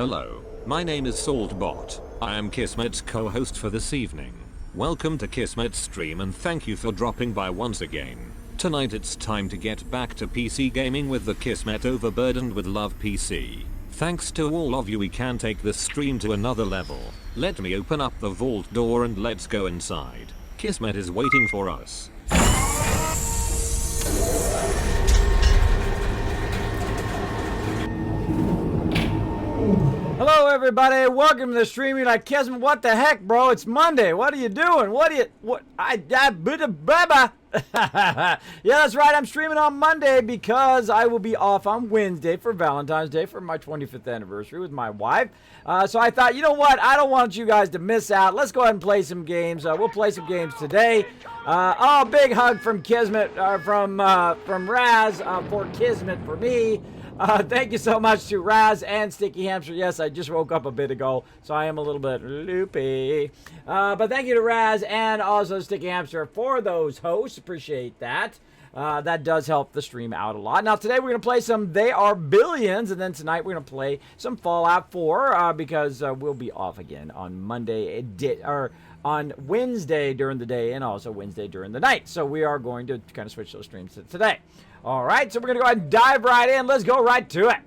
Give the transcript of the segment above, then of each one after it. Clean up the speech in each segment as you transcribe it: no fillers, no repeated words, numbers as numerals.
Hello, my name is Saltbot. I am Kismet's co-host for this evening. Welcome to Kismet's stream and thank you for dropping by once again. Tonight it's time to get back to PC gaming with the Kismet Overburdened with Love PC. Thanks to all of you, we can take this stream to another level. Let me open up the vault door and let's go inside. Kismet is waiting for us. Hello everybody, welcome to the stream. You're like, Kismet, what the heck, bro? It's Monday. What are you doing? Yeah, that's right. I'm streaming on Monday because I will be off on Wednesday for Valentine's Day for my 25th anniversary with my wife. So I thought, you know what? I don't want you guys to miss out. Let's go ahead and play some games. We'll play some games today. Big hug from Kismet, from Raz for Kismet for me. Thank you so much to Raz and Sticky Hamster. Yes, I just woke up a bit ago, so I am a little bit loopy. But thank you to Raz and also Sticky Hamster for those hosts. Appreciate that. That does help the stream out a lot. Now, today we're going to play some They Are Billions, and then tonight we're going to play some Fallout 4 because we'll be off again on Monday, or on Wednesday during the day and also Wednesday during the night. So we are going to kind of switch those streams to today. All right, so we're going to go ahead and dive right in. Let's go right to it.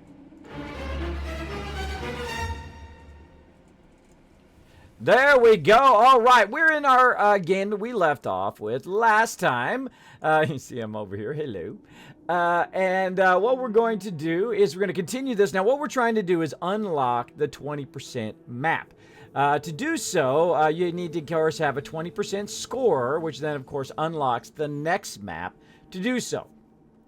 There we go. All right, we're in our game that we left off with last time. You see him over here. Hello. What we're going to do is we're going to continue this. Now, what we're trying to do is unlock the 20% map. To do so, you need to, of course, have a 20% score, which then, of course, unlocks the next map to do so.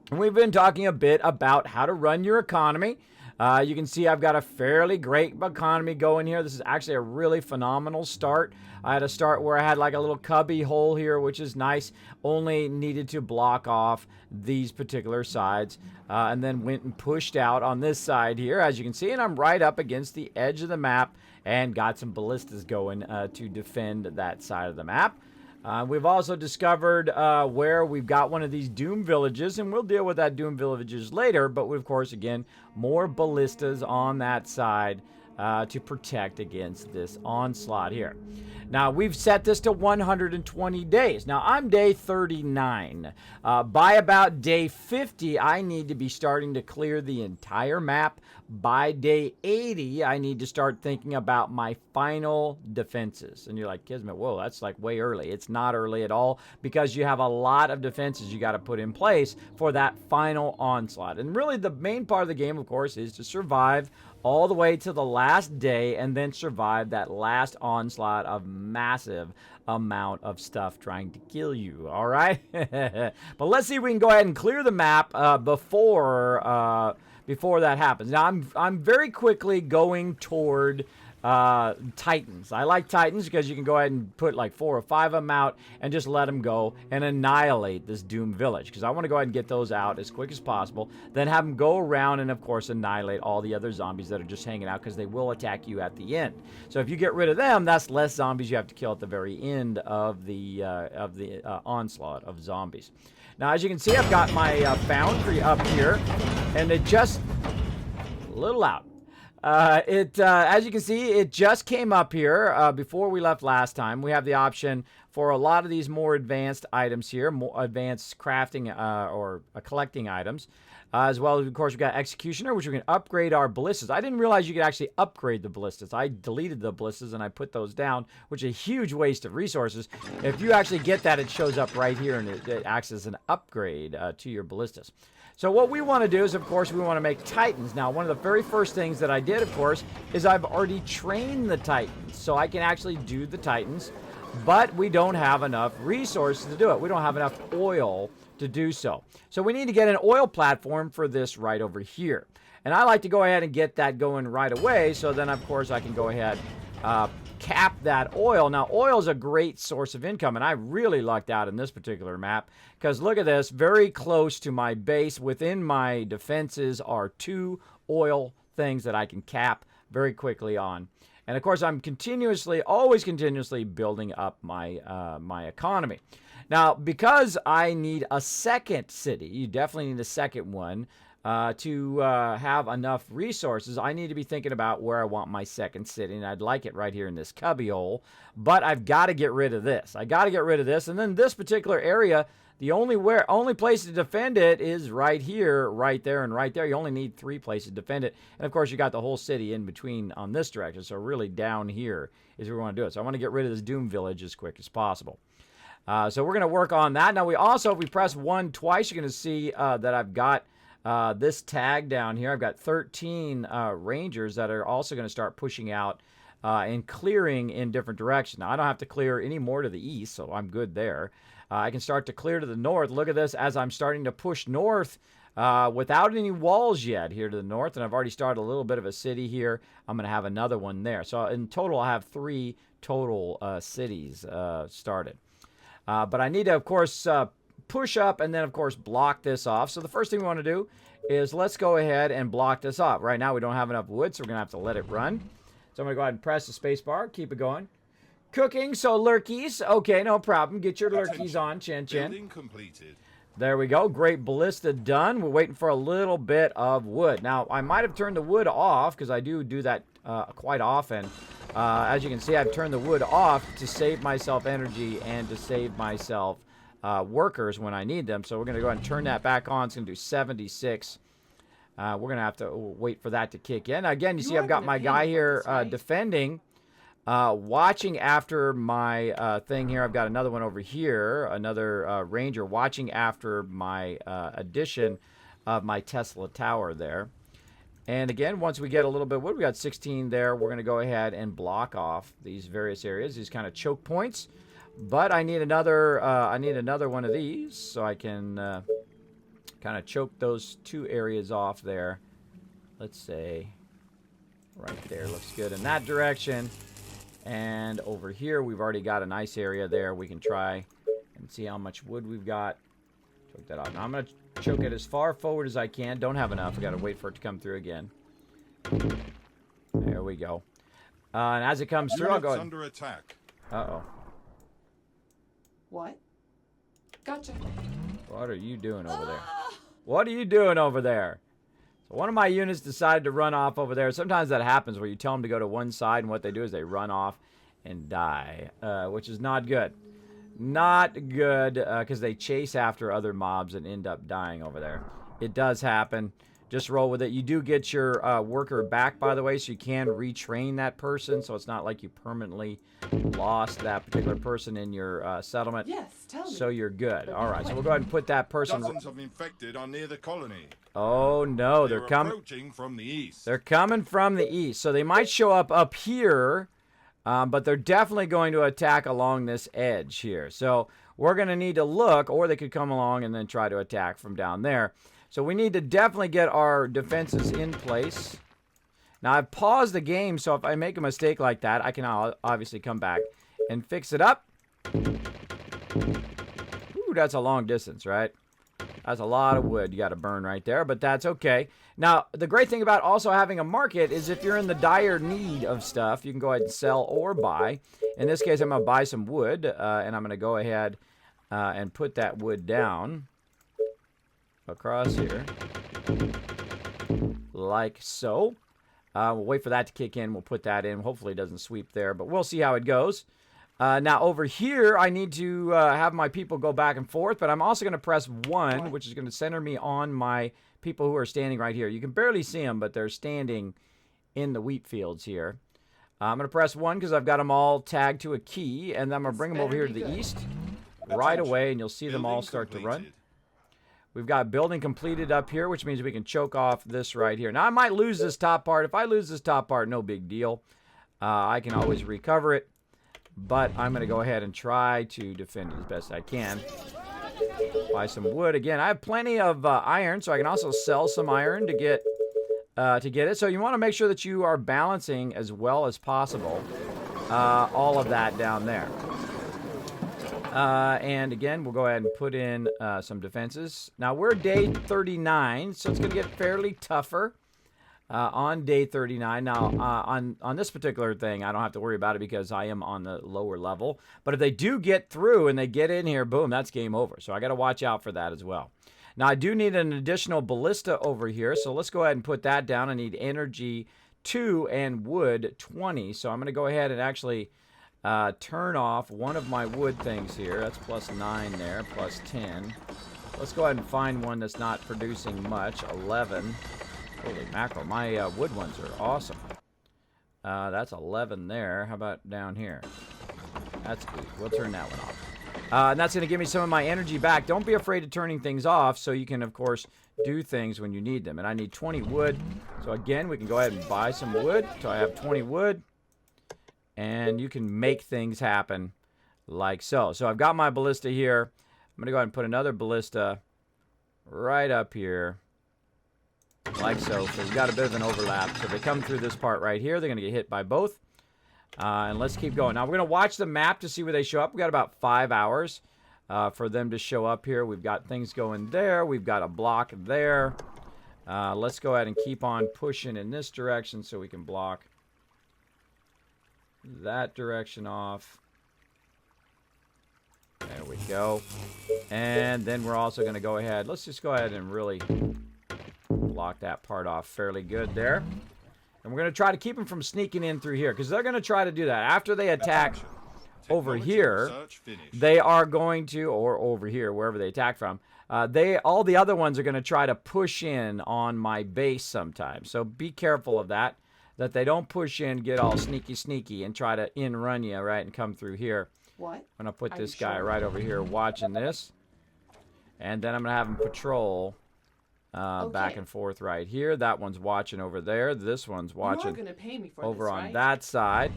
And we've been talking a bit about how to run your economy. You can see I've got a fairly great economy going here. This is actually a really phenomenal start. I had a start where I had like a little cubby hole here, which is nice. Only needed to block off these particular sides. And then went and pushed out on this side here, as you can see. And I'm right up against the edge of the map and got some ballistas going to defend that side of the map. We've also discovered where we've got one of these Doom Villages, and we'll deal with that Doom Villages later, but of course, again, more ballistas on that side to protect against this onslaught here. Now, we've set this to 120 days. Now, I'm day 39. By about day 50, I need to be starting to clear the entire map. By day 80, I need to start thinking about my final defenses. And you're like, Kismet, whoa, that's like way early. It's not early at all because you have a lot of defenses you got to put in place for that final onslaught. And really, the main part of the game, of course, is to survive all the way to the last day and then survive that last onslaught of massive amount of stuff trying to kill you. All right. But let's see if we can go ahead and clear the map before that happens. Now I'm very quickly going toward Titans. I like Titans because you can go ahead and put like 4 or 5 of them out and just let them go and annihilate this Doom Village, because I want to go ahead and get those out as quick as possible, then have them go around and of course annihilate all the other zombies that are just hanging out, because they will attack you at the end. So if you get rid of them, that's less zombies you have to kill at the very end of the onslaught of zombies. Now, as you can see, I've got my foundry up here, and it just a little loud. As you can see, it just came up here before we left last time. We have the option for a lot of these more advanced items here, more advanced crafting or collecting items. As well as, of course, we've got Executioner, which we can upgrade our ballistas. I didn't realize you could actually upgrade the ballistas. I deleted the ballistas and I put those down, which is a huge waste of resources. If you actually get that, it shows up right here and it acts as an upgrade to your ballistas. So what we want to do is, of course, we want to make Titans. Now, one of the very first things that I did, of course, is I've already trained the Titans. So I can actually do the Titans, but we don't have enough resources to do it. We don't have enough oil to do so. So we need to get an oil platform for this right over here. And I like to go ahead and get that going right away. So then, of course, I can go ahead cap that oil. Now, oil is a great source of income, and I really lucked out in this particular map because look at this, very close to my base within my defenses are 2 oil things that I can cap very quickly on. And of course, I'm always continuously building up my my economy. Now, because I need a second city, you definitely need a second one. to have enough resources, I need to be thinking about where I want my second city, and I'd like it right here in this cubbyhole. But I've got to get rid of this. I got to get rid of this, and then this particular area, the only place to defend it is right here, right there, and right there. You only need 3 places to defend it, and of course you got the whole city in between on this direction. So really down here is where we want to do it. So I want to get rid of this Doom Village as quick as possible. So we're going to work on that. Now we also, if we press 1 twice, you're going to see that I've got this tag down here. I've got 13 rangers that are also going to start pushing out and clearing in different directions. Now, I don't have to clear any more to the east, so I'm good there. I can start to clear to the north. Look at this as I'm starting to push north without any walls yet here to the north, and I've already started a little bit of a city here. I'm going to have another one there. So in total, I have 3 total cities started. But I need to, of course, push up and then, of course, block this off. So the first thing we want to do is let's go ahead and block this off. Right now, we don't have enough wood, so we're going to have to let it run. So I'm going to go ahead and press the space bar. Keep it going. Cooking, so lurkies. Okay, no problem. Get your lurkies on, Chin Chin. Building completed. There we go. Great ballista done. We're waiting for a little bit of wood. Now, I might have turned the wood off because I do that quite often. As you can see, I've turned the wood off to save myself energy and to save myself workers when I need them. So we're going to go ahead and turn that back on. It's going to do 76. We're going to have to wait for that to kick in. Again, you see I've got my guy here defending, watching after my thing here. I've got another one over here, another ranger watching after my addition of my Tesla tower there. And again, once we get a little bit of wood, we got 16 there. We're going to go ahead and block off these various areas, these kind of choke points. But I need another one of these so I can kind of choke those 2 areas off there. Let's say right there looks good in that direction. And over here, we've already got a nice area there. We can try and see how much wood we've got. Choke that off. Now I'm going to choke it as far forward as I can. Don't have enough. I got to wait for it to come through again. There we go. And as it comes through, I'll go ahead. Under attack. Uh-oh. What? Gotcha. What are you doing over there? What are you doing over there? So one of my units decided to run off over there. Sometimes that happens where you tell them to go to one side, and what they do is they run off and die, which is not good. Not good, because they chase after other mobs and end up dying over there. It does happen. Just roll with it. You do get your worker back, by the way, so you can retrain that person, so it's not like you permanently lost that particular person in your settlement. Yes, tell me. So you're good. All right, so we'll go ahead and put that person... Dozens of infected are near the colony. Oh, no, they're coming... approaching from the east. They're coming from the east, so they might show up here, but they're definitely going to attack along this edge here. So we're going to need to look, or they could come along and then try to attack from down there. So we need to definitely get our defenses in place. Now, I've paused the game, so if I make a mistake like that, I can obviously come back and fix it up. Ooh, that's a long distance, right? That's a lot of wood you got to burn right there, but that's okay. Now, the great thing about also having a market is if you're in the dire need of stuff, you can go ahead and sell or buy. In this case, I'm going to buy some wood, and I'm going to go ahead and put that wood down across here, like so. We'll wait for that to kick in. We'll put that in. Hopefully it doesn't sweep there, but we'll see how it goes. Now over here, I need to have my people go back and forth, but I'm also going to press 1, which is going to center me on my people who are standing right here. You can barely see them, but they're standing in the wheat fields here. I'm going to press 1 because I've got them all tagged to a key, and then I'm going to bring them over here to the east right away, and you'll see them all start to run. We've got building completed up here, which means we can choke off this right here. Now, I might lose this top part. If I lose this top part, no big deal. I can always recover it. But I'm going to go ahead and try to defend it as best I can. Buy some wood. Again, I have plenty of iron, so I can also sell some iron to get it. So you want to make sure that you are balancing as well as possible all of that down there. And again, we'll go ahead and put in some defenses. Now, we're day 39, so it's going to get fairly tougher on day 39. Now, on this particular thing, I don't have to worry about it because I am on the lower level. But if they do get through and they get in here, boom, that's game over. So I got to watch out for that as well. Now, I do need an additional ballista over here, so let's go ahead and put that down. I need energy 2 and wood 20, so I'm going to go ahead and actually turn off one of my wood things here. That's plus 9 there, plus 10. Let's go ahead and find one that's not producing much, 11. Holy mackerel, my wood ones are awesome. That's 11 there. How about down here? That's 8. We'll turn that one off. And that's going to give me some of my energy back. Don't be afraid of turning things off so you can, of course, do things when you need them. And I need 20 wood. So, again, we can go ahead and buy some wood. So, I have 20 wood. And you can make things happen like so. So, I've got my ballista here. I'm going to go ahead and put another ballista right up here. Like so. So, we've got a bit of an overlap. So, if they come through this part right here, they're going to get hit by both. And let's keep going. Now, we're going to watch the map to see where they show up. We've got about 5 hours for them to show up here. We've got things going there. We've got a block there. Let's go ahead and keep on pushing in this direction so we can block that direction off. There we go. And then we're also going to go ahead. Let's just go ahead and really block that part off fairly good there. And we're going to try to keep them from sneaking in through here, because they're going to try to do that. After they attack over here, they are going to, or over here, wherever they attack from, all the other ones are going to try to push in on my base sometimes. So be careful of that they don't push in, get all sneaky, and try to in-run you, right, and come through here. What? I'm going to put this guy right over here watching this. And then I'm going to have him patrol back and forth right here. That one's watching over there. This one's watching gonna pay me for over this, on right? that side.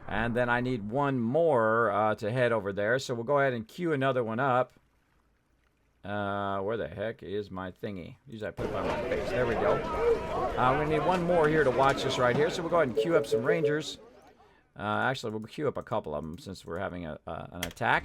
And then I need one more to head over there. So we'll go ahead and queue another one up. Where the heck is my thingy? Usually I put it on my face. There we go. We need one more here to watch this right here. So we'll go ahead and queue up some Rangers. Actually, we'll queue up a couple of them since we're having an attack.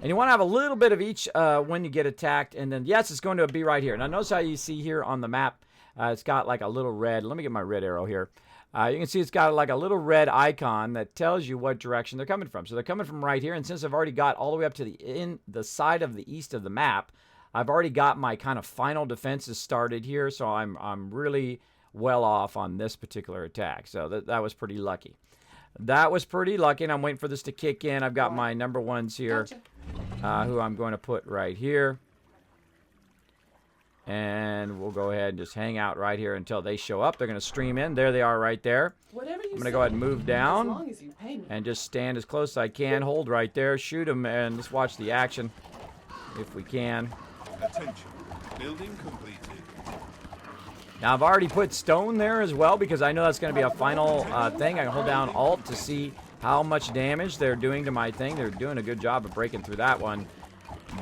And you want to have a little bit of each when you get attacked. And then, yes, it's going to be right here. Now, notice how you see here on the map, it's got like a little red. Let me get my red arrow here. You can see it's got like a little red icon that tells you what direction they're coming from. So they're coming from right here. And since I've already got all the way up to the side of the east of the map, I've already got my kind of final defenses started here. So I'm really well off on this particular attack. So that was pretty lucky. That was pretty lucky, and I'm waiting for this to kick in. I've got my number ones here, who I'm going to put right here. And we'll go ahead and just hang out right here until they show up. They're going to stream in. There they are right there. Whatever you I'm going to go ahead and move down. As long as you pay me. And just stand as close as I can. Hold right there. Shoot them, and let's watch the action if we can. Attention. Building completed. Now, I've already put stone there as well because I know that's going to be a final thing. I can hold down Alt to see how much damage they're doing to my thing. They're doing a good job of breaking through that one.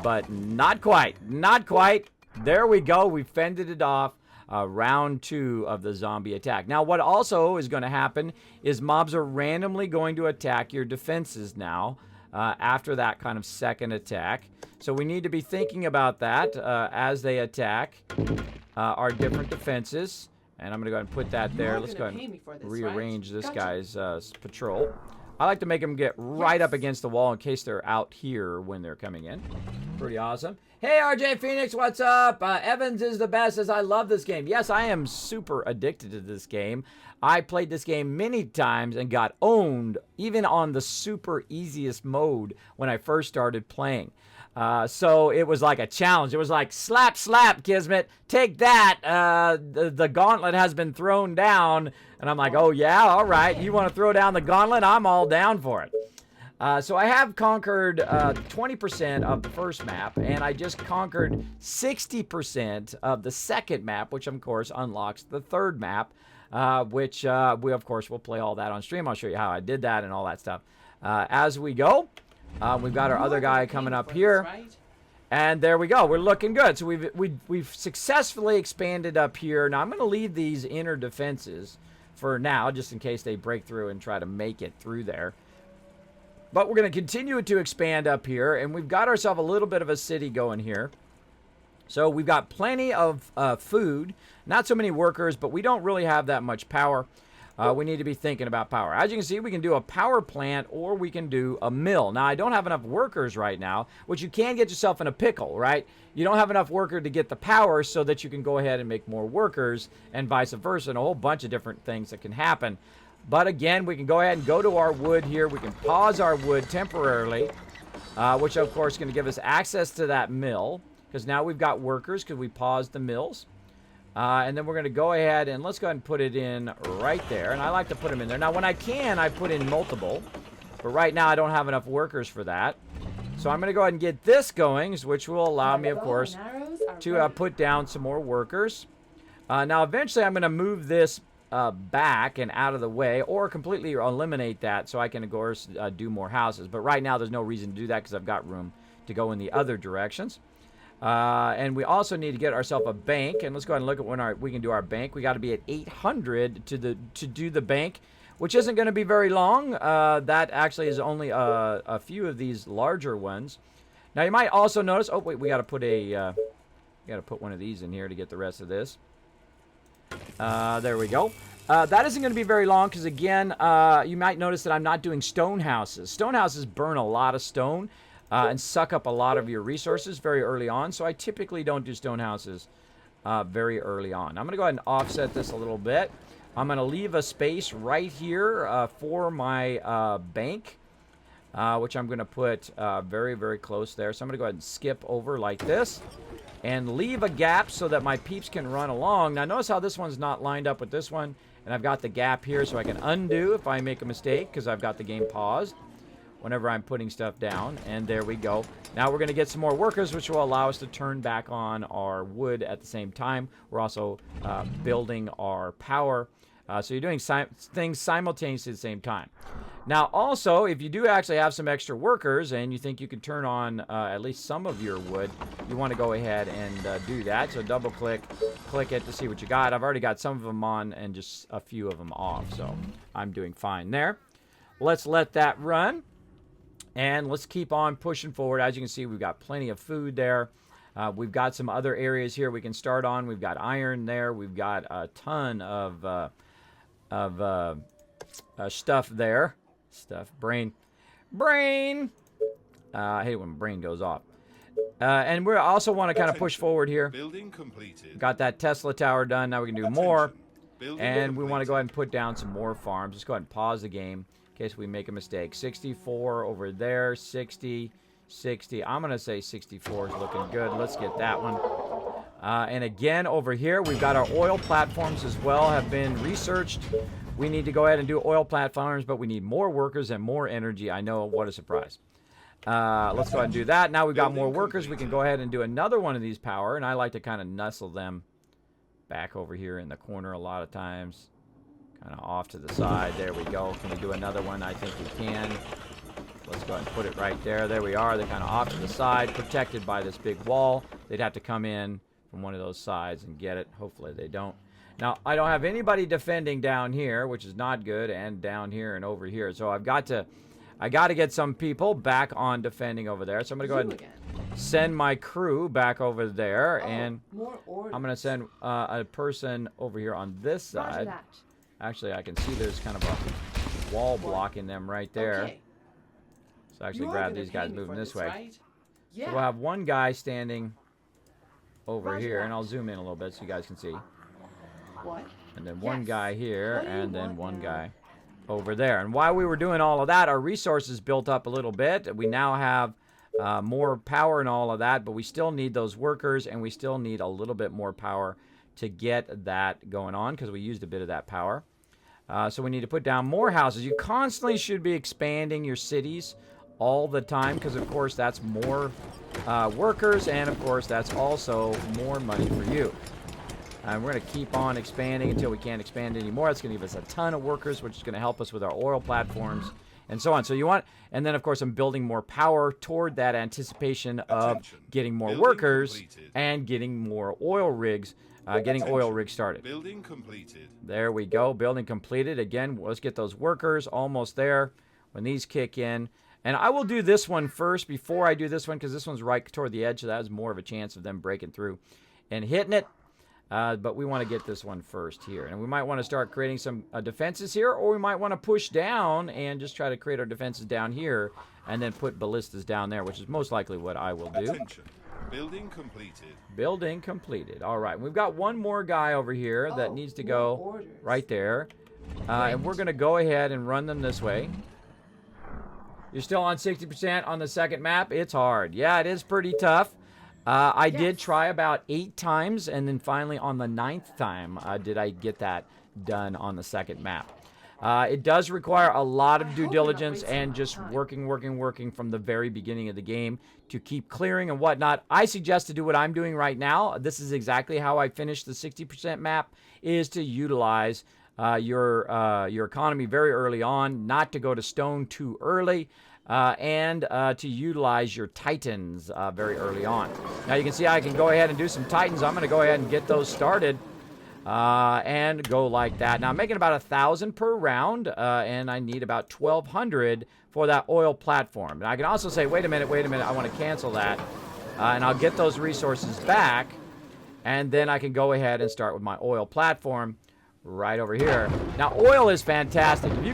But not quite. Not quite. There we go. We fended it off. Round 2 of the zombie attack. Now, what also is going to happen is mobs are randomly going to attack your defenses now after that kind of second attack. So we need to be thinking about that as they attack. Our different defenses, and I'm going to go ahead and put that there. Let's go ahead and rearrange this guy's patrol. I like to make them get right up against the wall in case they're out here when they're coming in. Pretty awesome. Hey, RJ Phoenix, what's up? Evans is the best as I love this game. Yes, I am super addicted to this game. I played this game many times and got owned, even on the super easiest mode when I first started playing. So it was like a challenge. It was like, slap, slap, Kismet. Take that. The gauntlet has been thrown down. And I'm like, oh, yeah, all right. You want to throw down the gauntlet? I'm all down for it. So I have conquered 20% of the first map, and I just conquered 60% of the second map, which, of course, unlocks the third map, which we, of course, will play all that on stream. I'll show you how I did that and all that stuff as we go. We've got our other guy coming up here, and there we go. We're looking good. So we've successfully expanded up here. Now I'm going to leave these inner defenses for now, just in case they break through and try to make it through there. But we're going to continue to expand up here, and we've got ourselves a little bit of a city going here. So we've got plenty of food, not so many workers, but we don't really have that much power. we need to be thinking about power. As you can see, we can do a power plant or we can do a mill. Now, I don't have enough workers right now, which you can get yourself in a pickle, right? You don't have enough worker to get the power so that you can go ahead and make more workers and vice versa, and a whole bunch of different things that can happen. But again, we can go ahead and go to our wood here. We can pause our wood temporarily, which of course is going to give us access to that mill because now we've got workers because we paused the mills. And then we're going to go ahead and let's go ahead and put it in right there. And I like to put them in there. Now, when I can, I put in multiple. But right now, I don't have enough workers for that. So I'm going to go ahead and get this going, which will allow me, of course, to put down some more workers. Now, eventually, I'm going to move this back and out of the way or completely eliminate that so I can, of course, do more houses. But right now, there's no reason to do that because I've got room to go in the other directions. And we also need to get ourselves a bank. And let's go ahead and look at when we can do our bank. We got to be at 800 to do the bank, which isn't going to be very long. That actually is only a few of these larger ones. Now you might also notice. Oh wait, we got to put one of these in here to get the rest of this. There we go. That isn't going to be very long because again, you might notice that I'm not doing stone houses. Stone houses burn a lot of stone. And suck up a lot of your resources very early on. So I typically don't do stone houses very early on. I'm going to go ahead and offset this a little bit. I'm going to leave a space right here for my bank, which I'm going to put very, very close there. So I'm going to go ahead and skip over like this and leave a gap so that my peeps can run along. Now notice how this one's not lined up with this one. And I've got the gap here so I can undo if I make a mistake because I've got the game paused whenever I'm putting stuff down. And there we go. Now we're going to get some more workers, which will allow us to turn back on our wood at the same time. We're also building our power. So you're doing things simultaneously at the same time. Now also, if you do actually have some extra workers and you think you can turn on at least some of your wood, you want to go ahead and do that. So double click it to see what you got. I've already got some of them on and just a few of them off. So I'm doing fine there. Let's let that run. And let's keep on pushing forward. As you can see, we've got plenty of food there. We've got some other areas here we can start on. We've got iron there. We've got a ton of stuff there. Brain. I hate when brain goes off. And we also want to kind of push forward here. Building completed. Got that Tesla tower done. Now we can do more. Building And we want to completed. go ahead and put down some more farms. Let's go ahead and pause the game in case we make a mistake. 64 over there, 60, 60. I'm going to say 64 is looking good. Let's get that one. And again, over here, we've got our oil platforms as well, have been researched. We need to go ahead and do oil platforms, but we need more workers and more energy. I know, what a surprise. Let's go ahead and do that. Now we've got more workers. We can go ahead and do another one of these power, and I like to kind of nestle them back over here in the corner a lot of times. Kind of off to the side. There we go. Can we do another one? I think we can. Let's go ahead and put it right there. There we are. They're kind of off to the side, protected by this big wall. They'd have to come in from one of those sides and get it. Hopefully they don't. Now, I don't have anybody defending down here, which is not good, and down here and over here. So I got to get some people back on defending over there. So I'm going to go ahead and send my crew back over there. And I'm going to send a person over here on this side. Actually, I can see there's kind of a wall blocking them right there. Okay. So actually grab these guys moving this way. Right? Yeah. So we'll have one guy standing over Roger here, that. and I'll zoom in a little bit so you guys can see. What? And then one Yes. guy here, What do you and then want one now? guy over there. And while we were doing all of that, our resources built up a little bit. We now have more power and all of that, but we still need those workers, and we still need a little bit more power to get that going on because we used a bit of that power. So we need to put down more houses. You constantly should be expanding your cities all the time because, of course, that's more workers, and, of course, that's also more money for you. And we're going to keep on expanding until we can't expand anymore. That's going to give us a ton of workers, which is going to help us with our oil platforms and so on. So you want, and then, of course, I'm building more power toward that anticipation of Attention. getting more Building workers completed. and getting more oil rigs, getting oil Attention. rigs started. Building completed. There we go. Building completed. Again, let's get those workers almost there when these kick in. And I will do this one first before I do this one because this one's right toward the edge, so that has more of a chance of them breaking through and hitting it. But we want to get this one first here. And we might want to start creating some defenses here, or we might want to push down and just try to create our defenses down here and then put ballistas down there, which is most likely what I will do. Attention. Building completed. Building completed. All right. We've got one more guy over here that needs to go right there. And we're going to go ahead and run them this way. You're still on 60% on the second map. It's hard. Yeah, it is pretty tough. I did try about 8 times, and then finally on the 9th time did I get that done on the second map. It does require a lot of due diligence and just working from the very beginning of the game to keep clearing and whatnot. I suggest to do what I'm doing right now. This is exactly how I finished the 60% map, is to utilize your economy very early on, not to go to stone too early, and to utilize your titans very early on. Now you can see I can go ahead and do some titans. I'm going to go ahead and get those started and go like that. Now I'm making about 1,000 per round, and I need about 1,200 for that oil platform. And I can also say, wait a minute, I want to cancel that, and I'll get those resources back, and then I can go ahead and start with my oil platform right over here. Now oil is fantastic. If you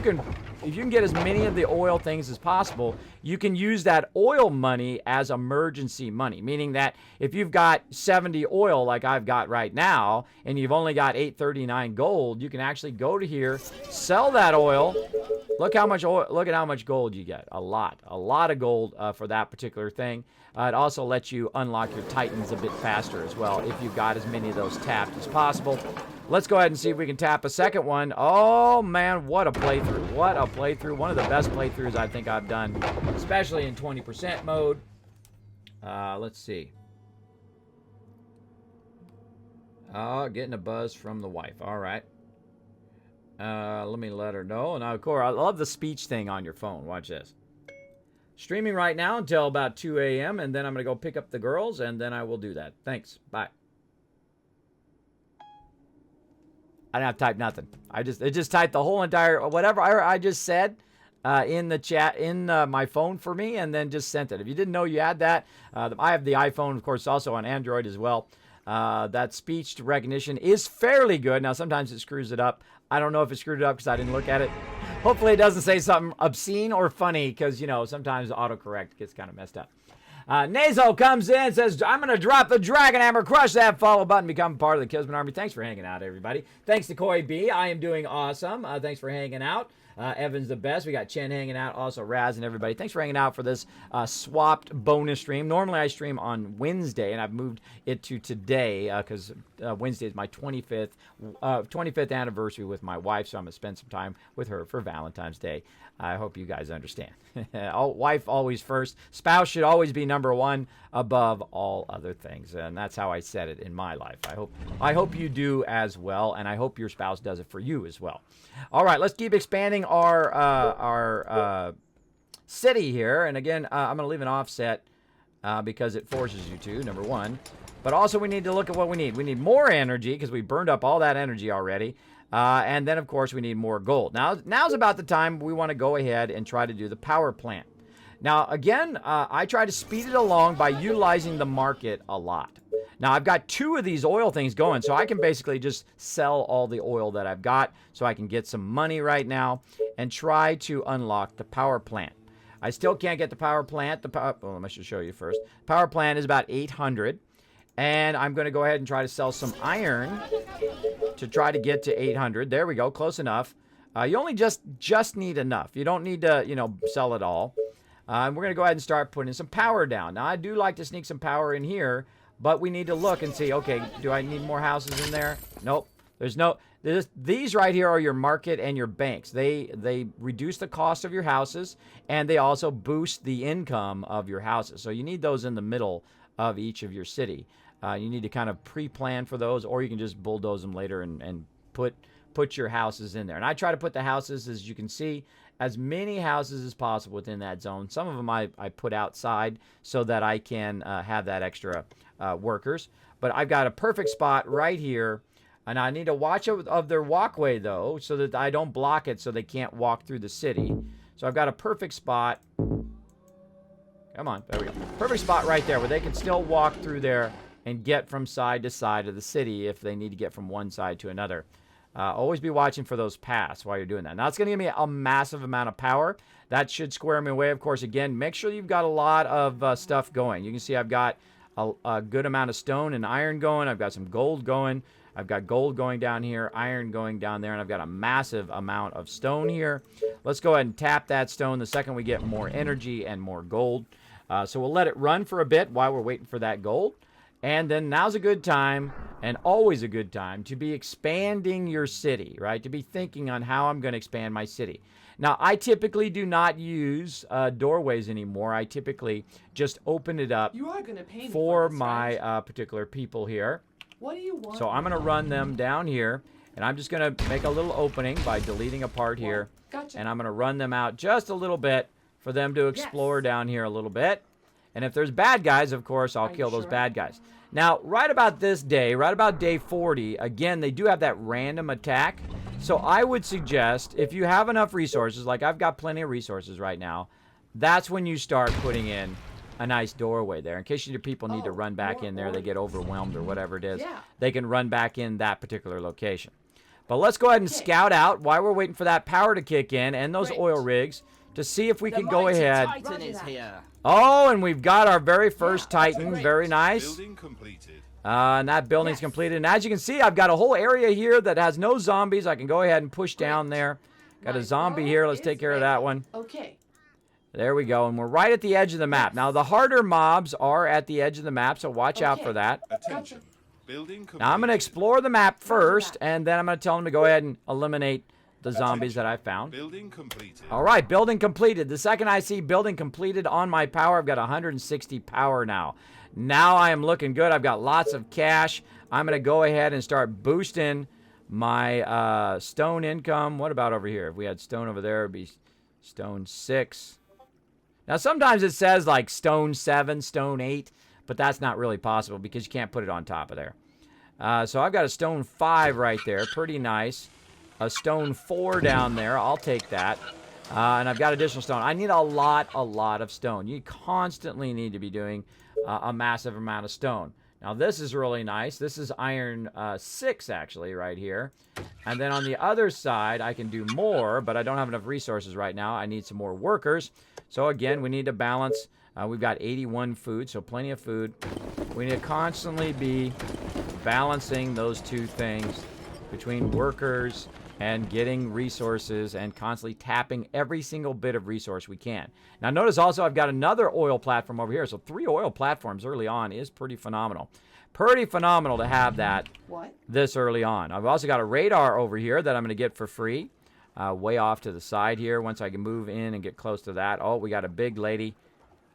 can get as many of the oil things as possible, you can use that oil money as emergency money, meaning that if you've got 70 oil like I've got right now and you've only got 839 gold, you can actually go to here, sell that oil. Look how much oil, look at how much gold you get. A lot of gold for that particular thing. It also lets you unlock your titans a bit faster as well if you've got as many of those tapped as possible. Let's go ahead and see if we can tap a second one. Oh, man, what a playthrough. What a playthrough. One of the best playthroughs I think I've done, especially in 20% mode. Let's see. Oh, getting a buzz from the wife. All right. Let me let her know. And, of course, I love the speech thing on your phone. Watch this. Streaming right now until about 2 a.m., and then I'm going to go pick up the girls, and then I will do that. Thanks. Bye. I didn't have to type nothing. It just typed the whole entire, whatever I just said in the chat, in my phone for me, and then just sent it. If you didn't know you had that, I have the iPhone, of course, also on Android as well. That speech recognition is fairly good. Now, sometimes it screws it up. I don't know if it screwed it up because I didn't look at it. Hopefully it doesn't say something obscene or funny because, you know, sometimes autocorrect gets kind of messed up. Nazo comes in and says, I'm going to drop the Dragon Hammer, crush that follow button, become part of the Kismet Army. Thanks for hanging out, everybody. Thanks to Koi B. I am doing awesome. Thanks for hanging out. Evan's the best. We got Chen hanging out. Also, Raz and everybody. Thanks for hanging out for this swapped bonus stream. Normally, I stream on Wednesday, and I've moved it to today because Wednesday is my 25th anniversary with my wife, so I'm going to spend some time with her for Valentine's Day. I hope you guys understand. Wife always first. Spouse should always be number one above all other things, and that's how I said it in my life. I hope you do as well, and I hope your spouse does it for you as well. All right, let's keep expanding our city here, and again, I'm going to leave an offset because it forces you to, number one. But also, we need to look at what we need. We need more energy because we burned up all that energy already. And then, of course, we need more gold. Now's about the time we want to go ahead and try to do the power plant. Now, again, I try to speed it along by utilizing the market a lot. Now, I've got 2 of these oil things going, so I can basically just sell all the oil that I've got so I can get some money right now and try to unlock the power plant. I still can't get the power plant. Well, I should show you first. Power plant is about 800. And I'm going to go ahead and try to sell some iron to try to get to 800. There we go. Close enough. You only just need enough. You don't need to, sell it all. And we're going to go ahead and start putting some power down. Now, I do like to sneak some power in here, but we need to look and see, okay, do I need more houses in there? Nope. These right here are your market and your banks. They reduce the cost of your houses, and they also boost the income of your houses. So you need those in the middle of each of your city. You need to kind of pre-plan for those, or you can just bulldoze them later and put your houses in there. And I try to put the houses, as you can see, as many houses as possible within that zone. Some of them I put outside so that I can have that extra workers. But I've got a perfect spot right here, and I need to watch of their walkway, though, so that I don't block it so they can't walk through the city. So I've got a perfect spot. Come on, there we go. Perfect spot right there where they can still walk through there and get from side to side of the city if they need to get from one side to another. Always be watching for those paths while you're doing that. Now, it's going to give me a massive amount of power. That should square me away. Of course, again, make sure you've got a lot of stuff going. You can see I've got a good amount of stone and iron going. I've got some gold going. I've got gold going down here, iron going down there, and I've got a massive amount of stone here. Let's go ahead and tap that stone the second we get more energy and more gold. So we'll let it run for a bit while we're waiting for that gold. And then now's a good time, and always a good time, to be expanding your city, right? To be thinking on how I'm going to expand my city. Now, I typically do not use doorways anymore. I typically just open it up You are gonna pay me for this, my right? particular people here. What do you want? So I'm going to run them down here, and I'm just going to make a little opening by deleting a part here. Gotcha. And I'm going to run them out just a little bit for them to explore Yes. down here a little bit. And if there's bad guys, of course, I'll Are you kill those sure? bad guys. Now, right about this day, right about day 40, again, they do have that random attack. So I would suggest, if you have enough resources, like I've got plenty of resources right now, that's when you start putting in a nice doorway there. In case your people need to Oh, run back more in there, they get overwhelmed or whatever it is, Yeah. they can run back in that particular location. But let's go ahead and Okay. scout out while we're waiting for that power to kick in and those Great. oil rigs to see if we The can go mighty ahead. Titan Roger is that. here. Oh, and we've got our very first Yeah, that's Titan. great. Very nice. Building completed. And that building's Yes. completed. And as you can see, I've got a whole area here that has no zombies. I can go ahead and push down Great. there. Got a My zombie girl here. Let's is take care of ready. that one. Okay. There we go. And we're right at the edge of the map. Yes. Now, the harder mobs are at the edge of the map, so watch out Okay. for that. Attention. Building completed. Now, I'm going to explore the map first, that. and then I'm going to tell them to go ahead and eliminate the zombies that I found. Building completed. All right, building completed. The second I see building completed on my power, I've got 160 power now. Now I am looking good. I've got lots of cash. I'm going to go ahead and start boosting my stone income. What about over here? If we had stone over there, it would be stone 6. Now, sometimes it says like stone 7, stone 8, but that's not really possible because you can't put it on top of there. So I've got a stone 5 right there. Pretty nice. A stone 4 down there. I'll take that. And I've got additional stone. I need a lot of stone. You constantly need to be doing a massive amount of stone. Now, this is really nice. This is iron 6, actually, right here. And then on the other side, I can do more, but I don't have enough resources right now. I need some more workers. So, again, we need to balance. We've got 81 food, so plenty of food. We need to constantly be balancing those two things between workers and getting resources and constantly tapping every single bit of resource we can. Now, notice also I've got another oil platform over here. So 3 oil platforms early on is pretty phenomenal. Pretty phenomenal to have that What? this early on. I've also got a radar over here that I'm going to get for free. Way off to the side here once I can move in and get close to that. Oh, we got a big lady.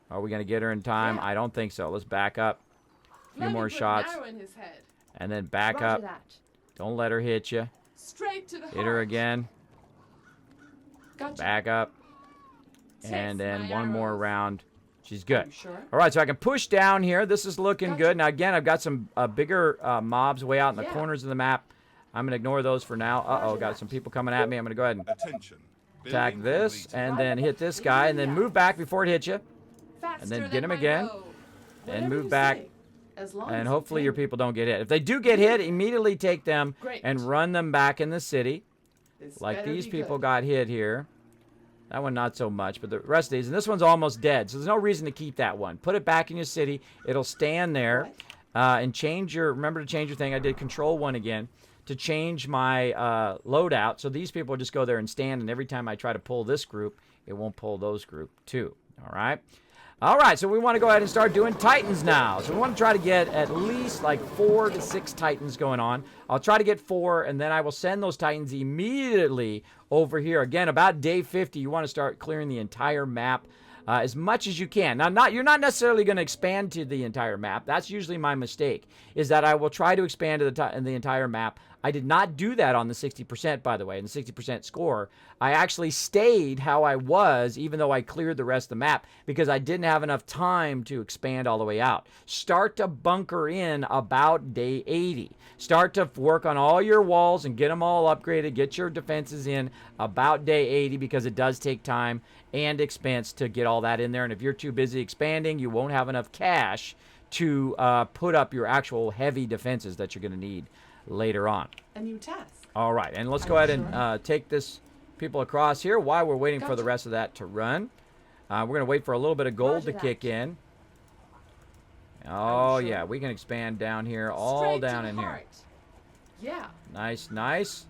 Are we going to get her in time? Yeah. I don't think so. Let's back up. A few Let me more put an shots. arrow in his head. And then back Roger up. that. Don't let her hit you. Straight to the Hit her heart. again. Gotcha. Back up. Takes And then my one more arrows. round. She's good. You sure? All right, so I can push down here. This is looking Gotcha. good. Now, again, I've got some bigger mobs way out in the Yeah. corners of the map. I'm going to ignore those for now. Uh-oh, Roger got that. some people coming at me. I'm going to go ahead and Attention. attack Building this completed. and then hit this guy and then move back before it hits you. Faster then get than him my again, bow. and Whatever move you back. say, as long as And you hopefully your can. people don't get hit. If they do get hit, immediately take them Great. and run them back in the city. This Like better these be people good. got hit here. That one not so much, but the rest of these. And this one's almost dead, so there's no reason to keep that one. Put it back in your city. It'll stand there. And change your, remember to change your thing. I did control 1 again to change my loadout. So these people just go there and stand, and every time I try to pull this group, it won't pull those group too. All right? All right, so we want to go ahead and start doing Titans now. So we want to try to get at least like 4 to 6 Titans going on. I'll try to get 4, and then I will send those Titans immediately over here. Again, about day 50, you want to start clearing the entire map as much as you can. Now, you're not necessarily going to expand to the entire map. That's usually my mistake, is that I will try to expand to the entire map. I did not do that on the 60%, by the way, and the 60% score. I actually stayed how I was, even though I cleared the rest of the map, because I didn't have enough time to expand all the way out. Start to bunker in about day 80. Start to work on all your walls and get them all upgraded. Get your defenses in about day 80, because it does take time and expense to get all that in there. And if you're too busy expanding, you won't have enough cash to put up your actual heavy defenses that you're going to need later on. A new task. All right, and let's go ahead and take this people across here while we're waiting for the rest of that to run. We're going to wait for a little bit of gold to kick in. Oh, yeah, we can expand down here, all down in here. Yeah. Nice, nice.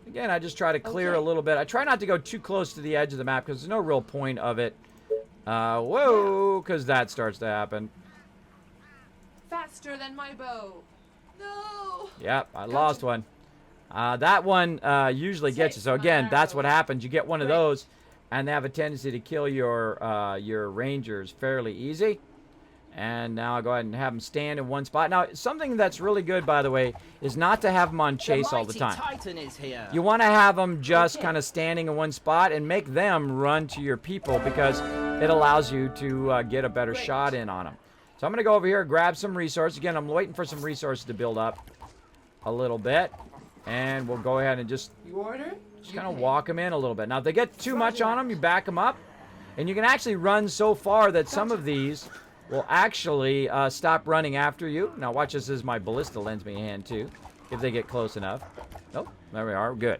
Again, I just try to clear a little bit. I try not to go too close to the edge of the map because there's no real point of it. Whoa, because that starts to happen. Faster than my bow. No. Yep, I lost one. That one usually gets you. So again, that's what happens. You get one of those, and they have a tendency to kill your rangers fairly easy. And now I'll go ahead and have them stand in one spot. Now, something that's really good, by the way, is not to have them on chase all the time. Titan is here. You want to have them just kind of standing in one spot and make them run to your people because it allows you to get a better shot in on them. So I'm going to go over here and grab some resources. Again, I'm waiting for some resources to build up a little bit. And we'll go ahead and just kind of walk them in a little bit. Now, if they get too much on them, you back them up. And you can actually run so far that some of these will actually stop running after you. Now, watch this as my ballista lends me a hand, too, if they get close enough. Nope, there we are. Good.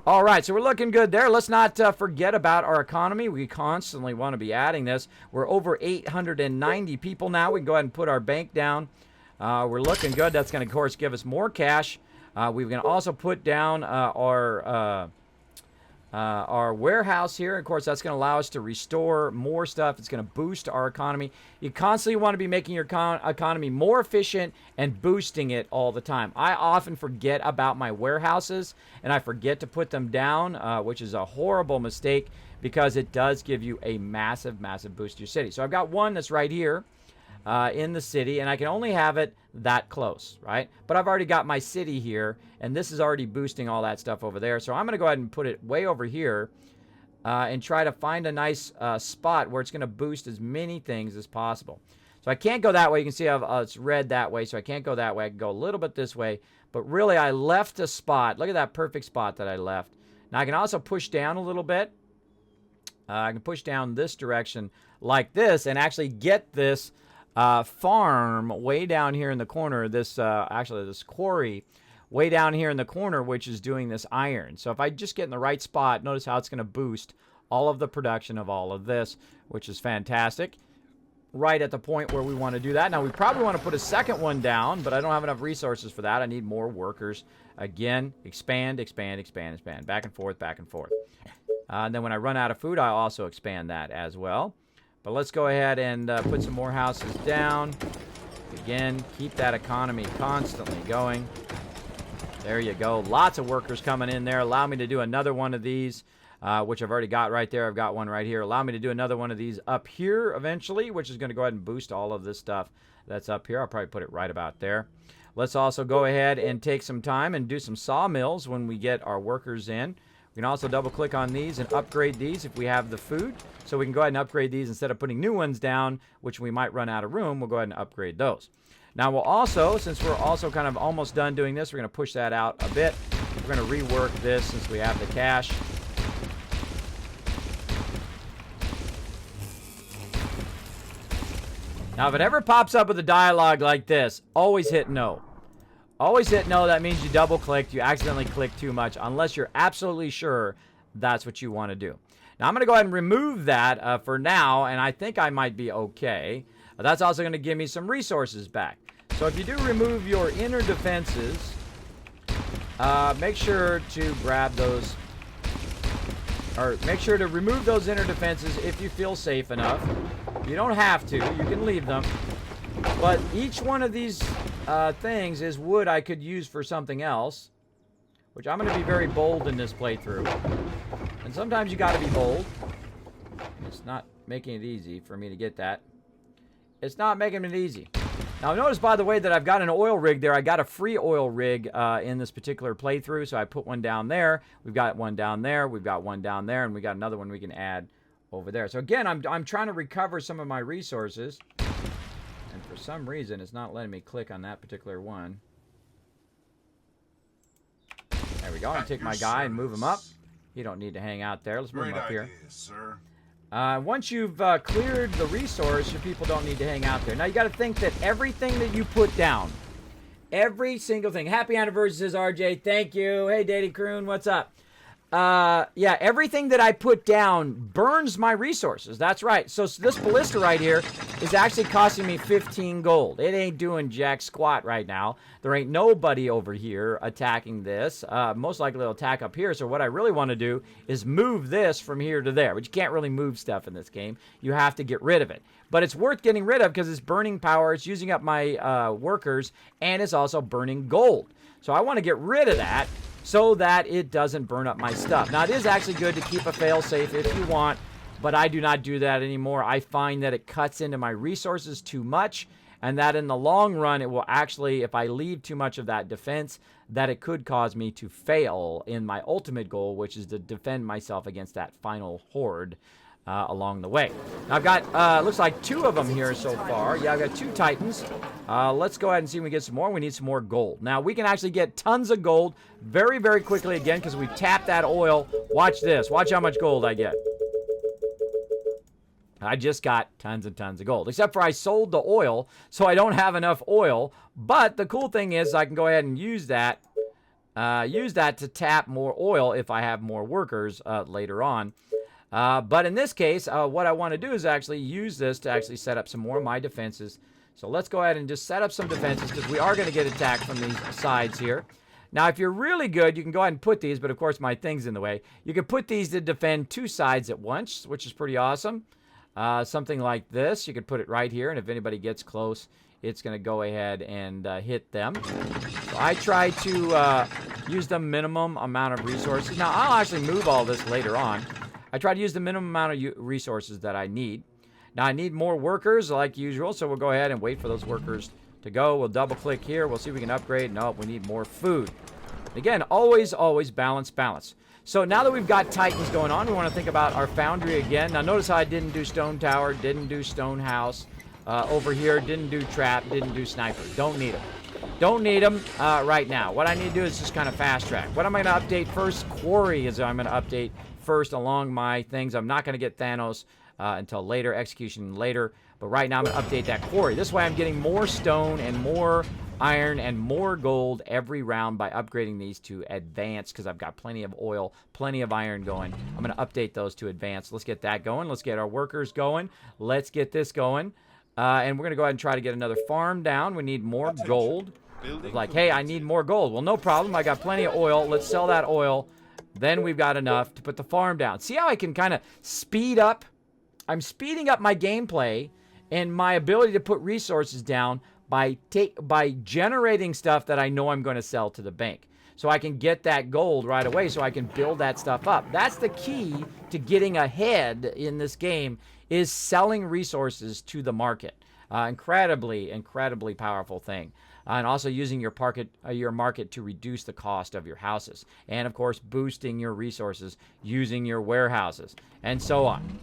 All right, so we're looking good there. Let's not forget about our economy. We constantly want to be adding this. We're over 890 people now. We can go ahead and put our bank down. We're looking good. That's going to, of course, give us more cash. We're going to also put down our warehouse here. Of course, that's going to allow us to restore more stuff. It's going to boost our economy. You constantly want to be making your economy more efficient and boosting it all the time. I often forget about my warehouses, and I forget to put them down, which is a horrible mistake because it does give you a massive, massive boost to your city. So I've got one that's right here in the city, and I can only have it that close, right? But I've already got my city here, and this is already boosting all that stuff over there. So I'm going to go ahead and put it way over here and try to find a nice spot where it's going to boost as many things as possible. So I can't go that way. You can see it's red that way, so I can't go that way. I can go a little bit this way, but really I left a spot. Look at that perfect spot that I left. Now I can also push down a little bit. I can push down this direction like this and actually get this farm way down here in the corner, this quarry way down here in the corner, which is doing this iron. So if I just get in the right spot, notice how it's going to boost all of the production of all of this, which is fantastic. Right at the point where we want to do that. Now, we probably want to put a second one down, but I don't have enough resources for that. I need more workers. Again, expand, expand, expand, expand. Back and forth, back and forth. And then when I run out of food, I'll also expand that as well. But let's go ahead and put some more houses down. Again, keep that economy constantly going. There you go. Lots of workers coming in there. Allow me to do another one of these, which I've already got right there. I've got one right here. Allow me to do another one of these up here eventually, which is going to go ahead and boost all of this stuff that's up here. I'll probably put it right about there. Let's also go ahead and take some time and do some sawmills when we get our workers in. We can also double click on these and upgrade these if we have the food. So we can go ahead and upgrade these instead of putting new ones down, which we might run out of room. We'll go ahead and upgrade those. Now we'll also, since we're also kind of almost done doing this, we're going to push that out a bit. We're going to rework this since we have the cash. Now if it ever pops up with a dialogue like this, always hit no. Always hit no. That means you double clicked. You accidentally clicked too much unless you're absolutely sure that's what you want to do. Now I'm going to go ahead and remove that for now, and I think I might be okay. That's also going to give me some resources back. So if you do remove your inner defenses, make sure to grab those, or make sure to remove those inner defenses if you feel safe enough. You don't have to. You can leave them. But each one of these things is wood I could use for something else, which I'm going to be very bold in this playthrough. And sometimes you got to be bold. It's not making it easy for me to get that. It's not making it easy. Now, notice, by the way, that I've got an oil rig there. I got a free oil rig in this particular playthrough, so I put one down there. We've got one down there. We've got one down there, and we got another one we can add over there. So, again, I'm trying to recover some of my resources. And for some reason, it's not letting me click on that particular one. There we go. I'm going to take my guy and move him up. You don't need to hang out there. Let's move him up here. Sir. Once you've cleared the resource, your people don't need to hang out there. Now, you got to think that everything that you put down, every single thing. Happy anniversary, says RJ. Thank you. Hey, Daddy Croon, what's up? Yeah, everything that I put down burns my resources. That's right. So this ballista right here is actually costing me 15 gold. It ain't doing jack squat right now. There ain't nobody over here attacking this. Most likely they'll attack up here. So what I really want to do is move this from here to there. But you can't really move stuff in this game. You have to get rid of it. But it's worth getting rid of because it's burning power. It's using up my workers. And it's also burning gold. So I want to get rid of that, so that it doesn't burn up my stuff. Now, it is actually good to keep a fail-safe if you want, but I do not do that anymore. I find that it cuts into my resources too much, and that in the long run, it will actually, if I leave too much of that defense, that it could cause me to fail in my ultimate goal, which is to defend myself against that final horde along the way. Now, I've got, looks like 2 of them here so far. Yeah, I've got 2 Titans. Let's go ahead and see if we can get some more. We need some more gold. Now, we can actually get tons of gold very, very quickly again because we tapped that oil. Watch this. Watch how much gold I get. I just got tons and tons of gold, except for I sold the oil, so I don't have enough oil. But the cool thing is I can go ahead and use that to tap more oil if I have more workers later on. But in this case, what I want to do is actually use this to actually set up some more of my defenses. So let's go ahead and just set up some defenses because we are going to get attacked from these sides here. Now, if you're really good, you can go ahead and put these, but of course my thing's in the way. You can put these to defend 2 sides at once, which is pretty awesome. Something like this, you could put it right here, and if anybody gets close, it's going to go ahead and hit them. So I try to use the minimum amount of resources. Now, I'll actually move all this later on. I try to use the minimum amount of resources that I need. Now, I need more workers like usual, so we'll go ahead and wait for those workers to go. We'll double-click here. We'll see if we can upgrade. Nope, we need more food. Again, always, always balance, balance. So now that we've got Titans going on, we want to think about our foundry again. Now, notice how I didn't do stone tower, didn't do stone house. Over here, didn't do trap, didn't do sniper. Don't need them. Don't need them right now. What I need to do is just kind of fast track. What am I going to update first? Quarry is I'm going to update first along my things. I'm not going to get Thanos until later, execution later. But right now I'm going to update that quarry. This way I'm getting more stone and more iron and more gold every round by upgrading these to advanced because I've got plenty of oil, plenty of iron going. I'm going to update those to advanced. Let's get that going. Let's get our workers going. Let's get this going. And we're going to go ahead and try to get another farm down. We need more gold. Like, hey, I need more gold. Well, no problem. I got plenty of oil. Let's sell that oil. Then we've got enough to put the farm down. See how I can kind of speed up? I'm speeding up my gameplay and my ability to put resources down by generating stuff that I know I'm going to sell to the bank. So I can get that gold right away so I can build that stuff up. That's the key to getting ahead in this game is selling resources to the market. Incredibly, incredibly powerful thing. And also using your market to reduce the cost of your houses. And, of course, boosting your resources using your warehouses. And so on.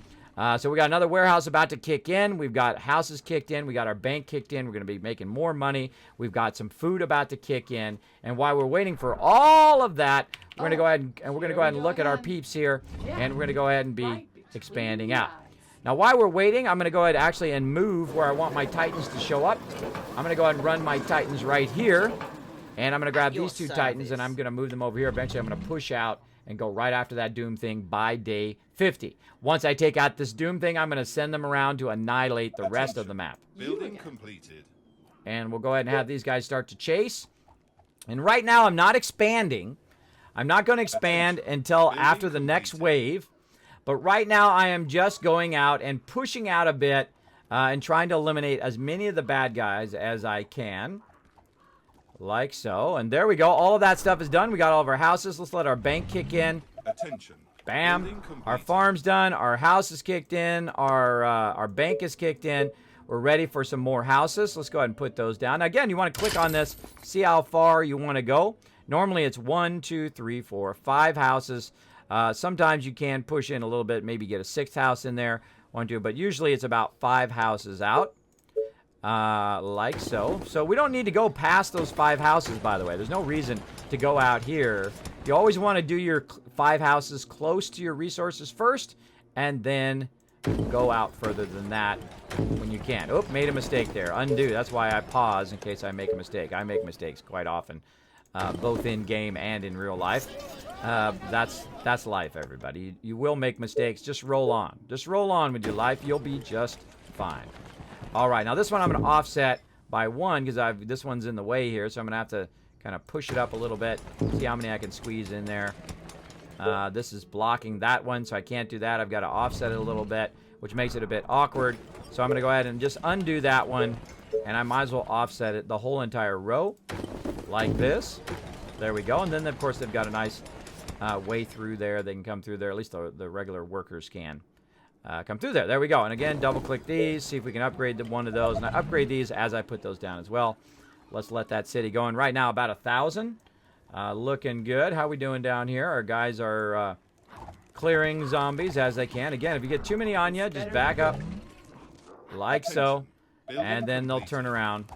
So we got another warehouse about to kick in. We've got houses kicked in. We got our bank kicked in. We're going to be making more money. We've got some food about to kick in. And while we're waiting for all of that, we're going to go ahead and look at our peeps here. And we're going to go ahead and be expanding out. Now, while we're waiting, I'm going to go ahead actually and move where I want my Titans to show up. I'm going to go ahead and run my Titans right here. And I'm going to grab these 2 Titans, and I'm going to move them over here. Eventually, I'm going to push out and go right after that Doom thing by day 50. Once I take out this Doom thing, I'm going to send them around to annihilate the rest of the map. Building completed. And we'll go ahead and have these guys start to chase. And right now, I'm not expanding. I'm not going to expand until after the next wave. But right now, I am just going out and pushing out a bit and trying to eliminate as many of the bad guys as I can. Like so. And there we go. All of that stuff is done. We got all of our houses. Let's let our bank kick in. Attention. Bam. Our farm's done. Our house is kicked in. Our bank is kicked in. We're ready for some more houses. Let's go ahead and put those down. Now, again, you want to click on this, see how far you want to go. Normally, it's 1, 2, 3, 4, 5 houses. Sometimes you can push in a little bit, maybe get a 6th house in there, 1, 2, but usually it's about 5 houses out, like so. So we don't need to go past those 5 houses, by the way. There's no reason to go out here. You always want to do your 5 houses close to your resources first, and then go out further than that when you can. Oop, made a mistake there. Undo. That's why I pause in case I make a mistake. I make mistakes quite often, both in game and in real life. That's life, everybody. You will make mistakes. Just roll on. Just roll on with your life. You'll be just fine. All right, now this one I'm going to offset by 1 because this one's in the way here, so I'm going to have to kind of push it up a little bit, see how many I can squeeze in there. This is blocking that one, so I can't do that. I've got to offset it a little bit, which makes it a bit awkward. So I'm going to go ahead and just undo that one, and I might as well offset it the whole entire row like this. There we go. And then, of course, they've got a nice way through there. They can come through there. At least the regular workers can come through there. There we go. And again, double-click these, see if we can upgrade one of those. And I upgrade these as I put those down as well. Let's let that city go in. Right now, about 1,000. Looking good. How we doing down here? Our guys are clearing zombies as they can. Again, if you get too many on you, just back up like so. And then they'll turn around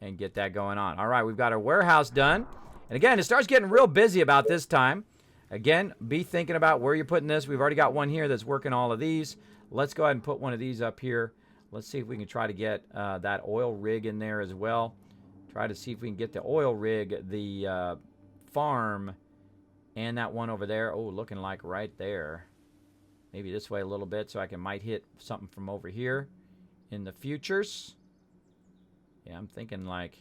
and get that going on. All right, we've got our warehouse done. And again, it starts getting real busy about this time. Again, be thinking about where you're putting this. We've already got one here that's working all of these. Let's go ahead and put one of these up here. Let's see if we can try to get that oil rig in there as well. Try to see if we can get the oil rig, the farm, and that one over there. Oh, looking like right there. Maybe this way a little bit so I might hit something from over here in the futures. Yeah, I'm thinking like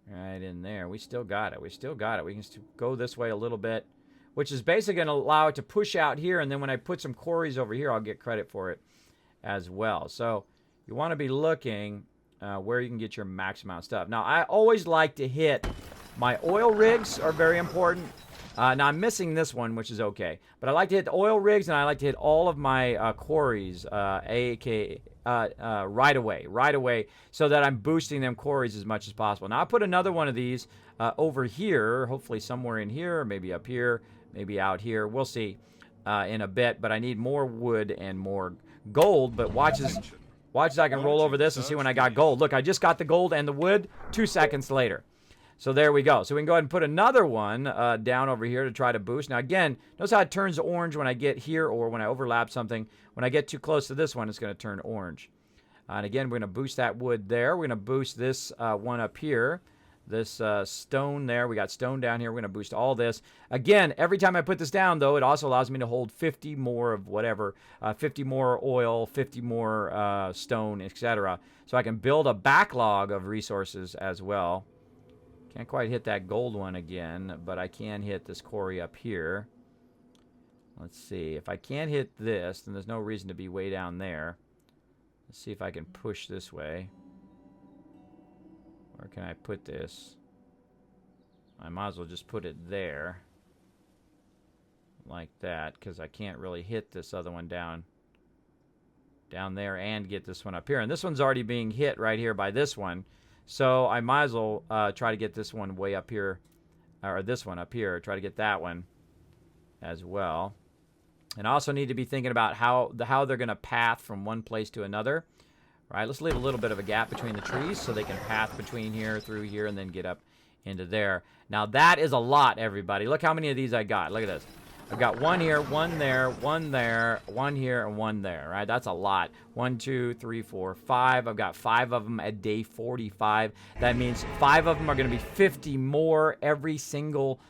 right in there. We still got it. We still got it. We can go this way a little bit, which is basically going to allow it to push out here, and then when I put some quarries over here, I'll get credit for it as well. So you want to be looking where you can get your max amount of stuff. Now, I always like to hit my oil rigs are very important. Now, I'm missing this one, which is okay. But I like to hit the oil rigs, and I like to hit all of my quarries, a.k.a. Right away, so that I'm boosting them quarries as much as possible. Now, I'll put another one of these over here, hopefully somewhere in here, or maybe up here, maybe out here. We'll see in a bit, but I need more wood and more gold. But watch as I can roll over this and see when I got gold. Look, I just got the gold and the wood 2 seconds later. So there we go. So we can go ahead and put another one down over here to try to boost. Now again, notice how it turns orange when I get here or when I overlap something. When I get too close to this one, it's going to turn orange. And again, we're going to boost that wood there. We're going to boost this one up here. This stone there. We got stone down here. We're going to boost all this. Again, every time I put this down, though, it also allows me to hold 50 more of whatever. 50 more oil, 50 more stone, etc. So I can build a backlog of resources as well. Can't quite hit that gold one again, but I can hit this quarry up here. Let's see. If I can't hit this, then there's no reason to be way down there. Let's see if I can push this way. Where can I put this? I might as well just put it there. Like that, because I can't really hit this other one down there and get this one up here. And this one's already being hit right here by this one. So I might as well try to get this one way up here, or this one up here, try to get that one as well. And I also need to be thinking about how they're going to path from one place to another. All right, let's leave a little bit of a gap between the trees so they can path between here, through here, and then get up into there. Now that is a lot, everybody. Look how many of these I got. Look at this. I've got one here, one there, one there, one here, and one there, right? That's a lot. 1, 2, 3, 4, 5. I've got 5 of them at day 45. That means 5 of them are going to be 50 more every single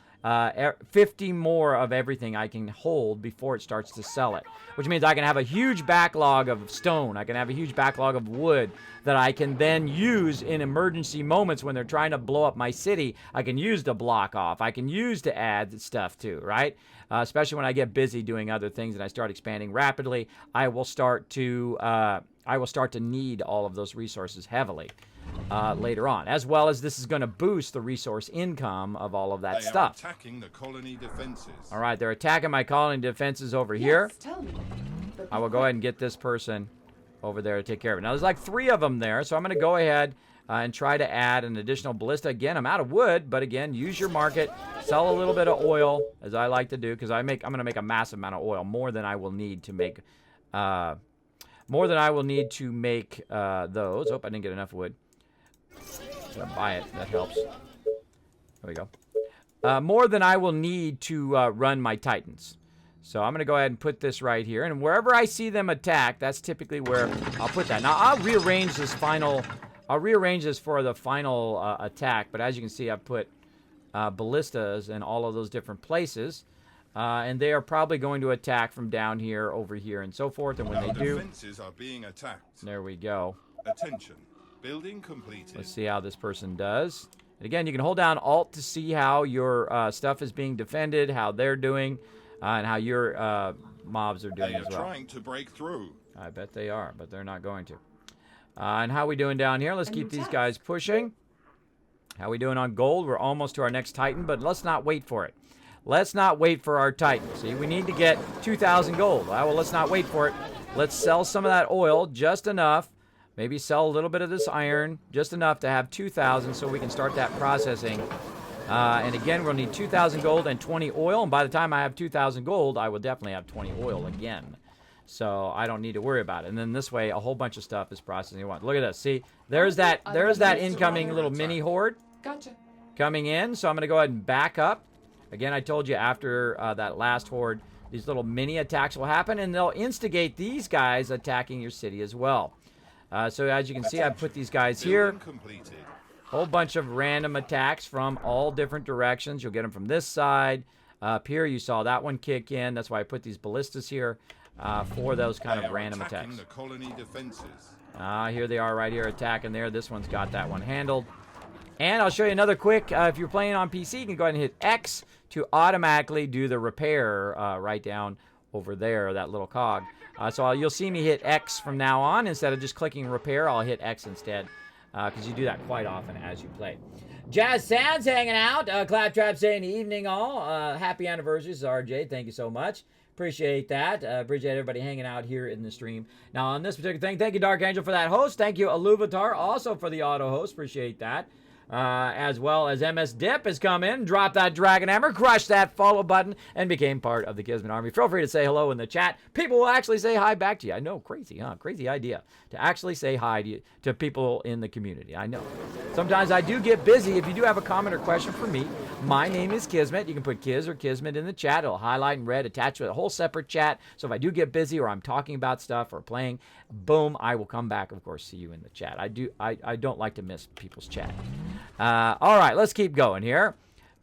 50 more of everything I can hold before it starts to sell it. Which means I can have a huge backlog of stone. I can have a huge backlog of wood that I can then use in emergency moments when they're trying to blow up my city. I can use to block off. I can use to add stuff to, right? Especially when I get busy doing other things and I start expanding rapidly, I will start to need all of those resources heavily later on. As well as this is going to boost the resource income of all of that stuff. They are attacking the colony defenses. All right, they're attacking my colony defenses over here. Tell me. I will go ahead and get this person over there to take care of it. Now, there's like 3 of them there, so I'm going to go ahead and try to add an additional ballista. Again, I'm out of wood, but again, use your market. Sell a little bit of oil, as I like to do, because I'm going to make a massive amount of oil, more than I will need to make those. Oh, I didn't get enough wood. I'm going to buy it. That helps. There we go. More than I will need to run my Titans. So I'm going to go ahead and put this right here. And wherever I see them attack, that's typically where I'll put that. Now, I'll rearrange this for the final attack. But as you can see, I've put ballistas in all of those different places. And they are probably going to attack from down here, over here, and so forth. And when they do... defenses are being attacked. There we go. Attention. Building completed. Let's see how this person does. And again, you can hold down Alt to see how your stuff is being defended, how they're doing, and how your mobs are doing They as are well. trying to break through. I bet they are, but they're not going to. And how we doing down here? Let's keep these task. guys pushing. How we doing on gold? We're almost to our next Titan, but let's not wait for it. Let's not wait for our Titan. See, we need to get 2,000 gold. Well, let's not wait for it. Let's sell some of that oil, just enough. Maybe sell a little bit of this iron, just enough to have 2,000 so we can start that processing. And again, we'll need 2,000 gold and 20 oil. And by the time I have 2,000 gold, I will definitely have 20 oil again. So I don't need to worry about it. And then this way, a whole bunch of stuff is processing at once. Look at this. See, there's that incoming little mini horde Gotcha. coming in. So I'm going to go ahead and back up. Again, I told you after that last horde, these little mini attacks will happen, and they'll instigate these guys attacking your city as well. So as you can see, I've put these guys here. Building completed. Whole bunch of random attacks from all different directions. You'll get them from this side. Up here, you saw that one kick in. That's why I put these ballistas here for those kind They of are random attacking attacks. the colony defenses. Here they are right here attacking there. This one's got that one handled. And I'll show you another quick, if you're playing on PC, you can go ahead and hit X to automatically do the repair right down over there, that little cog. So you'll see me hit X from now on. Instead of just clicking repair, I'll hit X instead, because you do that quite often as you play. Jazz Sounds hanging out. Claptrap saying evening all. Happy anniversaries, RJ. Thank you so much. Appreciate that. Appreciate everybody hanging out here in the stream. Now, on this particular thing, thank you, Dark Angel, for that host. Thank you, Aluvatar, also for the auto host. Appreciate that. As well as MS Dip has come in, dropped that Dragon Hammer, crushed that follow button, and became part of the Kismet Army. Feel free to say hello in the chat. People will actually say hi back to you. I know, crazy, huh? Crazy idea to actually say hi to people in the community. I know. Sometimes I do get busy. If you do have a comment or question for me, my name is Kismet. You can put Kiz or Kismet in the chat. It'll highlight in red, attach to a whole separate chat. So if I do get busy or I'm talking about stuff or playing, boom, I will come back, of course, see you in the chat. I don't like to miss people's chat. All right, let's keep going here.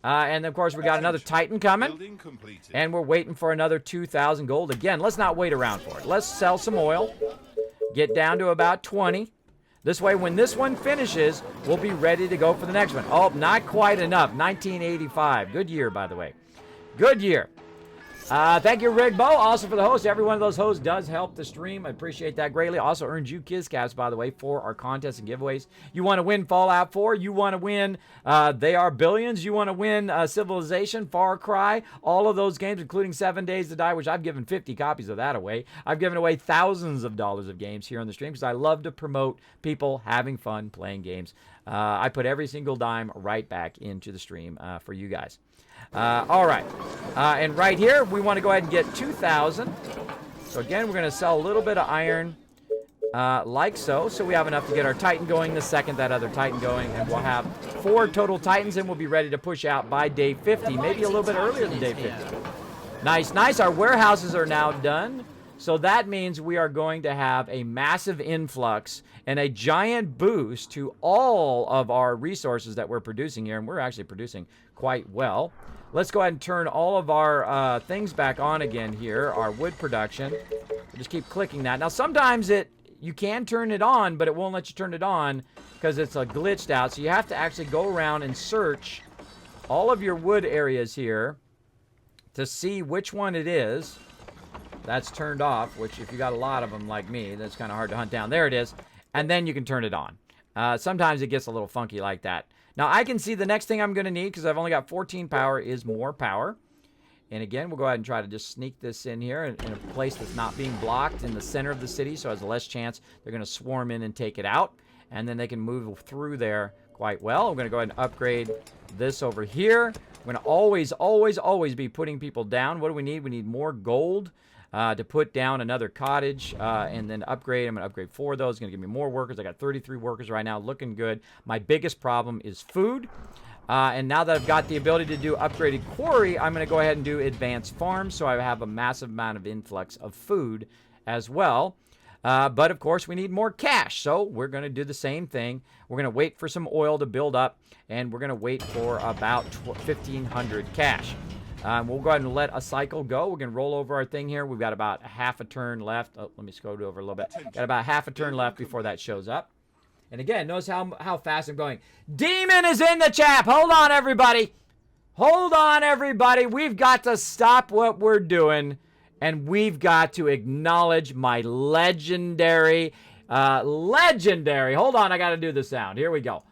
And of course, we got another Titan coming. Building completed. And we're waiting for another 2,000 gold. Again, let's not wait around for it. Let's sell some oil. Get down to about 20. This way, when this one finishes, we'll be ready to go for the next one. Oh, not quite enough. 1985. Good year, by the way. Good year. Thank you, Rigbo, also for the host. Every one of those hosts does help the stream. I appreciate that greatly. Also earned you Kizcaps, by the way, for our contests and giveaways. You want to win Fallout 4. You want to win They Are Billions. You want to win Civilization, Far Cry. All of those games, including 7 Days to Die, which I've given 50 copies of that away. I've given away thousands of dollars of games here on the stream because I love to promote people having fun playing games. I put every single dime right back into the stream for you guys. All right. And right here, we want to go ahead and get 2,000. So again, we're going to sell a little bit of iron like so. So we have enough to get our Titan going the second that other Titan going. And we'll have 4 total Titans, and we'll be ready to push out by day 50. Maybe a little bit earlier than day 50. Nice, nice. Our warehouses are now done. So that means we are going to have a massive influx and a giant boost to all of our resources that we're producing here. And we're actually producing quite well. Let's go ahead and turn all of our things back on again here, our wood production. We'll just keep clicking that. Now, sometimes you can turn it on, but it won't let you turn it on because it's glitched out. So you have to actually go around and search all of your wood areas here to see which one it is that's turned off, which if you got a lot of them like me, that's kind of hard to hunt down. There it is. And then you can turn it on. Sometimes it gets a little funky like that. Now, I can see the next thing I'm going to need, because I've only got 14 power, is more power. And again, we'll go ahead and try to just sneak this in here in a place that's not being blocked in the center of the city, so it has less chance they're going to swarm in and take it out. And then they can move through there quite well. I'm going to go ahead and upgrade this over here. We're going to always, always, always be putting people down. What do we need? We need more gold. To put down another cottage and then upgrade. I'm going to upgrade 4 of those. It's going to give me more workers. I got 33 workers right now. Looking good. My biggest problem is food. And now that I've got the ability to do upgraded quarry, I'm going to go ahead and do advanced farm, so I have a massive amount of influx of food as well. But of course, we need more cash, so we're going to do the same thing. We're going to wait for some oil to build up, and we're going to wait for about 1,500 cash. We'll go ahead and let a cycle go. We're going to roll over our thing here. We've got about half a turn left. Oh, let me scroll over a little bit. Got about half a turn left before that shows up. And again, notice how fast I'm going. Demon is in the chat. Hold on, everybody. Hold on, everybody. We've got to stop what we're doing, and we've got to acknowledge my legendary, hold on, I got to do the sound. Here we go.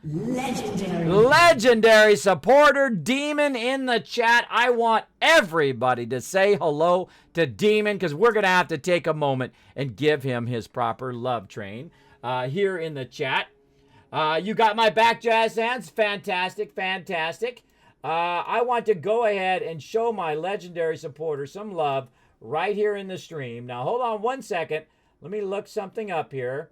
Legendary supporter, Demon in the chat. I want everybody to say hello to Demon, because we're going to have to take a moment and give him his proper love train. Here in the chat. You got my back, Jazz Hands. Fantastic, fantastic. I want to go ahead and show my legendary supporter some love right here in the stream. Now, hold on one second. Let me look something up here,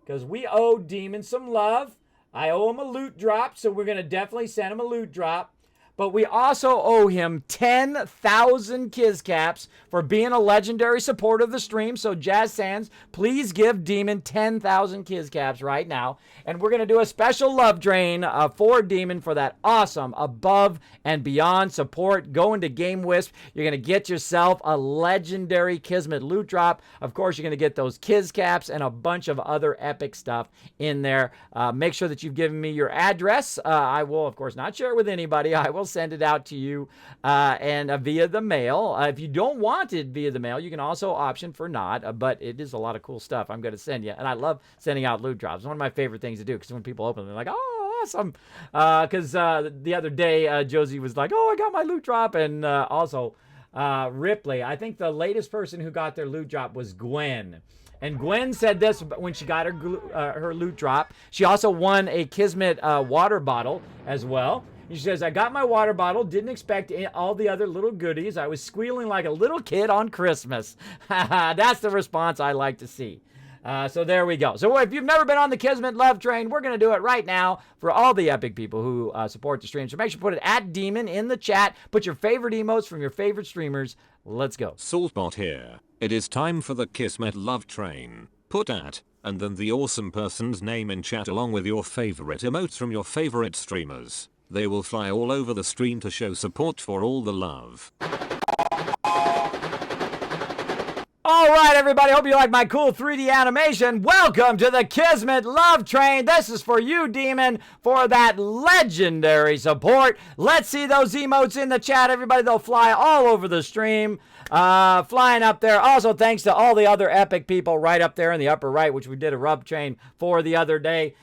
because we owe Demon some love. I owe him a loot drop, so we're going to definitely send him a loot drop. But we also owe him 10,000 Kiz Caps for being a legendary supporter of the stream. So Jazz Sands, please give Demon 10,000 Kiz Caps right now. And we're going to do a special love drain for Demon for that awesome above and beyond support. Go into Game Wisp. You're going to get yourself a legendary Kismet loot drop. Of course, you're going to get those Kiz Caps and a bunch of other epic stuff in there. Make sure that you've given me your address. I will, of course, not share it with anybody. I will send it out to you and via the mail. If you don't want it via the mail, you can also option for not, but it is a lot of cool stuff I'm going to send you. And I love sending out loot drops. It's one of my favorite things to do, because when people open them, they're like, oh, awesome. Because the other day, Josie was like, oh, I got my loot drop. And also Ripley, I think the latest person who got their loot drop was Gwen. And Gwen said this when she got her loot drop. She also won a Kismet water bottle as well. She says, I got my water bottle, didn't expect all the other little goodies. I was squealing like a little kid on Christmas. That's the response I like to see. So there we go. So if you've never been on the Kismet Love Train, we're going to do it right now for all the epic people who support the stream. So make sure to put it at Demon in the chat. Put your favorite emotes from your favorite streamers. Let's go. Saltbot here. It is time for the Kismet Love Train. Put at, and then the awesome person's name in chat along with your favorite emotes from your favorite streamers. They will fly all over the stream to show support for all the love. All right, everybody. Hope you like my cool 3D animation. Welcome to the Kismet Love Train. This is for you, Demon, for that legendary support. Let's see those emotes in the chat, everybody. They'll fly all over the stream. Flying up there. Also, thanks to all the other epic people right up there in the upper right, which we did a rub train for the other day.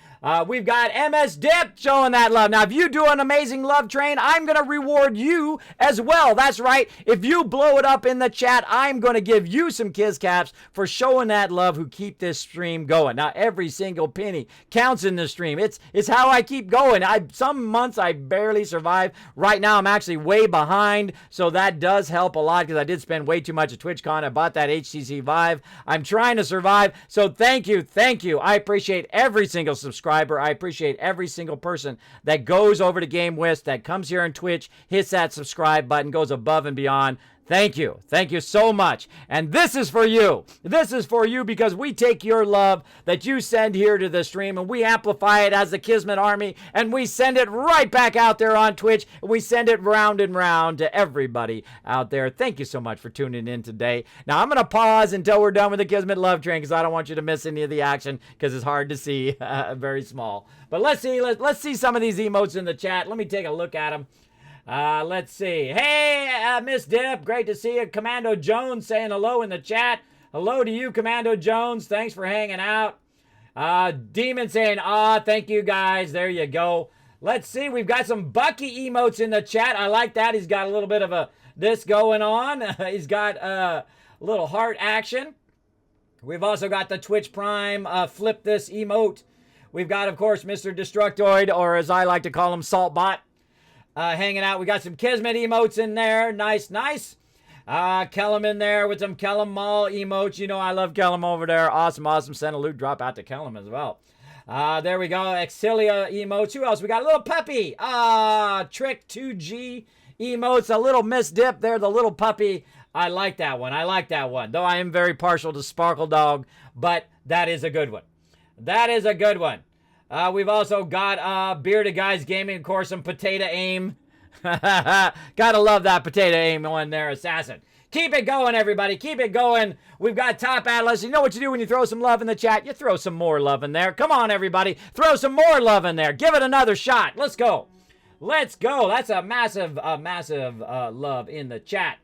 We've got MS Dip showing that love. Now, if you do an amazing love train, I'm going to reward you as well. That's right. If you blow it up in the chat, I'm going to give you some Kiz Caps for showing that love who keep this stream going. Now, every single penny counts in this stream. It's how I keep going. Some months I barely survive. Right now, I'm actually way behind, so that does help a lot because I did spend way too much at TwitchCon. I bought that HTC Vive. I'm trying to survive, so thank you. Thank you. I appreciate every single subscriber. I appreciate every single person that goes over to Game Wisp, that comes here on Twitch, hits that subscribe button, goes above and beyond. Thank you. Thank you so much. And this is for you. This is for you because we take your love that you send here to the stream and we amplify it as the Kismet Army and we send it right back out there on Twitch and we send it round and round to everybody out there. Thank you so much for tuning in today. Now, I'm going to pause until we're done with the Kismet Love Train because I don't want you to miss any of the action because it's hard to see, very small. But let's see some of these emotes in the chat. Let me take a look at them. Let's see. Hey, Miss Dip, great to see you. Commando Jones saying hello in the chat. Hello to you, Commando Jones. Thanks for hanging out. Demon saying, thank you guys. There you go. Let's see. We've got some Bucky emotes in the chat. I like that. He's got a little bit of this going on. He's got a little heart action. We've also got the Twitch Prime flip this emote. We've got, of course, Mr. Destructoid, or as I like to call him, Saltbot. Hanging out. We got some Kismet emotes in there. Nice, nice. Kellum in there with some Kellum Mall emotes. You know I love Kellum over there. Awesome, awesome. Send a loot drop out to Kellum as well. There we go. Exilia emotes. Who else? We got a little puppy. Trick 2G emotes. A little Miss Dip there. The little puppy. I like that one. I like that one. Though I am very partial to Sparkle Dog, but that is a good one. That is a good one. We've also got Bearded Guys Gaming, of course, some Potato Aim. Gotta love that Potato Aim one there, Assassin. Keep it going, everybody. Keep it going. We've got Top Atlas. You know what you do when you throw some love in the chat? You throw some more love in there. Come on, everybody. Throw some more love in there. Give it another shot. Let's go. Let's go. That's a massive love in the chat.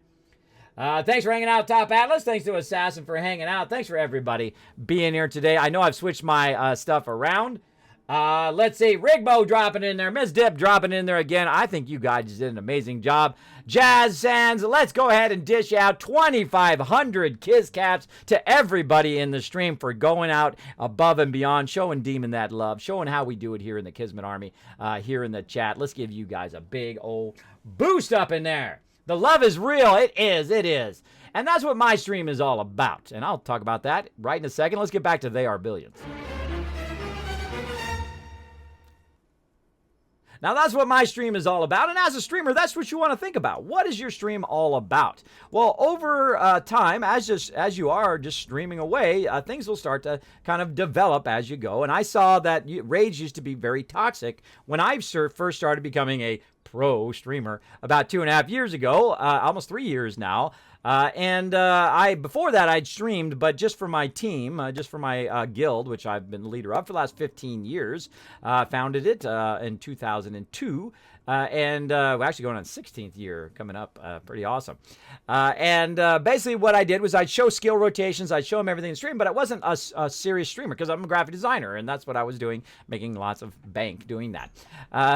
Thanks for hanging out, Top Atlas. Thanks to Assassin for hanging out. Thanks for everybody being here today. I know I've switched my stuff around. Let's see. Rigbo dropping in there. Miss Dip dropping in there again. I think you guys did an amazing job. Jazz Sands, let's go ahead and dish out 2,500 Kiss Caps to everybody in the stream for going out above and beyond, showing Demon that love, showing how we do it here in the Kismet Army, here in the chat. Let's give you guys a big old boost up in there. The love is real. It is. It is. And that's what my stream is all about. And I'll talk about that right in a second. Let's get back to They Are Billions. Now, that's what my stream is all about. And as a streamer, that's what you want to think about. What is your stream all about? Well, over time, as you are just streaming away, things will start to kind of develop as you go. And I saw that rage used to be very toxic when I first started becoming a pro streamer about 2.5 years ago, almost 3 years now. Before that, I'd streamed, but just for my team, just for my guild, which I've been the leader of for the last 15 years. Founded it in 2002. We're actually going on 16th year coming up. Pretty awesome. Basically what I did was I'd show skill rotations. I'd show them everything in the stream, but I wasn't a serious streamer because I'm a graphic designer, and that's what I was doing, making lots of bank doing that.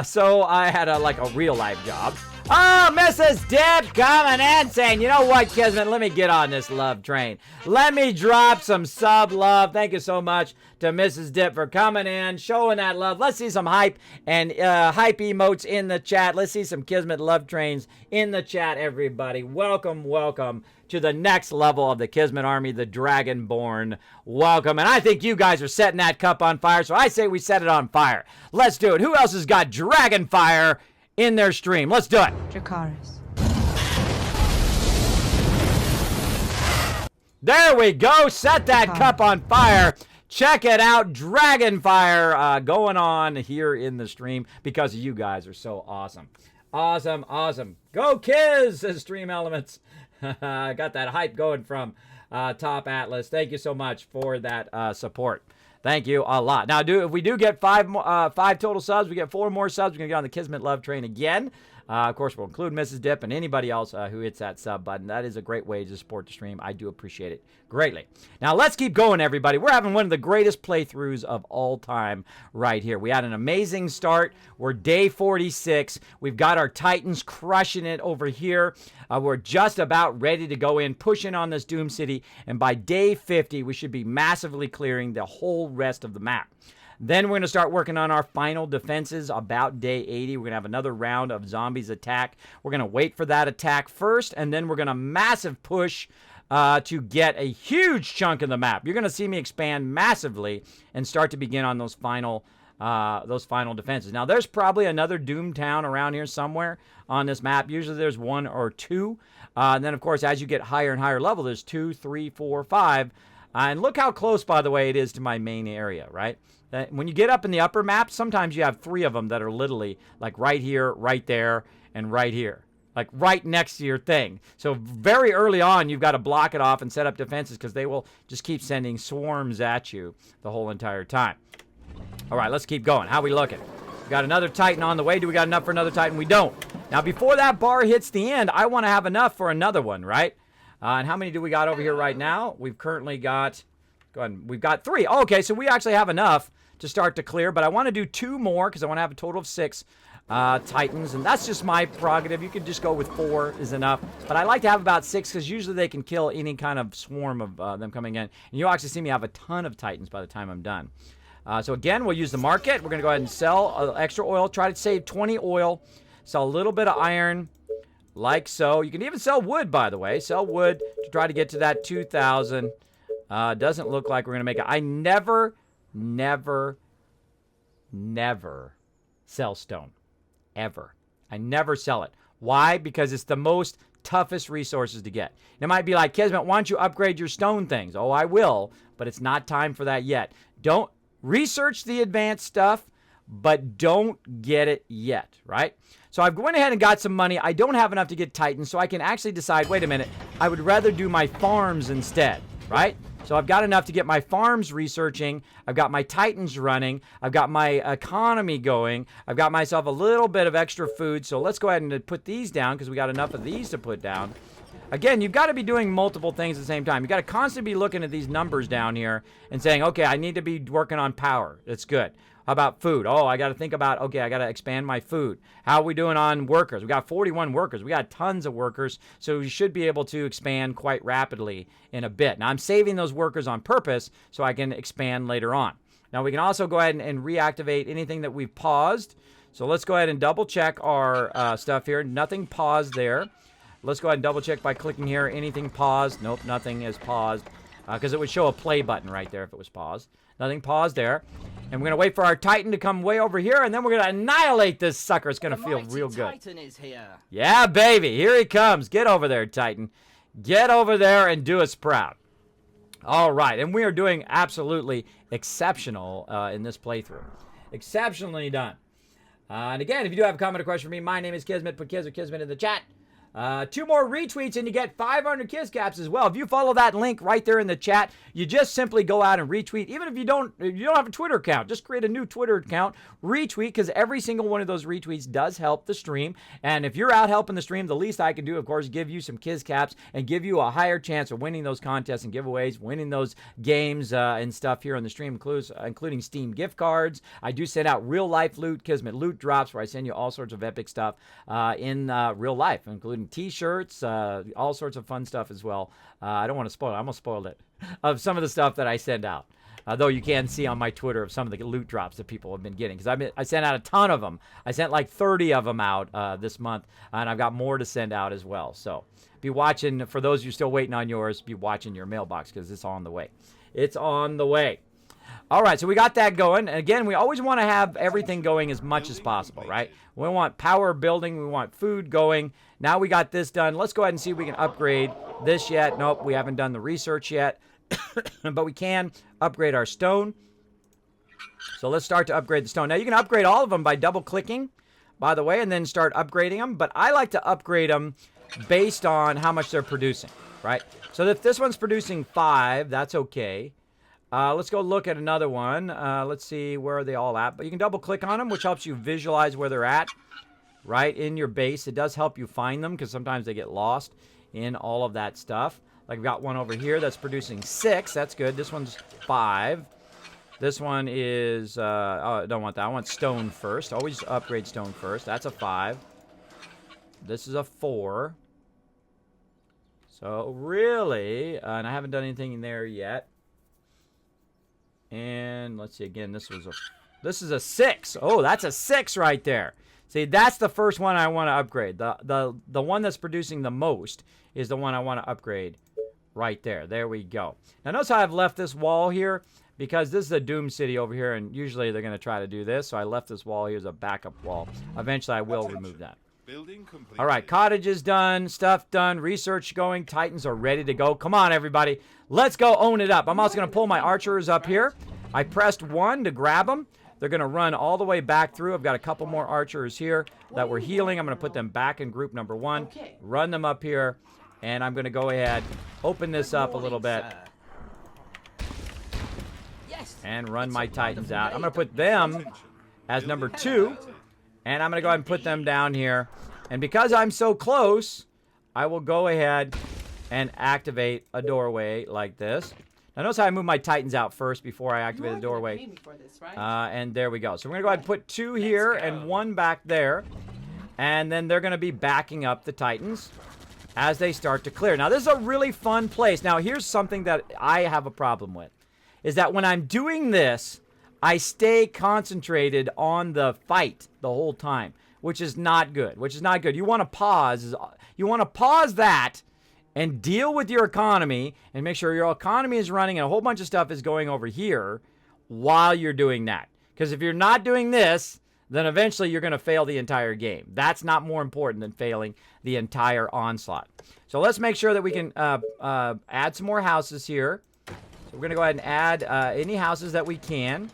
So I had a real life job. Oh, Mrs. Dip coming in saying, you know what, Kismet, let me get on this love train. Let me drop some sub love. Thank you so much to Mrs. Dip for coming in, showing that love. Let's see some hype and hype emotes in the chat. Let's see some Kismet love trains in the chat, everybody. Welcome, welcome to the next level of the Kismet Army, the Dragonborn. Welcome. And I think you guys are setting that cup on fire, so I say we set it on fire. Let's do it. Who else has got Dragon Fire in their stream? Let's do it. Dracaris. There we go. Set that cup on fire. Check it out. Dragonfire going on here in the stream because you guys are so awesome. Awesome, awesome. Go Kiz, says Stream Elements. Got that hype going from Top Atlas. Thank you so much for that support. Thank you a lot. Now, if we do get five total subs, we get 4 more subs, we're going to get on the Kismet Love Train again. Of course, we'll include Mrs. Dip and anybody else who hits that sub button. That is a great way to support the stream. I do appreciate it greatly. Now, let's keep going, everybody. We're having one of the greatest playthroughs of all time right here. We had an amazing start. We're day 46. We've got our Titans crushing it over here. We're just about ready to go in, pushing on this Doom City. And by day 50, we should be massively clearing the whole rest of the map. Then we're going to start working on our final defenses about day 80. We're going to have another round of zombies attack. We're going to wait for that attack first, and then we're going to massive push to get a huge chunk of the map. You're going to see me expand massively and start to begin on those final defenses. Now, there's probably another Doom town around here somewhere on this map. Usually there's 1 or 2. And then, of course, as you get higher and higher level, there's 2, 3, 4, 5. And look how close, by the way, it is to my main area, right? When you get up in the upper map, sometimes you have 3 of them that are literally like right here, right there, and right here. Like right next to your thing. So very early on, you've got to block it off and set up defenses because they will just keep sending swarms at you the whole entire time. All right, let's keep going. How we looking? We got another Titan on the way. Do we got enough for another Titan? We don't. Now, before that bar hits the end, I want to have enough for another one, right? And how many do we got over here right now? We've currently got, go ahead, we've got 3. Oh, okay, so we actually have enough to start to clear, but I want to do 2 more because I want to have a total of 6 Titans, and that's just my prerogative. You could just go with 4 is enough, but I like to have about 6 because usually they can kill any kind of swarm of them coming in, and you'll actually see me have a ton of Titans by the time I'm done. So again, we'll use the market. We're going to go ahead and sell extra oil, try to save 20 oil, sell a little bit of iron, like so. You can even sell wood, by the way. Sell wood to try to get to that 2,000. Doesn't look like we're going to make it. I never never sell stone. Ever. I never sell it. Why? Because it's the most toughest resources to get. And it might be like, Kismet, why don't you upgrade your stone things? Oh, I will, but it's not time for that yet. Don't research the advanced stuff, but don't get it yet, right? So I've gone ahead and got some money. I don't have enough to get Titans, so I can actually decide, wait a minute, I would rather do my farms instead, right? So I've got enough to get my farms researching. I've got my Titans running. I've got my economy going. I've got myself a little bit of extra food. So let's go ahead and put these down because we got enough of these to put down. Again, you've got to be doing multiple things at the same time. You've got to constantly be looking at these numbers down here and saying, okay, I need to be working on power. That's good. How about food? Oh, I got to think about, okay, I got to expand my food. How are we doing on workers? We got 41 workers. We got tons of workers, so we should be able to expand quite rapidly in a bit. Now, I'm saving those workers on purpose so I can expand later on. Now, we can also go ahead and reactivate anything that we've paused. So let's go ahead and double check our stuff here. Nothing paused there. Let's go ahead and double check by clicking here. Anything paused? Nope, nothing is paused because it would show a play button right there if it was paused. Nothing paused there. And we're going to wait for our Titan to come way over here, and then we're going to annihilate this sucker. It's going to feel real good. Titan is here. Yeah, baby. Here he comes. Get over there, Titan. Get over there and do us proud. All right. And we are doing absolutely exceptional in this playthrough. Exceptionally done. And again, if you do have a comment or question for me, my name is Kismet. Put Kiz or Kismet in the chat. 2 more retweets and you get 500 Kiz caps as well. If you follow that link right there in the chat, you just simply go out and retweet. Even if you don't have a Twitter account, just create a new Twitter account, retweet, because every single one of those retweets does help the stream. And if you're out helping the stream, the least I can do, of course, is give you some Kiz caps and give you a higher chance of winning those contests and giveaways, winning those games and stuff here on the stream, including Steam gift cards. I do send out real life loot, Kismet loot drops, where I send you all sorts of epic stuff in real life, including t-shirts, all sorts of fun stuff as well. I don't want to spoil it. I almost spoiled it. Of some of the stuff that I send out. Though you can see on my Twitter of some of the loot drops that people have been getting. Because I sent out a ton of them. I sent like 30 of them out this month. And I've got more to send out as well. So be watching. For those of you still waiting on yours, be watching your mailbox because it's on the way. It's on the way. All right, so we got that going. And again, we always want to have everything going as much as possible, right? We want power building. We want food going. Now we got this done. Let's go ahead and see if we can upgrade this yet. Nope, we haven't done the research yet. But we can upgrade our stone. So let's start to upgrade the stone. Now, you can upgrade all of them by double-clicking, by the way, and then start upgrading them. But I like to upgrade them based on how much they're producing, right? So if this one's producing 5, that's okay. Let's go look at another one. Let's see, where are they all at? But you can double-click on them, which helps you visualize where they're at, right, in your base. It does help you find them because sometimes they get lost in all of that stuff. Like, we've got one over here that's producing 6. That's good. This one's 5. This one is, oh, I don't want that. I want stone first. Always upgrade stone first. That's a 5. This is a 4. So, really, and I haven't done anything in there yet. And let's see again. This is a 6. Oh, that's a 6 right there. See, that's the first one I want to upgrade. The one that's producing the most is the one I want to upgrade right there. There we go. Now notice how I've left this wall here because this is a Doom City over here, and usually they're going to try to do this. So I left this wall here as a backup wall. Eventually, I will remove that. Building completed. All right, cottages done, stuff done, research going, Titans are ready to go. Come on, everybody. Let's go own it up. I'm also going to pull my archers up here. I pressed 1 to grab them. They're going to run all the way back through. I've got a couple more archers here that were healing. I'm going to put them back in group number 1, run them up here, and I'm going to go ahead, open this up a little bit, and run my Titans out. I'm going to put them as number 2, and I'm going to go ahead and put them down here. And because I'm so close, I will go ahead and activate a doorway like this. Now notice how I move my Titans out first before I activate the doorway. And there we go. So we're going to go ahead and put 2 here and 1 back there. And then they're going to be backing up the Titans as they start to clear. Now this is a really fun place. Now here's something that I have a problem with. Is that when I'm doing this, I stay concentrated on the fight the whole time. Which is not good. You want to pause. You want to pause that and deal with your economy and make sure your economy is running and a whole bunch of stuff is going over here while you're doing that. Because if you're not doing this, then eventually you're going to fail the entire game. That's not more important than failing the entire onslaught. So let's make sure that we can add some more houses here. So we're going to go ahead and add any houses that we can.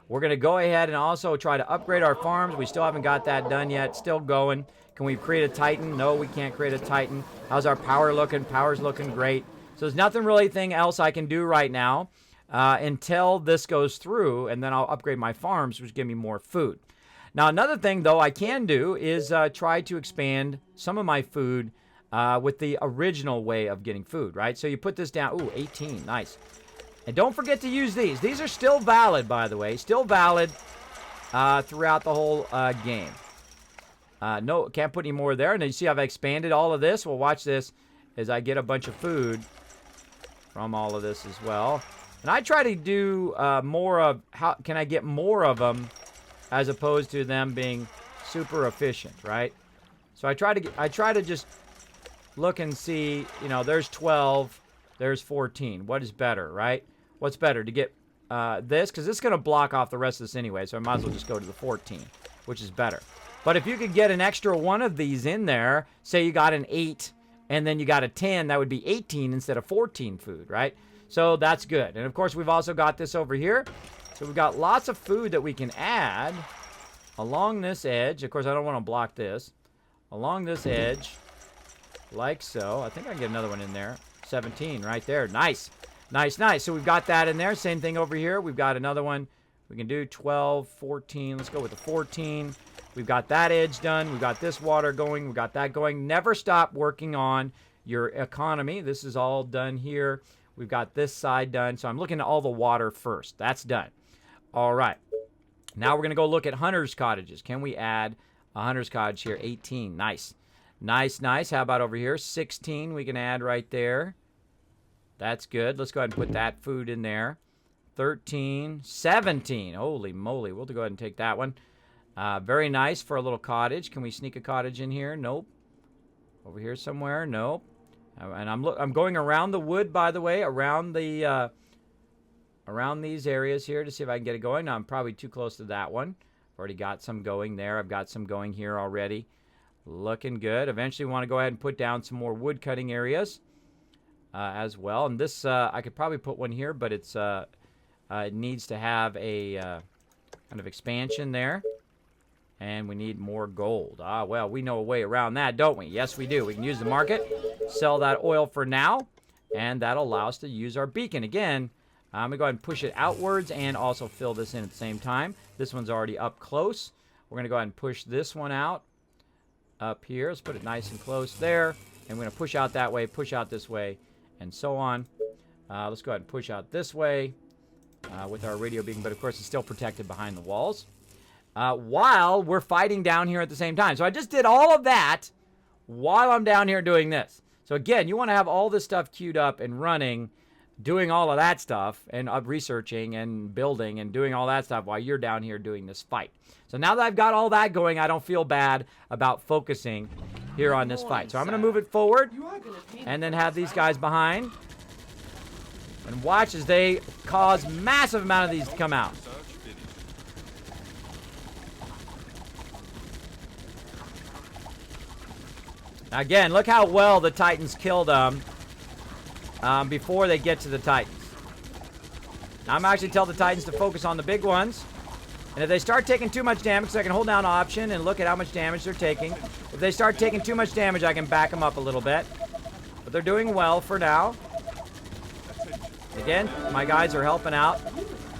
We're going to go ahead and also try to upgrade our farms. We still haven't got that done yet. Still going. Can we create a Titan? No, we can't create a Titan. How's our power looking? Power's looking great. So there's nothing really else I can do right now until this goes through, and then I'll upgrade my farms, which give me more food. Now, another thing, though, I can do is try to expand some of my food with the original way of getting food, right? So you put this down. Ooh, 18. Nice. And don't forget to use these. These are still valid, by the way. Still valid throughout the whole game. No, can't put any more there. And you see I've expanded all of this. Well, watch this as I get a bunch of food from all of this as well. And I try to do more of, how can I get more of them as opposed to them being super efficient, right? So I try to just look and see, you know, there's 12, there's 14. What is better, right? What's better, to get this? Because this is going to block off the rest of this anyway, so I might as well just go to the 14, which is better. But if you could get an extra one of these in there, say you got an 8 and then you got a 10, that would be 18 instead of 14 food, right? So that's good. And of course, we've also got this over here. So we've got lots of food that we can add along this edge. Of course, I don't want to block this. Along this edge, like so. I think I can get another one in there. 17 right there. Nice. Nice, nice. So we've got that in there. Same thing over here. We've got another one. We can do 12, 14. Let's go with the 14. We've got that edge done. We've got this water going. We've got that going. Never stop working on your economy. This is all done here. We've got this side done. So I'm looking at all the water first. That's done. All right. Now we're going to go look at hunters' cottages. Can we add a hunter's cottage here? 18. Nice. Nice, nice. How about over here? 16 we can add right there. That's good. Let's go ahead and put that food in there. 13. 17. Holy moly. We'll go ahead and take that one. Very nice for a little cottage. Can we sneak a cottage in here? Nope. Over here somewhere? Nope. And I'm going around the wood, by the way, around the around these areas here to see if I can get it going. Now I'm probably too close to that one. I've already got some going there. I've got some going here already. Looking good. Eventually we want to go ahead and put down some more wood cutting areas as well. And this I could probably put one here, but it's it needs to have a kind of expansion there. And we need more gold. Ah, well, we know a way around that, don't we? Yes, we do. We can use the market, sell that oil for now, and that'll allow us to use our beacon. Again, I'm going to go ahead and push it outwards and also fill this in at the same time. This one's already up close. We're going to go ahead and push this one out up here. Let's put it nice and close there. And we're going to push out that way, push out this way, and so on. Let's go ahead and push out this way with our radio beacon, but of course it's still protected behind the walls. While we're fighting down here at the same time. So I just did all of that while I'm down here doing this. So again, you want to have all this stuff queued up and running, doing all of that stuff, and researching and building and doing all that stuff while you're down here doing this fight. So now that I've got all that going, I don't feel bad about focusing here on this fight. So I'm going to move it forward and then have these guys behind. And watch as they cause massive amount of these to come out. Again, look how well the Titans killed them before they get to the Titans. Now, I'm actually telling the Titans to focus on the big ones. And if they start taking too much damage, so I can hold down Option and look at how much damage they're taking. If they start taking too much damage, I can back them up a little bit. But they're doing well for now. Again, my guys are helping out.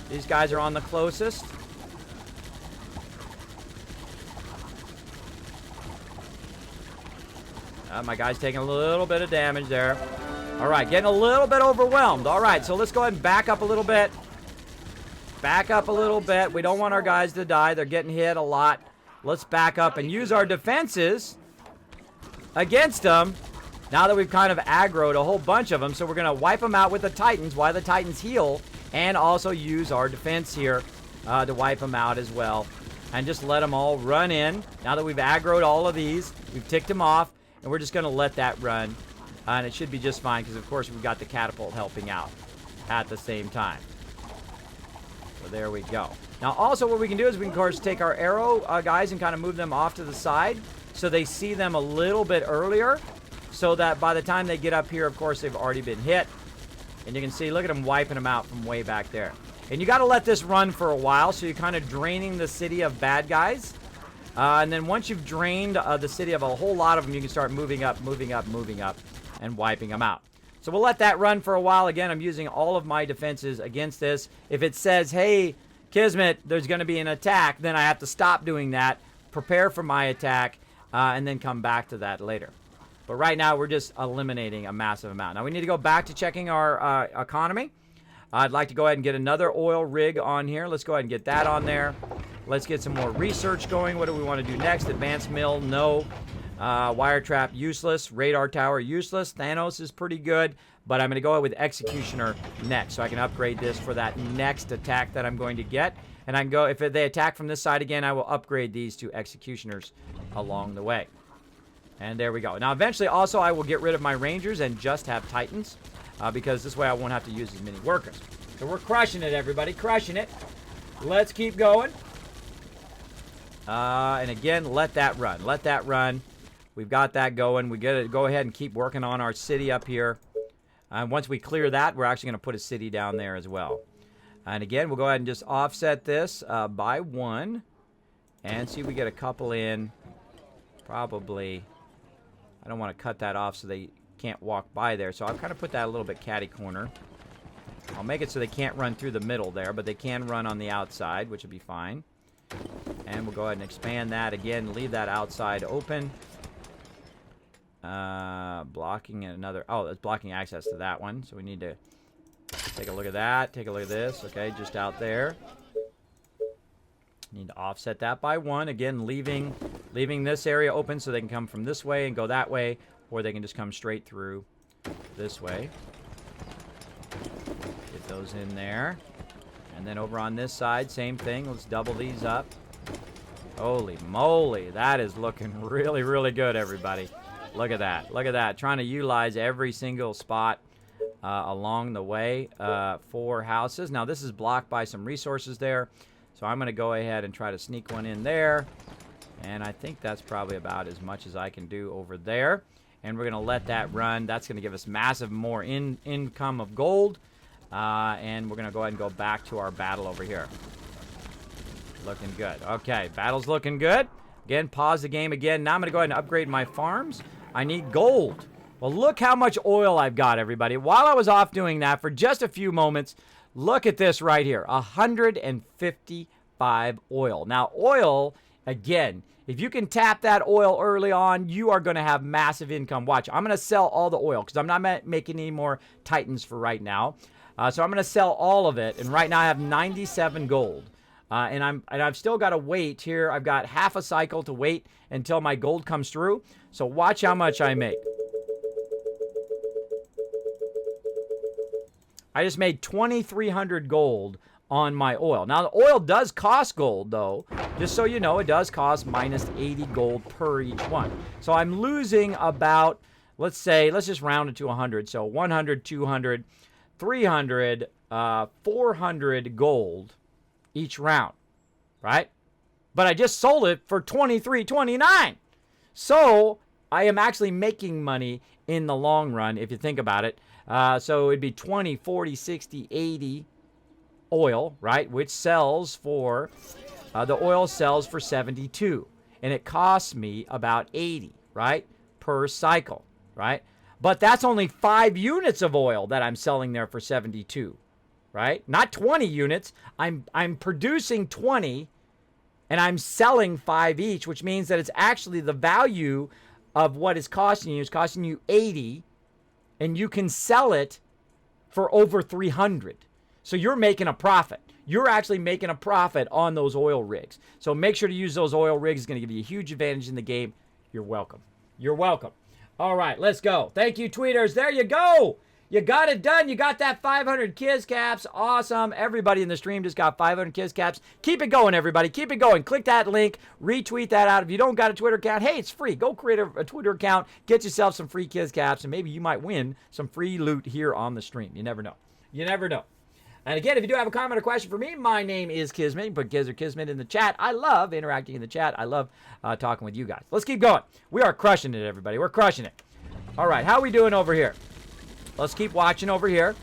These guys are on the closest. My guy's taking a little bit of damage there. All right, getting a little bit overwhelmed. All right, so let's go ahead and back up a little bit. Back up a little bit. We don't want our guys to die. They're getting hit a lot. Let's back up and use our defenses against them. Now that we've kind of aggroed a whole bunch of them, so we're going to wipe them out with the Titans while the Titans heal, and also use our defense here to wipe them out as well. And just let them all run in. Now that we've aggroed all of these, we've ticked them off. And we're just going to let that run. And it should be just fine because, of course, we've got the catapult helping out at the same time. So there we go. Now, also what we can do is we can, of course, take our arrow guys and kind of move them off to the side so they see them a little bit earlier so that by the time they get up here, of course, they've already been hit. And you can see, look at them wiping them out from way back there. And you got to let this run for a while, so you're kind of draining the city of bad guys. And then once you've drained the city of a whole lot of them, you can start moving up, and wiping them out. So we'll let that run for a while. Again, I'm using all of my defenses against this. If it says, hey, Kismet, there's going to be an attack, then I have to stop doing that, prepare for my attack, and then come back to that later. But right now, we're just eliminating a massive amount. Now, we need to go back to checking our economy. I'd like to go ahead and get another oil rig on here. Let's go ahead and get that on there. Let's get some more research going. What do we want to do next? Advanced mill, no. Wire trap, useless. Radar tower, useless. Thanos is pretty good, but I'm going to go with executioner next, so I can upgrade this for that next attack that I'm going to get. And I can go, if they attack from this side again, I will upgrade these to executioners along the way. And there we go. Now, eventually, also, I will get rid of my Rangers and just have Titans, because this way I won't have to use as many workers. So we're crushing it, everybody. Crushing it. Let's keep going. And again, let that run. Let that run. We've got that going. We got to go ahead and keep working on our city up here. Once we clear that, we're actually going to put a city down there as well. And again, we'll go ahead and just offset this by 1. And see if we get a couple in. Probably. I don't want to cut that off so they can't walk by there. So I'll kind of put that a little bit catty corner. I'll make it so they can't run through the middle there, but they can run on the outside, which would be fine. And we'll go ahead and expand that again. Leave that outside open. Blocking another... Oh, it's blocking access to that one. So we need to take a look at that. Take a look at this. Okay, just out there. Need to offset that by 1. Again, leaving this area open so they can come from this way and go that way, or they can just come straight through this way. Get those in there. And then over on this side, same thing. Let's double these up. Holy moly, that is looking really, really good, everybody. Look at that. Look at that. Trying to utilize every single spot along the way for houses. Now, this is blocked by some resources there. So I'm going to go ahead and try to sneak one in there. And I think that's probably about as much as I can do over there. And we're going to let that run. That's going to give us massive more income of gold. And we're going to go ahead and go back to our battle over here. Looking good. Okay, battle's looking good. Again, pause the game again. Now I'm going to go ahead and upgrade my farms. I need gold. Well, look how much oil I've got, everybody. While I was off doing that for just a few moments, look at this right here. 155 oil. Now, oil, again, if you can tap that oil early on, you are going to have massive income. Watch, I'm going to sell all the oil because I'm not making any more Titans for right now. So I'm going to sell all of it. And right now I have 97 gold. And I've still got to wait here. I've got half a cycle to wait until my gold comes through. So watch how much I make. I just made 2,300 gold on my oil. Now, the oil does cost gold, though. Just so you know, it does cost minus 80 gold per each one. So I'm losing about, let's just round it to 100. So 100, 200, 300, 400 gold each round, right? But I just sold it for 23.29. So I am actually making money in the long run, if you think about it. So it'd be 20, 40, 60, 80 oil, right? Which sells for, the oil sells for 72. And it costs me about 80, right? Per cycle, right? But that's only 5 units of oil that I'm selling there for 72, right? Not 20 units. I'm producing 20 and I'm selling 5 each, which means that it's actually the value of what is costing you is costing you 80, and you can sell it for over 300. So you're making a profit. You're actually making a profit on those oil rigs. So make sure to use those oil rigs. It's going to give you a huge advantage in the game. You're welcome. You're welcome. All right, let's go. Thank you, tweeters. There you go. You got it done. You got that 500 Kiz caps. Awesome. Everybody in the stream just got 500 Kiz caps. Keep it going, everybody. Keep it going. Click that link. Retweet that out. If you don't got a Twitter account, hey, it's free. Go create a Twitter account. Get yourself some free Kiz caps, and maybe you might win some free loot here on the stream. You never know. You never know. And again, if you do have a comment or question for me, my name is Kismet. You can put Kiz or Kismet in the chat. I love interacting in the chat. I love talking with you guys. Let's keep going. We are crushing it, everybody. We're crushing it. All right, how are we doing over here? Let's keep watching over here.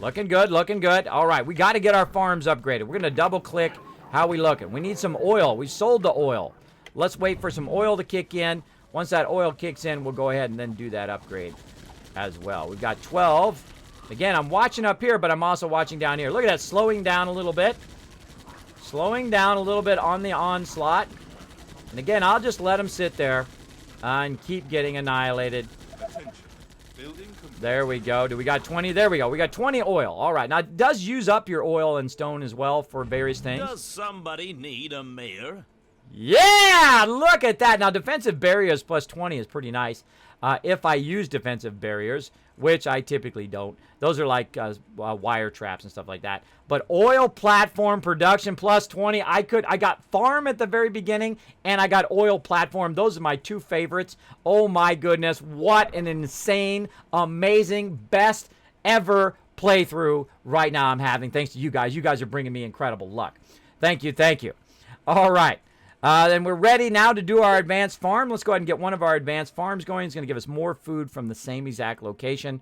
Looking good, looking good. All right, we got to get our farms upgraded. We're going to double click. How we looking? We need some oil. We sold the oil. Let's wait for some oil to kick in. Once that oil kicks in, we'll go ahead and then do that upgrade as well. We've got 12. Again, I'm watching up here, but I'm also watching down here. Look at that, slowing down a little bit. Slowing down a little bit on the onslaught. And again, I'll just let them sit there and keep getting annihilated. Attention. Building complete. There we go. Do we got 20? There we go. We got 20 oil. All right. Now, it does use up your oil and stone as well for various things. Does somebody need a mayor? Yeah! Look at that. Now, defensive barriers plus 20 is pretty nice. If I use defensive barriers, which I typically don't. Those are like wire traps and stuff like that. But oil platform production plus 20. I got farm at the very beginning, and I got oil platform. Those are my two favorites. Oh my goodness. What an insane, amazing, best ever playthrough right now I'm having. Thanks to you guys. You guys are bringing me incredible luck. Thank you, thank you. All right. Then we're ready now to do our advanced farm. Let's go ahead and get one of our advanced farms going. It's going to give us more food from the same exact location,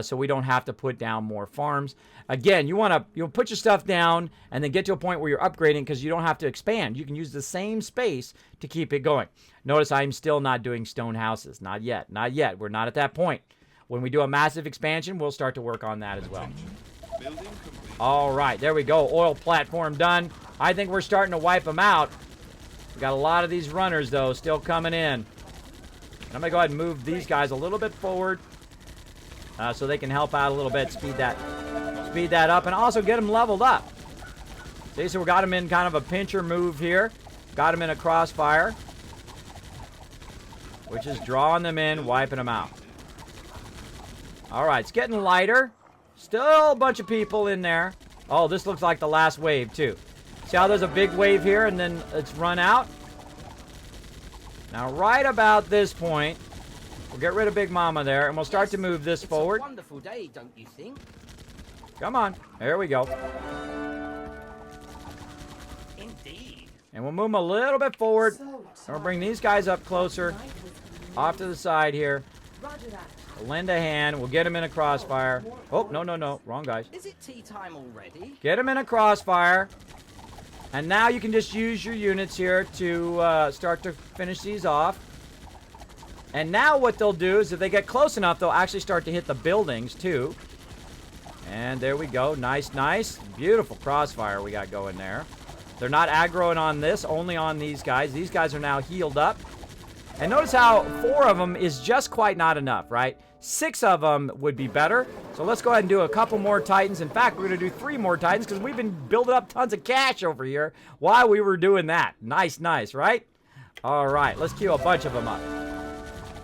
so we don't have to put down more farms. Again, you'll put your stuff down and then get to a point where you're upgrading because you don't have to expand. You can use the same space to keep it going. Notice I'm still not doing stone houses. Not yet. Not yet. We're not at that point. When we do a massive expansion, we'll start to work on that as well. Building complete. All right, there we go. Oil platform done. I think we're starting to wipe them out. We got a lot of these runners, though, still coming in. I'm going to go ahead and move these guys a little bit forward so they can help out a little bit, speed that up, and also get them leveled up. See, so we got them in kind of a pincher move here. Got them in a crossfire, which is drawing them in, wiping them out. All right, it's getting lighter. Still a bunch of people in there. Oh, this looks like the last wave, too. See how there's a big wave here and then it's run out? Now, right about this point, we'll get rid of Big Mama there and we'll start to move this forward. It's a wonderful day, don't you think? Come on. There we go. Indeed. And we'll move them a little bit forward. So And we'll bring these guys up closer, off to the side here. Roger that. We'll lend a hand. We'll get them in a crossfire. Oh, no, no, no. Wrong guys. Is it tea time already? Get them in a crossfire. And now you can just use your units here to start to finish these off. And now what they'll do is if they get close enough, they'll actually start to hit the buildings too. And there we go. Nice, nice. Beautiful crossfire we got going there. They're not aggroing on this, only on these guys. These guys are now healed up. And notice how 4 of them is just quite not enough, right? 6 of them would be better. So let's go ahead and do a couple more Titans. In fact, we're going to do 3 more Titans because we've been building up tons of cash over here while we were doing that. Nice, nice, right? All right, let's queue a bunch of them up.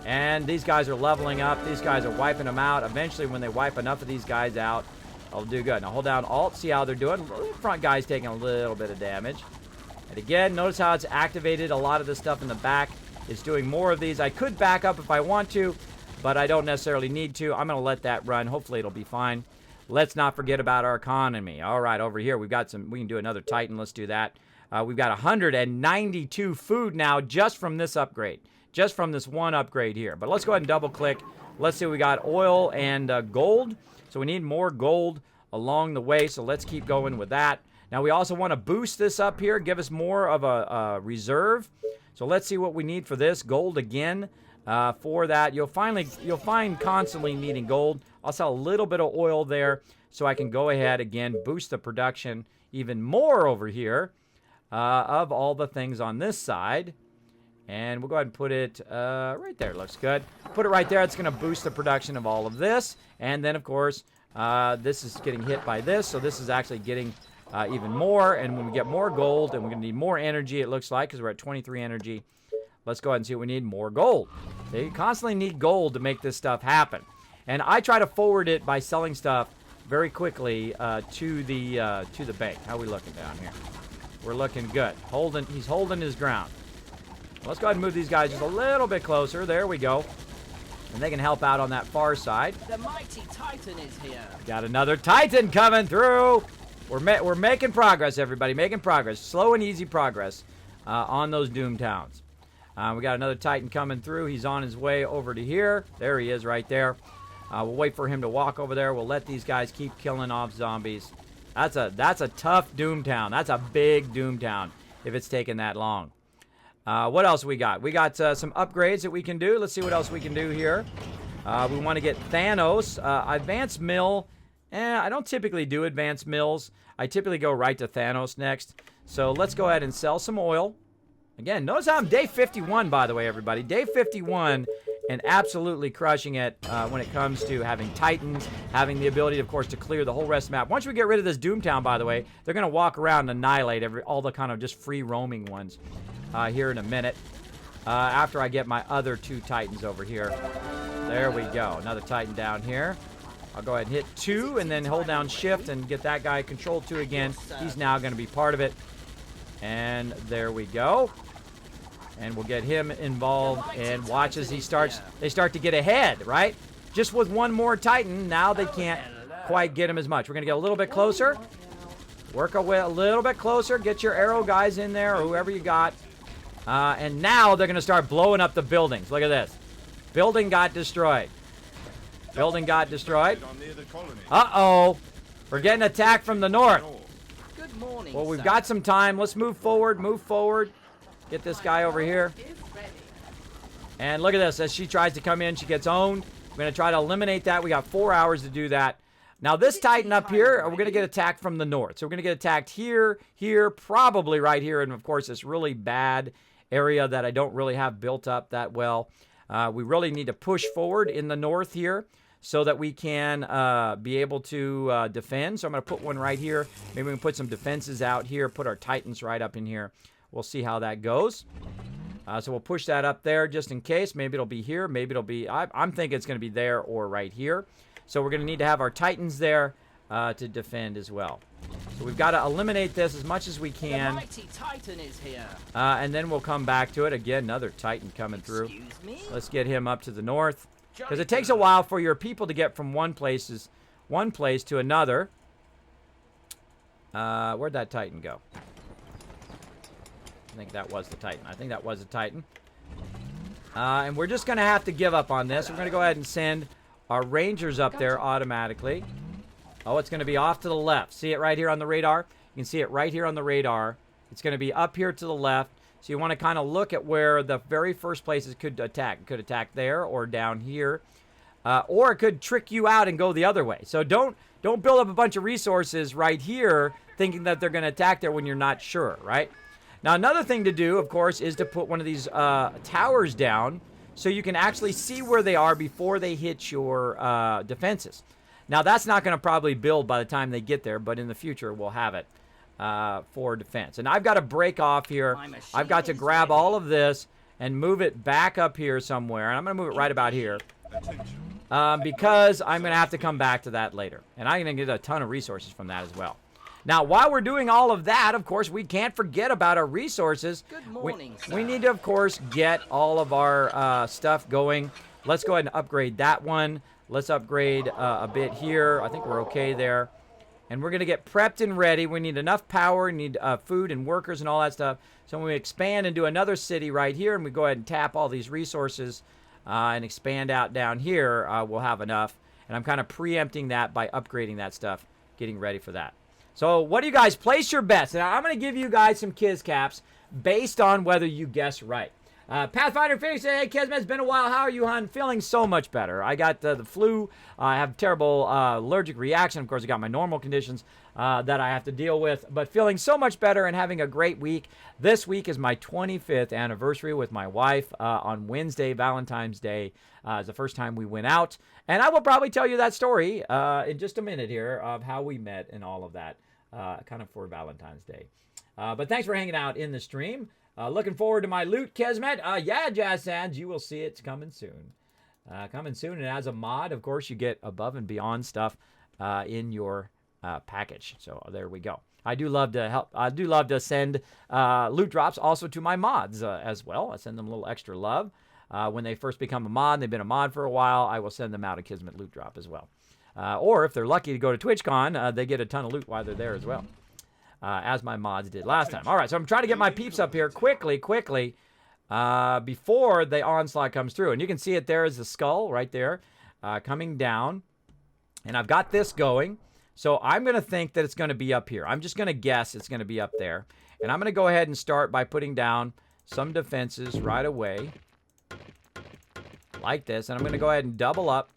And these guys are leveling up. These guys are wiping them out. Eventually, when they wipe enough of these guys out, they'll do good. Now, hold down Alt, see how they're doing. The front guy's taking a little bit of damage. And again, notice how it's activated a lot of the stuff in the back. It's doing more of these. I could back up if I want to, but I don't necessarily need to. I'm going to let that run. Hopefully, it'll be fine. Let's not forget about our economy. All right, over here, we've got some. We can do another Titan. Let's do that. We've got 192 food now just from this upgrade. Just from this one upgrade here. But let's go ahead and double click. Let's see, we got oil and gold. So we need more gold along the way. So let's keep going with that. Now we also want to boost this up here. Give us more of a reserve. So let's see what we need for this. Gold again. For that, you'll find constantly needing gold. I'll sell a little bit of oil there so I can go ahead again, boost the production even more over here of all the things on this side. And we'll go ahead and put it right there. Looks good. Put it right there. It's going to boost the production of all of this. And then, of course, this is getting hit by this. So this is actually getting even more. And when we get more gold, and we're going to need more energy, it looks like, because we're at 23 energy. Let's go ahead and see what we need. More gold. They constantly need gold to make this stuff happen. And I try to forward it by selling stuff very quickly to the bank. How are we looking down here? We're looking good. He's holding his ground. Let's go ahead and move these guys just a little bit closer. There we go. and they can help out on that far side. The mighty Titan is here. Got another Titan coming through. We're making progress, everybody. Making progress. Slow and easy progress on those Doom Towns. We got another Titan coming through. He's on his way over to here. There he is right there. We'll wait for him to walk over there. We'll let these guys keep killing off zombies. That's a tough Doom Town. That's a big Doom Town if it's taking that long. What else we got? We got some upgrades that we can do. Let's see what else we can do here. We want to get Thanos. Advanced Mill. I don't typically do advanced mills. I typically go right to Thanos next. So let's go ahead and sell some oil. Again, notice how I'm day 51, by the way, everybody. Day 51 and absolutely crushing it when it comes to having Titans, having the ability, of course, to clear the whole rest of the map. Once we get rid of this Doomtown, by the way, they're going to walk around and annihilate all the kind of just free roaming ones here in a minute. After I get my other 2 Titans over here. There we go. Another Titan down here. I'll go ahead and hit 2 and then hold down shift and get that guy control 2 again. He's now going to be part of it. And there we go. And we'll get him involved and watch as they start to get ahead, right? Just with one more Titan, now they can't quite get him as much. We're going to get a little bit closer. Work our way a little bit closer. Get your arrow guys in there or whoever you got. And now they're going to start blowing up the buildings. Look at this. Building got destroyed. Building got destroyed. Uh-oh. We're getting attacked from the north. Good morning. Well, we've got some time. Let's move forward. Move forward. Get this guy over here. And look at this. As she tries to come in, she gets owned. We're going to try to eliminate that. We got 4 hours to do that. Now, this Titan up here, we're going to get attacked from the north. So we're going to get attacked here, here, probably right here. And, of course, this really bad area that I don't really have built up that well. We really need to push forward in the north here so that we can be able to defend. So I'm going to put one right here. Maybe we can put some defenses out here, put our Titans right up in here. We'll see how that goes. So we'll push that up there just in case. Maybe it'll be here. Maybe it'll be... I'm thinking it's going to be there or right here. So we're going to need to have our Titans there to defend as well. So we've got to eliminate this as much as we can. The mighty Titan is here. And then we'll come back to it. Again, another Titan coming through. Excuse me? Let's get him up to the north. Because it takes a while for your people to get from one place to another. Where'd that Titan go? I think that was the Titan. I think that was the Titan. And we're just going to have to give up on this. We're going to go ahead and send our Rangers up there automatically. Oh, it's going to be off to the left. See it right here on the radar? You can see it right here on the radar. It's going to be up here to the left. So you want to kind of look at where the very first places could attack. It could attack there or down here. Or it could trick you out and go the other way. So don't build up a bunch of resources right here thinking that they're going to attack there when you're not sure, right? Now, another thing to do, of course, is to put one of these towers down so you can actually see where they are before they hit your defenses. Now, that's not going to probably build by the time they get there, but in the future, we'll have it for defense. And I've got to break off here. I've got to grab all of this and move it back up here somewhere. And I'm going to move it right about here because I'm going to have to come back to that later. And I'm going to get a ton of resources from that as well. Now, while we're doing all of that, of course, we can't forget about our resources. Good morning, sir. We need to, of course, get all of our stuff going. Let's go ahead and upgrade that one. Let's upgrade a bit here. I think we're okay there. And we're going to get prepped and ready. We need enough power, need food and workers and all that stuff. So when we expand and do another city right here, and we go ahead and tap all these resources and expand out down here, we'll have enough. And I'm kind of preempting that by upgrading that stuff, getting ready for that. So what do you guys place your bets? Now, I'm going to give you guys some Kiz caps based on whether you guess right. Pathfinder Phoenix said, hey, Kismet, it's been a while. How are you, hon? Feeling so much better. I got the flu. I have terrible allergic reaction. Of course, I got my normal conditions that I have to deal with. But feeling so much better and having a great week. This week is my 25th anniversary with my wife on Wednesday, Valentine's Day. It's the first time we went out. And I will probably tell you that story in just a minute here of how we met and all of that, kind of for Valentine's Day. But thanks for hanging out in the stream. Looking forward to my loot, Kismet. Yeah, Jazz Sands, you will see it's coming soon. Coming soon, and as a mod, of course, you get above and beyond stuff in your package. So there we go. I do love to help. I do love to send loot drops also to my mods as well. I send them a little extra love. When they first become a mod, they've been a mod for a while, I will send them out a Kismet loot drop as well. Or if they're lucky to go to TwitchCon, they get a ton of loot while they're there as well. As my mods did last time. All right, so I'm trying to get my peeps up here quickly, before the onslaught comes through. And you can see it there is the skull right there coming down. And I've got this going. So I'm going to think that it's going to be up here. I'm just going to guess it's going to be up there. And I'm going to go ahead and start by putting down some defenses right away. Like this. And I'm going to go ahead and double up.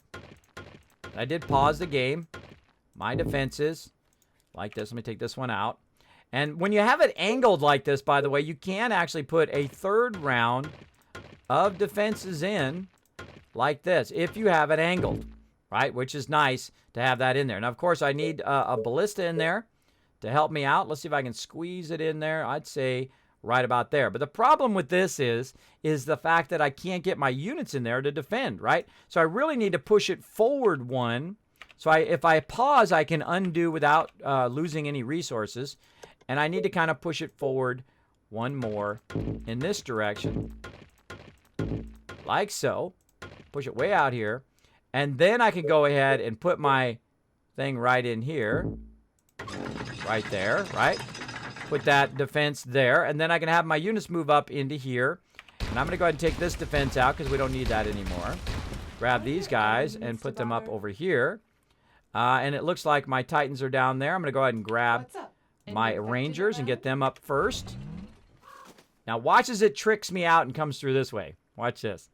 I did pause the game. My defenses. Like this. Let me take this one out. And when you have it angled like this, by the way, you can actually put a third round of defenses in like this if you have it angled, right? Which is nice to have that in there. Now, of course, I need a ballista in there to help me out. Let's see if I can squeeze it in there. I'd say right about there. But the problem with this is the fact that I can't get my units in there to defend, right? So I really need to push it forward one. So if I pause, I can undo without losing any resources. And I need to kind of push it forward one more in this direction. Like so. Push it way out here. And then I can go ahead and put my thing right in here. Right there, right? Put that defense there. And then I can have my units move up into here. And I'm going to go ahead and take this defense out because we don't need that anymore. Grab these guys and put them up over here. And it looks like my Titans are down there. I'm going to go ahead and grab What's up? my Rangers and get them up first. Now watch as it tricks me out and comes through this way. Watch this.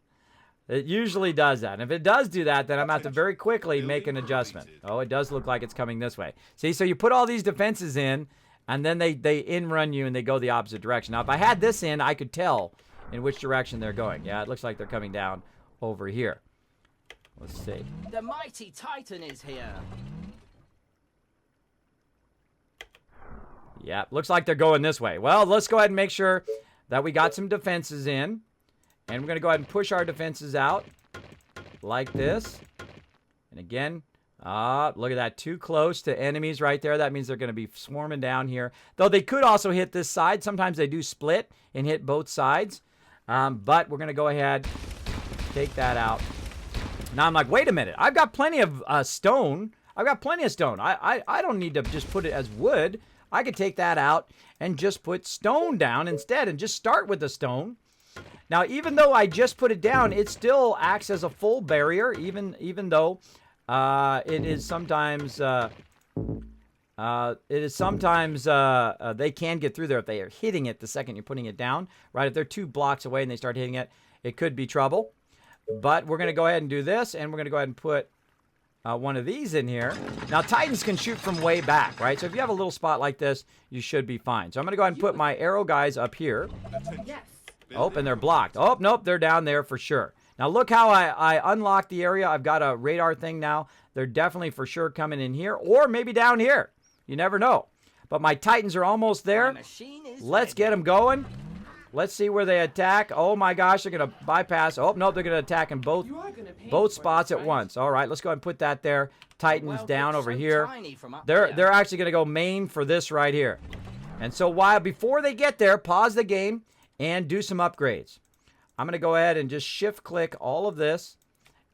It usually does that. And if it does do that, then I'm going to have to very quickly make an adjustment. Oh, it does look like it's coming this way. See, so you put all these defenses in, and then they in-run you and they go the opposite direction. Now, if I had this in, I could tell in which direction they're going. Yeah, it looks like they're coming down over here. Let's see. The mighty Titan is here. Yeah, looks like they're going this way. Well, let's go ahead and make sure that we got some defenses in. And we're going to go ahead and push our defenses out like this. And again, look at that. Too close to enemies right there. That means they're going to be swarming down here. Though they could also hit this side. Sometimes they do split and hit both sides. But we're going to go ahead, take that out. Now I'm like, wait a minute. I've got plenty of stone. I've got plenty of stone. I don't need to just put it as wood. I could take that out and just put stone down instead and just start with the stone. Now, even though I just put it down, it still acts as a full barrier, even though it is sometimes they can get through there if they are hitting it the second you're putting it down, right? If they're 2 blocks away and they start hitting it, it could be trouble. But we're going to go ahead and do this, and we're going to go ahead and put one of these in here. Now, Titans can shoot from way back, right? So if you have a little spot like this, you should be fine. So I'm going to go ahead and put my arrow guys up here. Yes. Oh, and they're blocked. Oh, nope, they're down there for sure. Now, look how I unlocked the area. I've got a radar thing now. They're definitely for sure coming in here or maybe down here. You never know. But my Titans are almost there. Let's get them going. Let's see where they attack. Oh, my gosh, they're going to bypass. Oh, no, they're going to attack in both spots at once. All right, let's go ahead and put that there. Titans down over here. They're actually going to go main for this right here. And so before they get there, pause the game and do some upgrades. I'm going to go ahead and just shift-click all of this,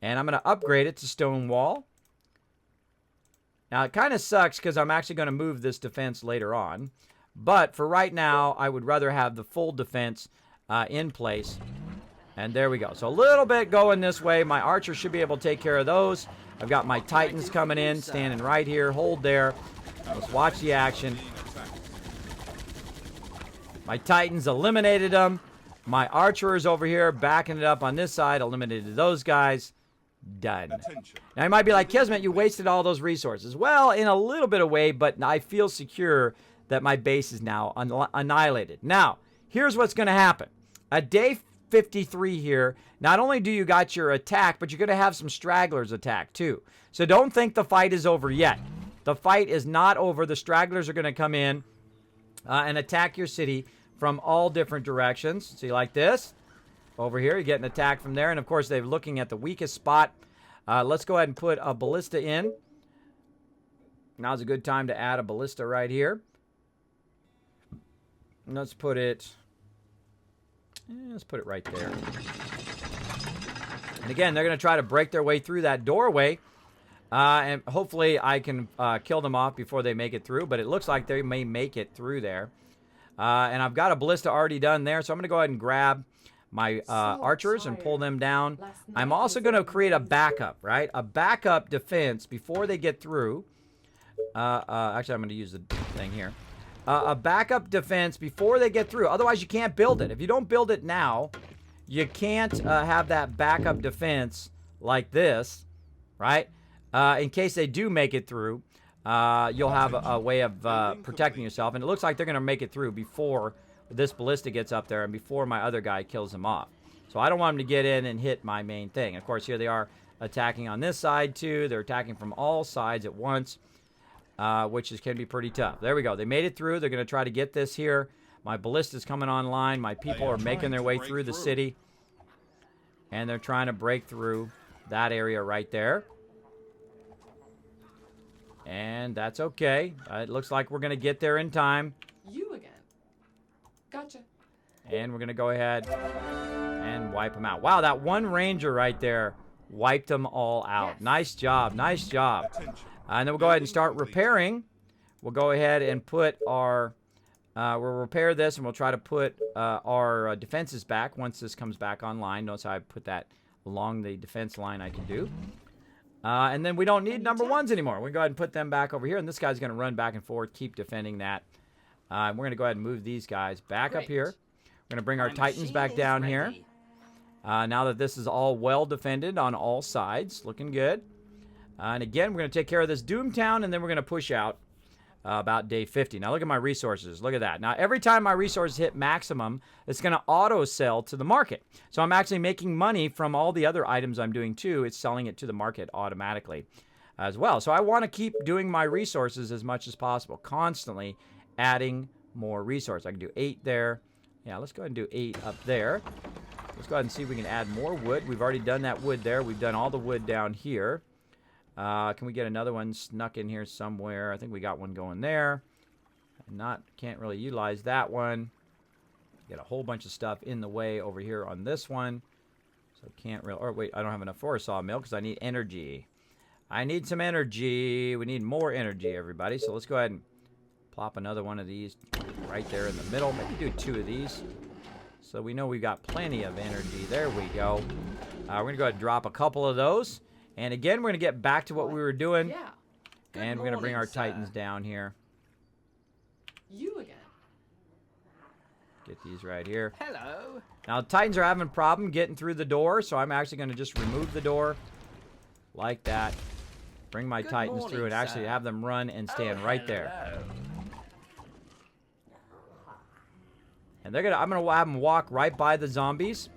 and I'm going to upgrade it to stone wall. Now, it kind of sucks because I'm actually going to move this defense later on. But for right now, I would rather have the full defense in place. And there we go. So a little bit going this way. My archers should be able to take care of those. I've got my Titans coming in, standing right here. Hold there. Let's watch the action. My Titans eliminated them. My archers over here backing it up on this side. Eliminated those guys. Done. Now, you might be like, Kismet, you wasted all those resources. Well, in a little bit of way, but I feel secure that my base is now annihilated. Now, here's what's going to happen. At day 53 here, not only do you got your attack, but you're going to have some stragglers attack too. So don't think the fight is over yet. The fight is not over. The stragglers are going to come in and attack your city from all different directions. See, like this. Over here, you get an attack from there. And, of course, they're looking at the weakest spot. Let's go ahead and put a ballista in. Now's a good time to add a ballista right here. Let's put it right there. And again, they're going to try to break their way through that doorway. And hopefully I can kill them off before they make it through. But it looks like they may make it through there. And I've got a ballista already done there. So I'm going to go ahead and grab my archers and pull them down. I'm also going to create a backup, right? A backup defense before they get through. Actually, I'm going to use the thing here. A backup defense before they get through. Otherwise, you can't build it. If you don't build it now, you can't have that backup defense like this, right? In case they do make it through, you'll have a way of protecting yourself. And it looks like they're going to make it through before this ballista gets up there and before my other guy kills them off. So I don't want them to get in and hit my main thing. Of course, here they are attacking on this side too. They're attacking from all sides at once, which can be pretty tough. There we go. They made it through. They're going to try to get this here. My ballista's coming online. My people are making their way through the city. And they're trying to break through that area right there. And that's okay. It looks like we're going to get there in time. You again. Gotcha. And we're going to go ahead and wipe them out. Wow, that one ranger right there wiped them all out. Yes. Nice job. Nice job. And then we'll go ahead and start repairing. We'll go ahead and put our... we'll repair this, and we'll try to put our defenses back once this comes back online. Notice how I put that along the defense line I can do. And then we don't need number ones anymore. We go ahead and put them back over here, and this guy's going to run back and forth, keep defending that. We're going to go ahead and move these guys back up here. We're going to bring our Titans back down here. Now that this is all well defended on all sides. Looking good. And again, we're going to take care of this Doomtown, and then we're going to push out about day 50. Now look at my resources. Look at that. Now every time my resources hit maximum, it's going to auto sell to the market. So I'm actually making money from all the other items I'm doing too. It's selling it to the market automatically as well. So I want to keep doing my resources as much as possible, constantly adding more resources. I can do 8 there. Yeah, let's go ahead and do 8 up there. Let's go ahead and see if we can add more wood. We've already done that wood there. We've done all the wood down here. Can we get another one snuck in here somewhere? I think we got one going there. Can't really utilize that one. Get a whole bunch of stuff in the way over here on this one. So can't really... Or wait, I don't have enough for a sawmill because I need energy. I need some energy. We need more energy, everybody. So let's go ahead and plop another one of these right there in the middle. Maybe do 2 of these. So we know we've got plenty of energy. There we go. We're going to go ahead and drop a couple of those. And again, we're going to get back to what we were doing. Yeah. And we're going to bring our Titans down here. You again. Get these right here. Hello. Now, the Titans are having a problem getting through the door, so I'm actually going to just remove the door like that. Bring my Titans through and actually have them run and stand right there. And I'm going to have them walk right by the zombies.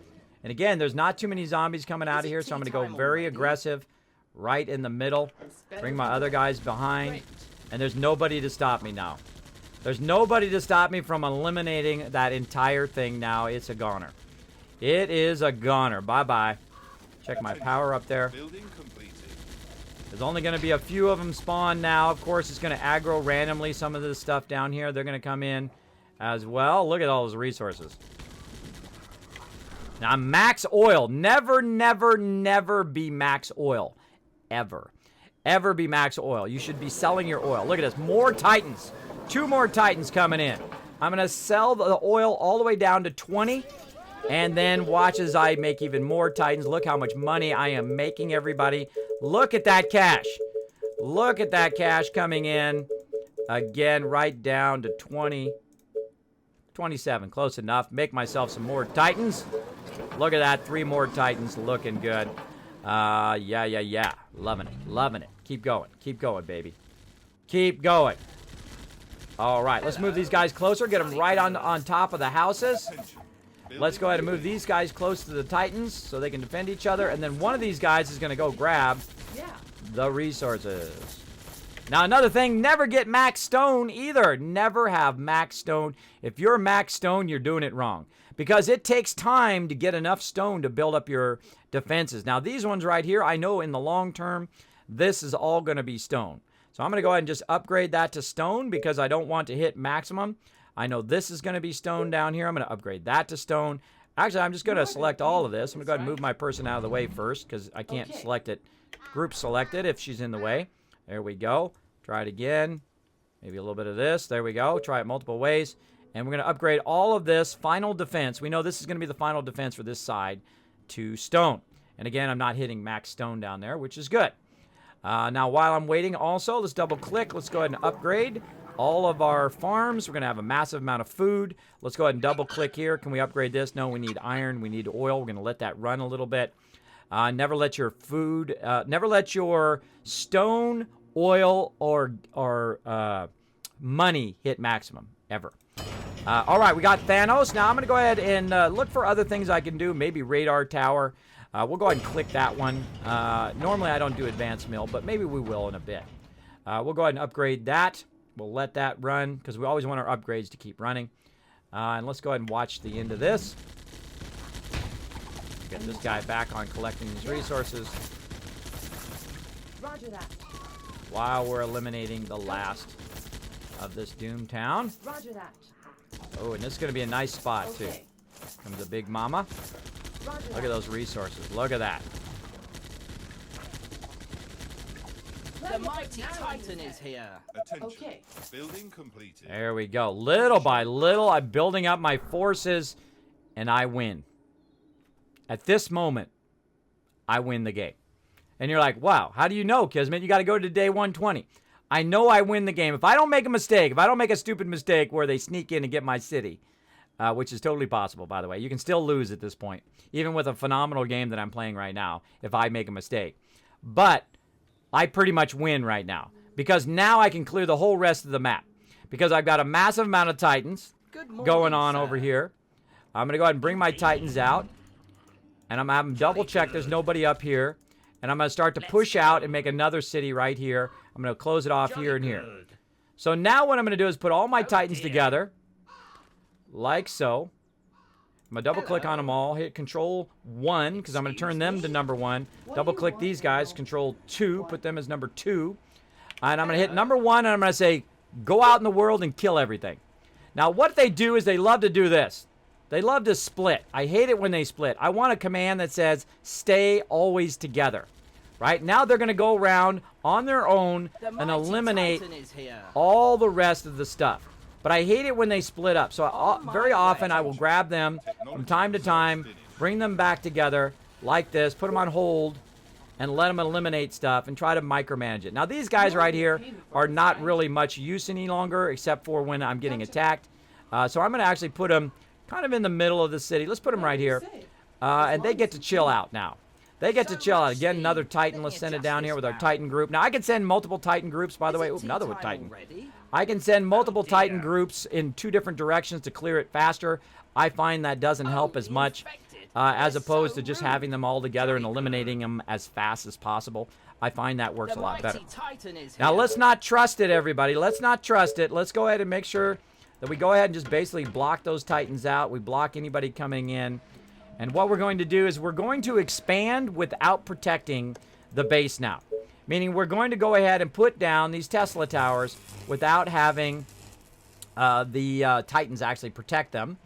And again, there's not too many zombies coming out of here, so I'm going to go very aggressive right in the middle. Bring my other guys behind. And there's nobody to stop me now. There's nobody to stop me from eliminating that entire thing now. It's a goner. It is a goner. Bye-bye. Check my power up there. Building completed. There's only going to be a few of them spawn now. Of course, it's going to aggro randomly some of this stuff down here. They're going to come in as well. Look at all those resources. Now, max oil. Never, never, never be max oil. Ever. Ever be max oil. You should be selling your oil. Look at this. More Titans. 2 more Titans coming in. I'm going to sell the oil all the way down to 20. And then watch as I make even more Titans. Look how much money I am making, everybody. Look at that cash. Look at that cash coming in. Again, right down to 20. 27. Close enough. Make myself some more Titans. Look at that. 3 more Titans looking good. Yeah. Loving it. Loving it. Keep going. Keep going, baby. Keep going. All right. Let's move these guys closer. Get them right on top of the houses. Let's go ahead and move these guys close to the Titans so they can defend each other. And then one of these guys is going to go grab the resources. Now, another thing, never get max stone either. Never have max stone. If you're max stone, you're doing it wrong. Because it takes time to get enough stone to build up your defenses. Now, these ones right here, I know in the long term, this is all going to be stone. So I'm going to go ahead and just upgrade that to stone because I don't want to hit maximum. I know this is going to be stone down here. I'm going to upgrade that to stone. Actually, I'm just going to select all of this. I'm going to go ahead and move my person out of the way first because I can't select it. Group selected if she's in the way. There we go. Try it again. Maybe a little bit of this. There we go. Try it multiple ways. And we're going to upgrade all of this final defense. We know this is going to be the final defense for this side to stone. And again, I'm not hitting max stone down there, which is good. Now, while I'm waiting also, let's double click. Let's go ahead and upgrade all of our farms. We're going to have a massive amount of food. Let's go ahead and double click here. Can we upgrade this? No, we need iron. We need oil. We're going to let that run a little bit. Never let your food, never let your stone, oil, or money hit maximum, ever. All right, we got Thanos. Now I'm going to go ahead and look for other things I can do. Maybe radar tower. We'll go ahead and click that one. Normally I don't do advanced mill, but maybe we will in a bit. We'll go ahead and upgrade that. We'll let that run because we always want our upgrades to keep running. And let's go ahead and watch the end of this. Get this guy back on collecting these resources. Roger that. While we're eliminating the last of this doom town. Roger that. Oh, and this is going to be a nice spot too. Okay. Comes the big mama. Roger Look that. at those resources. Look at that. The mighty Titan is here. Attention. Okay. Building completed. There we go. Little by little, I'm building up my forces, and I win. At this moment, I win the game. And you're like, wow, how do you know, Kismet? You got to go to day 120. I know I win the game. If I don't make a mistake, if I don't make a stupid mistake where they sneak in and get my city, which is totally possible, by the way. You can still lose at this point, even with a phenomenal game that I'm playing right now, if I make a mistake. But I pretty much win right now because now I can clear the whole rest of the map because I've got a massive amount of Titans going on over here. I'm going to go ahead and bring my Titans out, and I'm having double check there's nobody up here, and I'm going to start to push out and make another city right here. I'm going to close it off here and here. So now what I'm going to do is put all my Titans together like so. I'm going to double click on them all, hit Control 1 because I'm going to turn them to number 1. Double click these guys, Control 2, put them as number 2. And I'm going to hit number 1 and I'm going to say, go out in the world and kill everything. Now what they do is they love to do this. They love to split. I hate it when they split. I want a command that says, stay always together. Right? Now they're going to go around on their own and eliminate all the rest of the stuff. But I hate it when they split up. So very often I will grab them from time to time, bring them back together like this, put them on hold, and let them eliminate stuff and try to micromanage it. Now these guys right here are not really much use any longer except for when I'm getting attacked. So I'm going to actually put them kind of in the middle of the city. Let's put them right here. And they get to chill out now. They get to chill out. Again, another Titan. Let's send it down here with our Titan group. Now I can send multiple Titan groups, by the way. Ooh, another one Titan. I can send multiple Titan groups in 2 different directions to clear it faster. I find that doesn't help as much as opposed to just having them all together and eliminating them as fast as possible. I find that works a lot better. Now, let's not trust it, everybody. Let's not trust it. Let's go ahead and make sure that we go ahead and just basically block those Titans out. We block anybody coming in. And what we're going to do is we're going to expand without protecting the base now. Meaning we're going to go ahead and put down these Tesla towers without having the Titans actually protect them.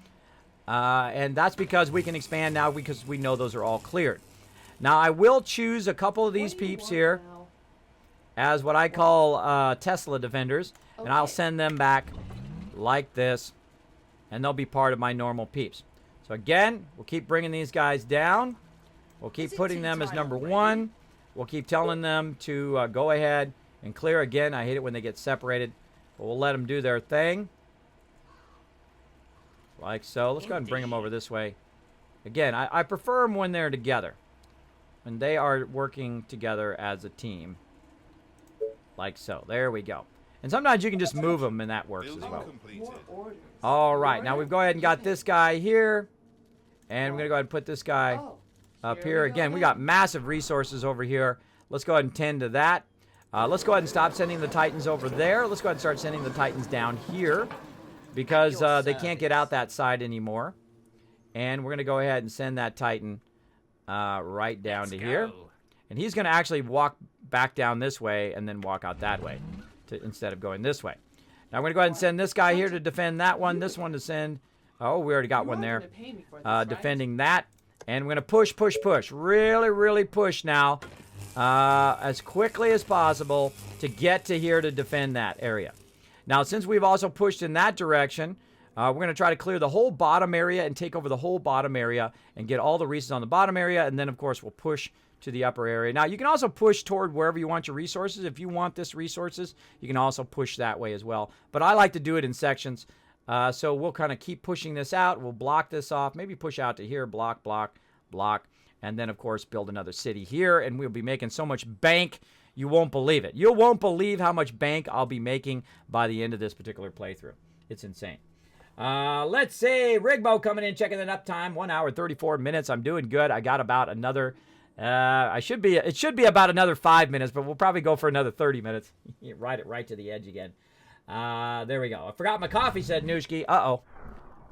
And that's because we can expand now because we know those are all cleared. Now I will choose a couple of these peeps here as what I call Tesla defenders. And I'll send them back like this. And they'll be part of my normal peeps. So again, we'll keep bringing these guys down. We'll keep putting them as number 1. We'll keep telling them to go ahead and clear. Again, I hate it when they get separated. But we'll let them do their thing. Like so. Let's go ahead and bring them over this way. Again, I prefer them when they're together. When they are working together as a team. Like so. There we go. And sometimes you can just move them and that works as well. All right. Now we've go ahead and got this guy here. And we're going to go ahead and put this guy up here. Again, we got massive resources over here. Let's go ahead and tend to that. Let's go ahead and stop sending the Titans over there. Let's go ahead and start sending the Titans down here because they can't get out that side anymore. And we're going to go ahead and send that Titan right down to here. And he's going to actually walk back down this way and then walk out that way instead of going this way. Now we're going to go ahead and send this guy here to defend that one. This one to send Oh, we already got You one are there. gonna pay me for this, right? Defending that. And we're going to push, push, push. Really, really push now. As quickly as possible to get to here to defend that area. Now, since we've also pushed in that direction, we're going to try to clear the whole bottom area and take over the whole bottom area and get all the resources on the bottom area. And then, of course, we'll push to the upper area. Now, you can also push toward wherever you want your resources. If you want this resources, you can also push that way as well. But I like to do it in sections. So we'll kind of keep pushing this out. We'll block this off. Maybe push out to here. Block, block, block. And then, of course, build another city here. And we'll be making so much bank, you won't believe it. You won't believe how much bank I'll be making by the end of this particular playthrough. It's insane. Let's see. Rigbo coming in, checking the uptime. 1 hour, 34 minutes. I'm doing good. I got about another... it should be about another 5 minutes, but we'll probably go for another 30 minutes. Ride it right to the edge again. There we go. I forgot my coffee, said Nooshki. Uh-oh.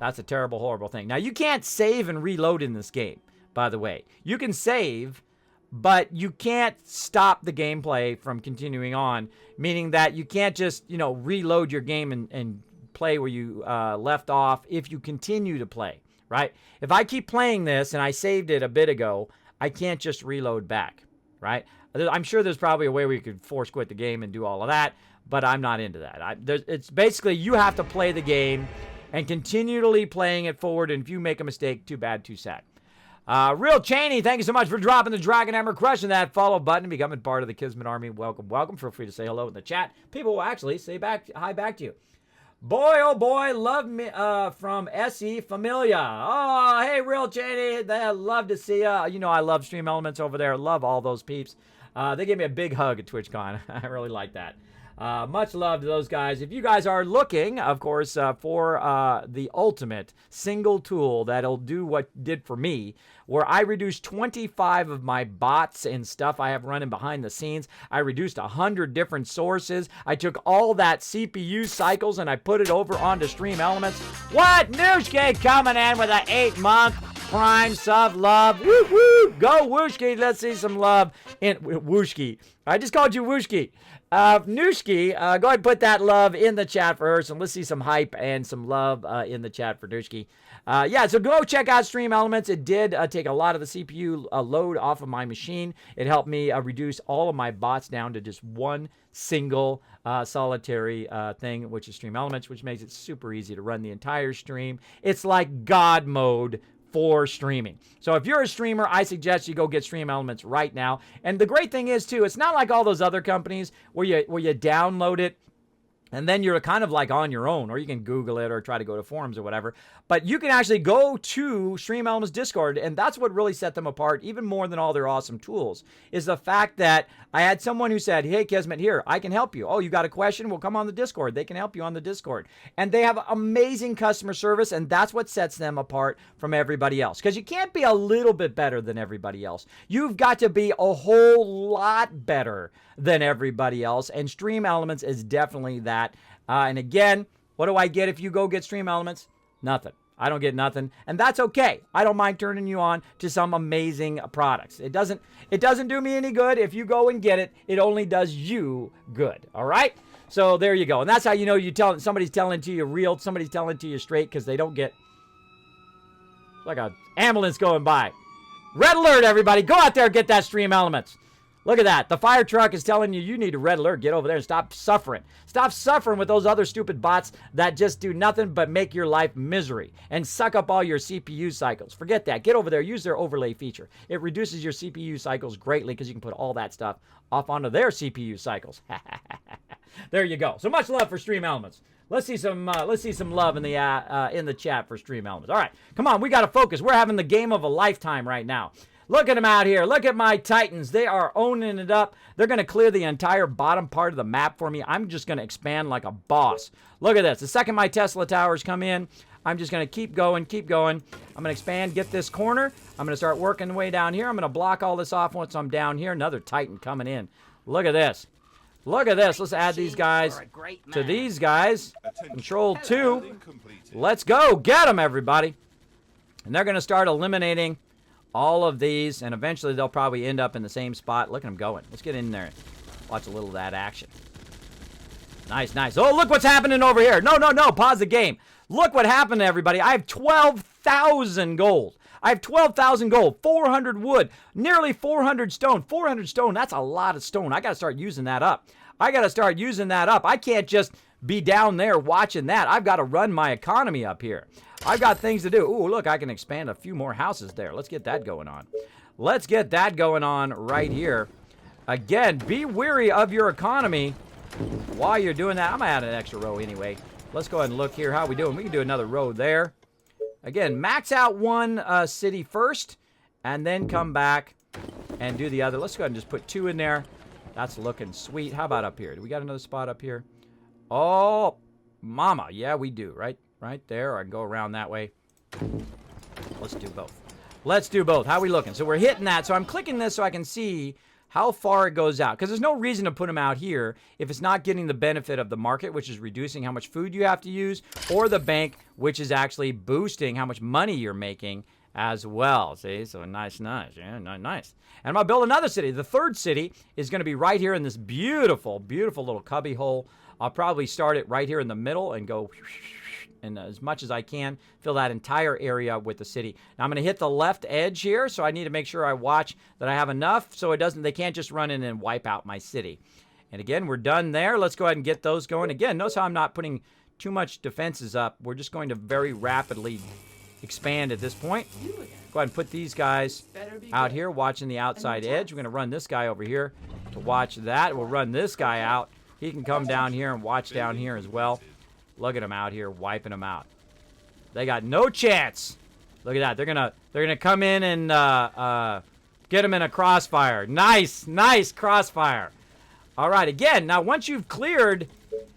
That's a terrible, horrible thing. Now, you can't save and reload in this game, by the way. You can save, but you can't stop the gameplay from continuing on, meaning that you can't just, reload your game and play where you left off if you continue to play, right? If I keep playing this and I saved it a bit ago, I can't just reload back, right? I'm sure there's probably a way where you could force quit the game and do all of that, but I'm not into that. It's basically you have to play the game and continually playing it forward, and if you make a mistake, too bad, too sad. Real Cheney, thank you so much for dropping the Dragon Hammer, crushing that follow button, becoming part of the Kismet Army. Welcome, welcome. Feel free to say hello in the chat. People will actually say hi back to you. Boy, oh boy, love me from SE Familia. Oh, hey, Real Cheney, they love to see you. You know I love Stream Elements over there. Love all those peeps. They gave me a big hug at TwitchCon. I really like that. Much love to those guys. If you guys are looking, of course, for the ultimate single tool that'll do what did for me, where I reduced 25 of my bots and stuff I have running behind the scenes. I reduced 100 different sources. I took all that CPU cycles and I put it over onto Stream Elements. What? Nooshki coming in with an 8-month Prime sub love. Woo woo! Go Wooshki. Let's see some love in Wooshki. I just called you Wooshki. Nooshki, go ahead and put that love in the chat for her. So let's see some hype and some love in the chat for Nooshki. Yeah, so go check out Stream Elements. It did take a lot of the CPU load off of my machine. It helped me reduce all of my bots down to just one single solitary thing, which is Stream Elements, which makes it super easy to run the entire stream. It's like God mode for streaming. So if you're a streamer, I suggest you go get Stream Elements right now. And the great thing is, too, it's not like all those other companies where you download it and then you're kind of like on your own, or you can Google it or try to go to forums or whatever. But you can actually go to Stream Elements Discord, and that's what really set them apart, even more than all their awesome tools, is the fact that I had someone who said, hey, Kismet, here, I can help you. Oh, you got a question? Well, come on the Discord. They can help you on the Discord. And they have amazing customer service, and that's what sets them apart from everybody else. Because you can't be a little bit better than everybody else. You've got to be a whole lot better than everybody else, and Stream Elements is definitely that. And again, what do I get if you go get Stream Elements? Nothing. I don't get nothing, and that's okay. I don't mind turning you on to some amazing products. It doesn't do me any good if you go and get it. It only does you good. All right. So there you go, and that's how you know somebody's telling to you real, somebody's telling to you straight, because they don't get like a ambulance going by. Red alert, everybody! Go out there and get that Stream Elements. Look at that. The fire truck is telling you need a red alert. Get over there and stop suffering. Stop suffering with those other stupid bots that just do nothing but make your life misery and suck up all your CPU cycles. Forget that. Get over there. Use their overlay feature. It reduces your CPU cycles greatly because you can put all that stuff off onto their CPU cycles. There you go. So much love for Stream Elements. Let's see some love in the chat for Stream Elements. All right, come on. We got to focus. We're having the game of a lifetime right now. Look at them out here. Look at my Titans. They are owning it up. They're going to clear the entire bottom part of the map for me. I'm just going to expand like a boss. Look at this. The second my Tesla towers come in, I'm just going to keep going, keep going. I'm going to expand, get this corner. I'm going to start working the way down here. I'm going to block all this off once I'm down here. Another Titan coming in. Look at this. Look at this. Let's add these guys to these guys. Control 2. Let's go. Get them, everybody. And they're going to start eliminating all of these, and eventually they'll probably end up in the same spot. Look at them going. Let's get in there and watch a little of that action. Nice, nice. Oh, look what's happening over here. No, no, no. Pause the game. Look what happened to everybody. I have 12,000 gold. I have 12,000 gold, 400 wood, nearly 400 stone. 400 stone, that's a lot of stone. I got to start using that up. I can't just be down there watching that. I've got to run my economy up here. I've got things to do. Ooh, look, I can expand a few more houses there. Let's get that going on. Let's get that going on right here. Again, be wary of your economy while you're doing that. I'm going to add an extra row anyway. Let's go ahead and look here. How we doing? We can do another row there. Again, max out one city first, and then come back and do the other. Let's go ahead and just put 2 in there. That's looking sweet. How about up here? Do we got another spot up here? Oh, mama. Yeah, we do. Right there. I can go around that way. Let's do both. Let's do both. How are we looking? So we're hitting that. So I'm clicking this so I can see how far it goes out. Because there's no reason to put them out here if it's not getting the benefit of the market, which is reducing how much food you have to use, or the bank, which is actually boosting how much money you're making as well. See? So nice. Yeah, nice. And I'm going to build another city. The third city is going to be right here in this beautiful, beautiful little cubby hole. I'll probably start it right here in the middle and go and as much as I can, fill that entire area with the city. Now I'm going to hit the left edge here, so I need to make sure I watch that I have enough so they can't just run in and wipe out my city. And again, we're done there. Let's go ahead and get those going. Again, notice how I'm not putting too much defenses up. We're just going to very rapidly expand at this point. Go ahead and put these guys out here watching the outside edge. We're going to run this guy over here to watch that. We'll run this guy out. He can come down here and watch down here as well. Look at them out here wiping them out. They got no chance. Look at that. They're gonna come in and get them in a crossfire. Nice crossfire. All right. Again, now once you've cleared,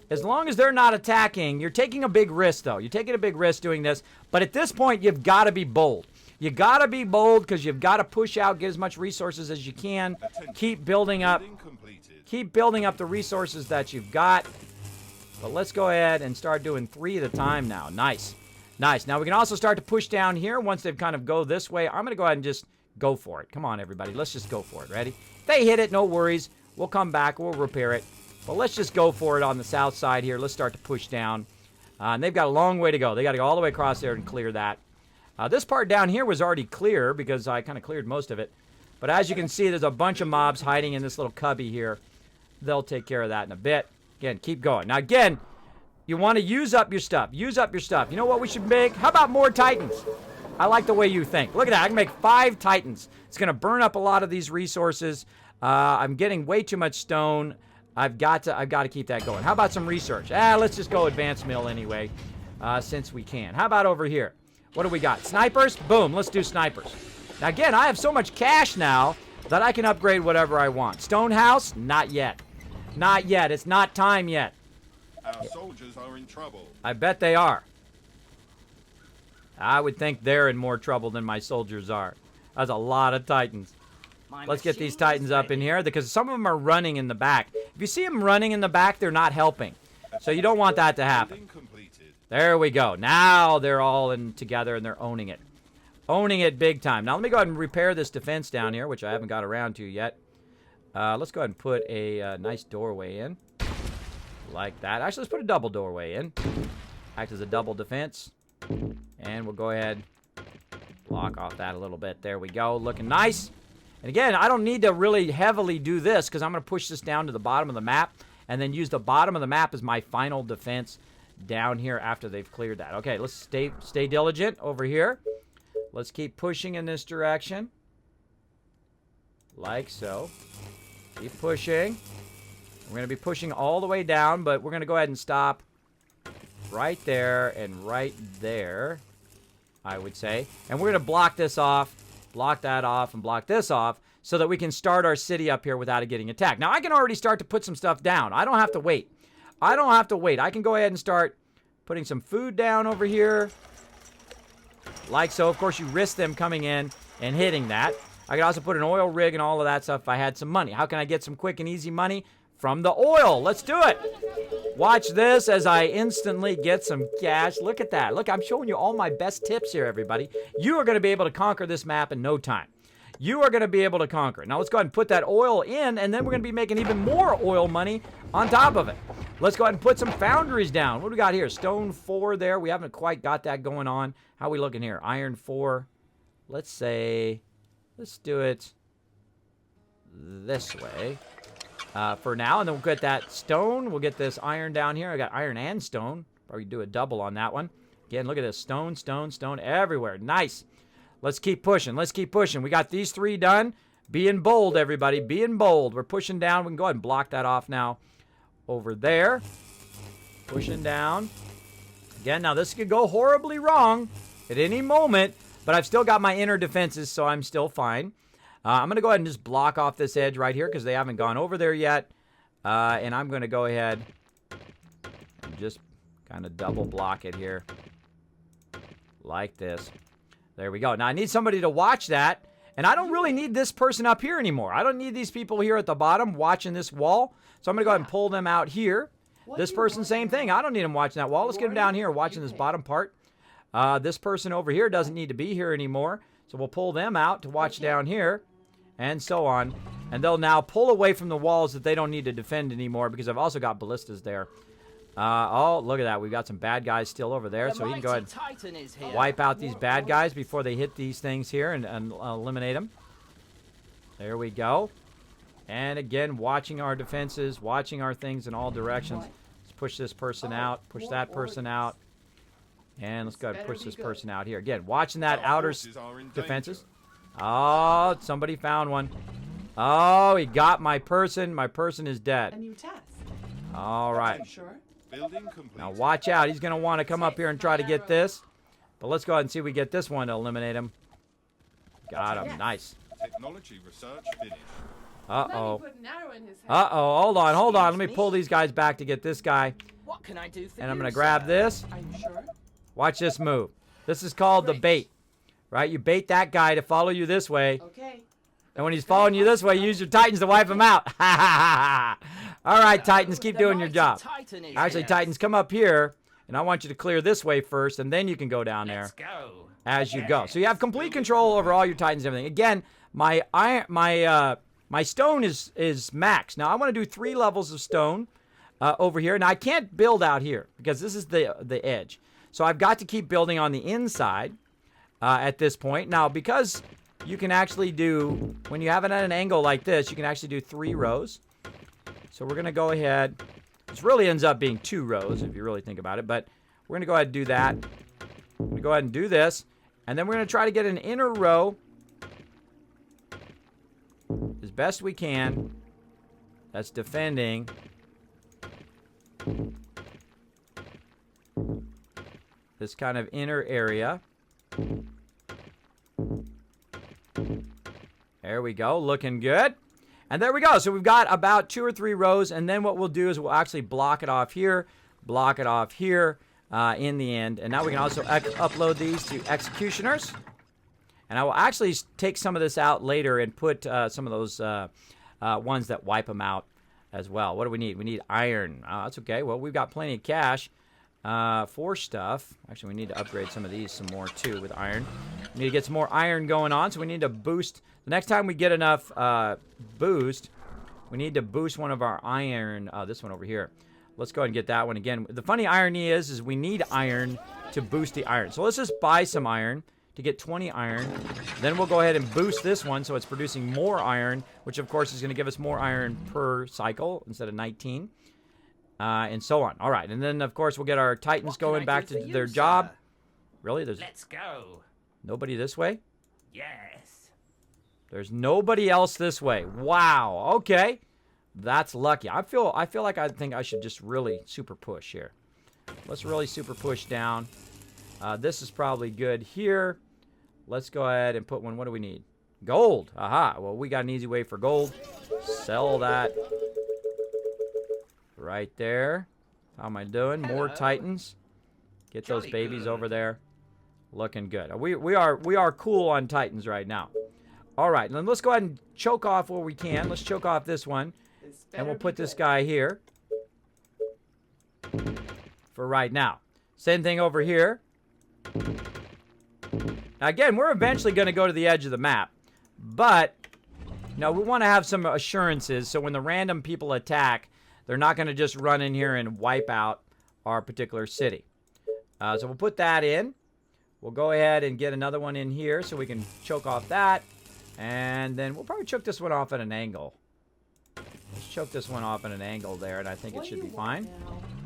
as long as they're not attacking, you're taking a big risk though. You're taking a big risk doing this. But at this point, you've got to be bold. You got to be bold because you've got to push out, get as much resources as you can. Keep building up. Keep building up the resources that you've got. But let's go ahead and start doing 3 at a time now. Nice. Now we can also start to push down here once they've kind of go this way. I'm going to go ahead and just go for it. Come on, everybody. Let's just go for it. Ready? If they hit it, no worries. We'll come back. We'll repair it. But let's just go for it on the south side here. Let's start to push down. And they've got a long way to go. They got to go all the way across there and clear that. This part down here was already clear because I kind of cleared most of it. But as you can see, there's a bunch of mobs hiding in this little cubby here. They'll take care of that in a bit. Again, keep going. Now, again, you want to use up your stuff. Use up your stuff. You know what we should make? How about more Titans? I like the way you think. Look at that. I can make 5 Titans. It's going to burn up a lot of these resources. I'm getting way too much stone. I've got to keep that going. How about some research? Let's just go advanced mill anyway, since we can. How about over here? What do we got? Snipers? Boom. Let's do snipers. Now, again, I have so much cash now that I can upgrade whatever I want. Stone house? Not yet. Not yet. It's not time yet. Our soldiers are in trouble. I bet they are. I would think they're in more trouble than my soldiers are. That's a lot of Titans. Let's get these Titans up in here because some of them are running in the back. If you see them running in the back, they're not helping. So you don't want that to happen. There we go. Now they're all in together and they're owning it. Owning it big time. Now let me go ahead and repair this defense down here, which I haven't got around to yet. Let's go ahead and put a nice doorway in. Like that. Actually, let's put a double doorway in. Act as a double defense. And we'll go ahead, block off that a little bit. There we go. Looking nice. And again, I don't need to really heavily do this because I'm going to push this down to the bottom of the map and then use the bottom of the map as my final defense down here after they've cleared that. Okay, let's stay diligent over here. Let's keep pushing in this direction. Like so. Keep pushing. We're going to be pushing all the way down, but we're going to go ahead and stop right there and right there, I would say. And we're going to block this off, block that off, and block this off so that we can start our city up here without it getting attacked. Now, I can already start to put some stuff down. I don't have to wait. I can go ahead and start putting some food down over here. Like so. Of course, you risk them coming in and hitting that. I could also put an oil rig and all of that stuff if I had some money. How can I get some quick and easy money? From the oil. Let's do it. Watch this as I instantly get some cash. Look at that. Look, I'm showing you all my best tips here, everybody. You are going to be able to conquer this map in no time. you are going to be able to conquer it. Now let's go ahead and put that oil in, and then we're going to be making even more oil money on top of it. Let's go ahead and put some foundries down. What do we got here? Stone 4 there. We haven't quite got that going on. How are we looking here? Iron 4. Let's say, let's do it this way for now, and then we'll get that stone. We'll get this iron down here. I got iron and stone. Probably do a double on that one. Again, look at this. Stone, stone, stone everywhere. Nice. Let's keep pushing. Let's keep pushing. We got these 3 done. Being bold, everybody. Being bold. We're pushing down. We can go ahead and block that off now. Over there. Pushing down. Again, now this could go horribly wrong at any moment, but I've still got my inner defenses, so I'm still fine. I'm going to go ahead and just block off this edge right here because they haven't gone over there yet. And I'm going to go ahead and just kind of double block it here. Like this. There we go. Now, I need somebody to watch that. And I don't really need this person up here anymore. I don't need these people here at the bottom watching this wall. So I'm going to go ahead and pull them out here. This person, same thing. I don't need them watching that wall. Let's get them down here watching this bottom part. This person over here doesn't need to be here anymore. So we'll pull them out to watch down here. And so on. And they'll now pull away from the walls that they don't need to defend anymore because I've also got ballistas there. Oh, look at that. We've got some bad guys still over there. So he can go ahead and wipe out these bad guys before they hit these things here and eliminate them. There we go. And again, watching our defenses, watching our things in all directions. Let's push this person out, push that person out. And let's go ahead and push this person out here. Again, watching that outer defenses. Oh, somebody found one. Oh, he got my person. My person is dead. A new task. All right. Sure. Now watch out. He's going to want to come up here and try to get this. But let's go ahead and see if we get this one to eliminate him. Got him. Nice. Technology research finished. Uh-oh. Put an arrow in his head. Uh-oh. Hold on. Hold on. Let me pull these guys back to get this guy. What can I do for And I'm you, going to grab sir? this. Are you sure? Watch this move. This is called the bait. Right? You bait that guy to follow you this way. Okay. And when he's following you this way, you use your Titans to wipe him out. All right, Titans, keep doing your job. Actually, Titans, come up here, and I want you to clear this way first, and then you can go down there as you go. So you have complete control over all your Titans and everything. Again, my stone is max. Now, I want to do 3 levels of stone over here. Now, I can't build out here because this is the edge. So I've got to keep building on the inside at this point. Now, because you can actually do, when you have it at an angle like this, you can actually do 3 rows. So we're going to go ahead. This really ends up being 2 rows if you really think about it. But we're going to go ahead and do that. We're going to go ahead and do this. And then we're going to try to get an inner row as best we can. That's defending. This kind of inner area. There we go, looking good. And there we go. So we've got about 2 or 3 rows, and then what we'll do is we'll actually block it off here in the end. And now we can also upload these to executioners. And I will actually take some of this out later and put some of those ones that wipe them out as well. What do we need? We need iron. That's okay. Well, we've got plenty of cash for stuff. Actually, we need to upgrade some of these some more too with iron. We need to get some more iron going on, so we need to boost. The next time we get enough boost, we need to boost one of our iron. This one over here. Let's go ahead and get that one again. The funny irony is we need iron to boost the iron. So let's just buy some iron to get 20 iron. Then we'll go ahead and boost this one so it's producing more iron, which of course is going to give us more iron per cycle instead of 19. And so on. All right, and then of course we'll get our Titans going back to their job. Really? Let's go. Nobody this way? Yes. There's nobody else this way. Wow. Okay. That's lucky. I feel like I think I should just really super push here. Let's really super push down. This is probably good here. Let's go ahead and put one. What do we need? Gold. Aha. Well, we got an easy way for gold. Sell that. Right there. How am I doing? More Titans. Get those babies over there. Looking good. We are cool on Titans right now. All right, then let's go ahead and choke off what we can. Let's choke off this one. And we'll put this guy here. For right now. Same thing over here. Now again, we're eventually going to go to the edge of the map. But, no, we want to have some assurances so when the random people attack, they're not going to just run in here and wipe out our particular city. So we'll put that in. We'll go ahead and get another one in here so we can choke off that. And then we'll probably choke this one off at an angle. Let's choke this one off at an angle there, and I think it should be fine.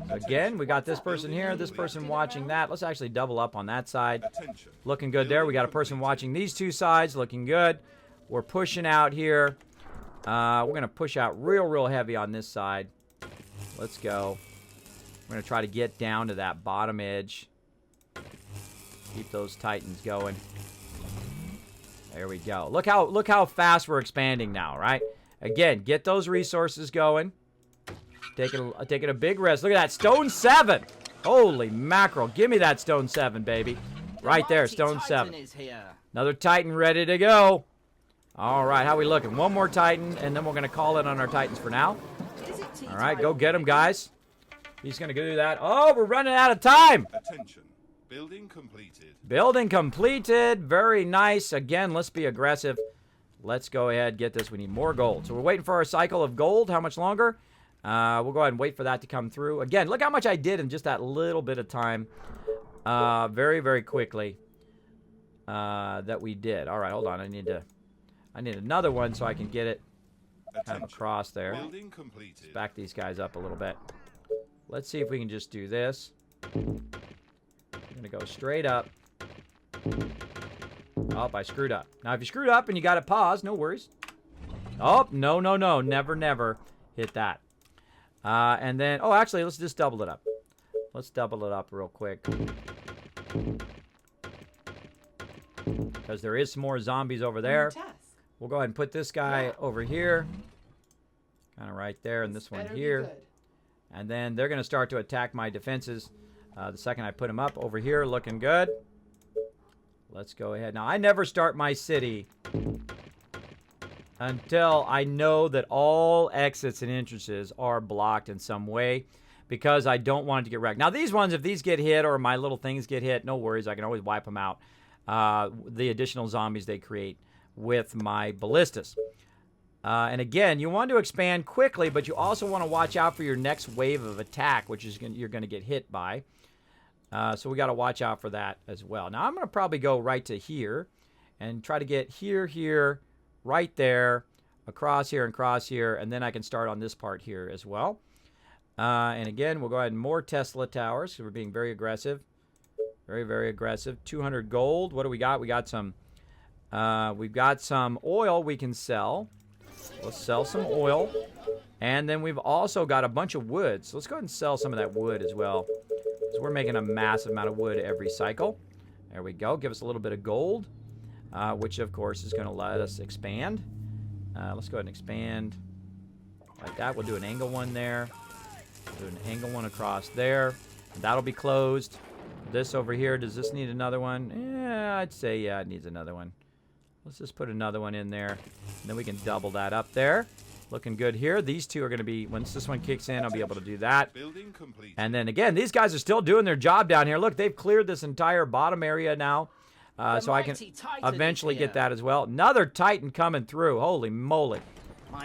So again, we got this person here, this person watching that. Let's actually double up on that side. Looking good there. We got a person watching these two sides. Looking good. We're pushing out here. We're going to push out real heavy on this side. Let's go. We're going to try to get down to that bottom edge. Keep those Titans going. There we go. Look how fast we're expanding now, right? Again, get those resources going. Taking a big risk. Look at that. Stone 7. Holy mackerel. Give me that Stone 7, baby. Right there, Stone 7. Another Titan ready to go. All right, how we looking? One more Titan, and then we're going to call it on our Titans for now. All right, go get him, guys. He's going to do that. Oh, we're running out of time. Attention. Building completed. Building completed. Very nice. Again, let's be aggressive. Let's go ahead, get this. We need more gold. So we're waiting for our cycle of gold. How much longer? We'll go ahead and wait for that to come through. Again, look how much I did in just that little bit of time. Very quickly that we did. All right, hold on. I need another one so I can get it kind of across there. Building completed. Let's back these guys up a little bit. Let's see if we can just do this. I'm going to go straight up. Oh, I screwed up. Now, if you screwed up and you got it paused, no worries. Oh, no. Never hit that. And then, oh, actually, let's just double it up. Let's double it up real quick. Because there is some more zombies over there. We'll go ahead and put this guy over here. Kind of right there, and this one here. And then they're going to start to attack my defenses the second I put them up over here. Looking good. Let's go ahead. Now, I never start my city until I know that all exits and entrances are blocked in some way because I don't want it to get wrecked. Now, these ones, if these get hit or my little things get hit, no worries. I can always wipe them out. The additional zombies they create with my ballistas. And again, you want to expand quickly, but you also want to watch out for your next wave of attack, which is you're going to get hit by. So we got to watch out for that as well. Now, I'm going to probably go right to here and try to get here, right there, across here, and then I can start on this part here as well. And again, we'll go ahead and more Tesla towers because we're being very aggressive. Very aggressive. 200 gold. What do we got? We got some, we've got some oil we can sell. Let's sell some oil. And then we've also got a bunch of wood. So let's go ahead and sell some of that wood as well. So we're making a massive amount of wood every cycle. There we go. Give us a little bit of gold, which of course is going to let us expand. Let's go ahead and expand like that. We'll do an angle one there. Do an angle one across there. That'll be closed. This over here, does this need another one? Yeah, I'd say yeah, it needs another one. Let's just put another one in there. And then we can double that up there. Looking good here. These two are going to be, once this one kicks in, I'll be able to do that. Building complete. And then again, these guys are still doing their job down here. Look, they've cleared this entire bottom area now. So I can eventually get that as well. Another Titan coming through. Holy moly.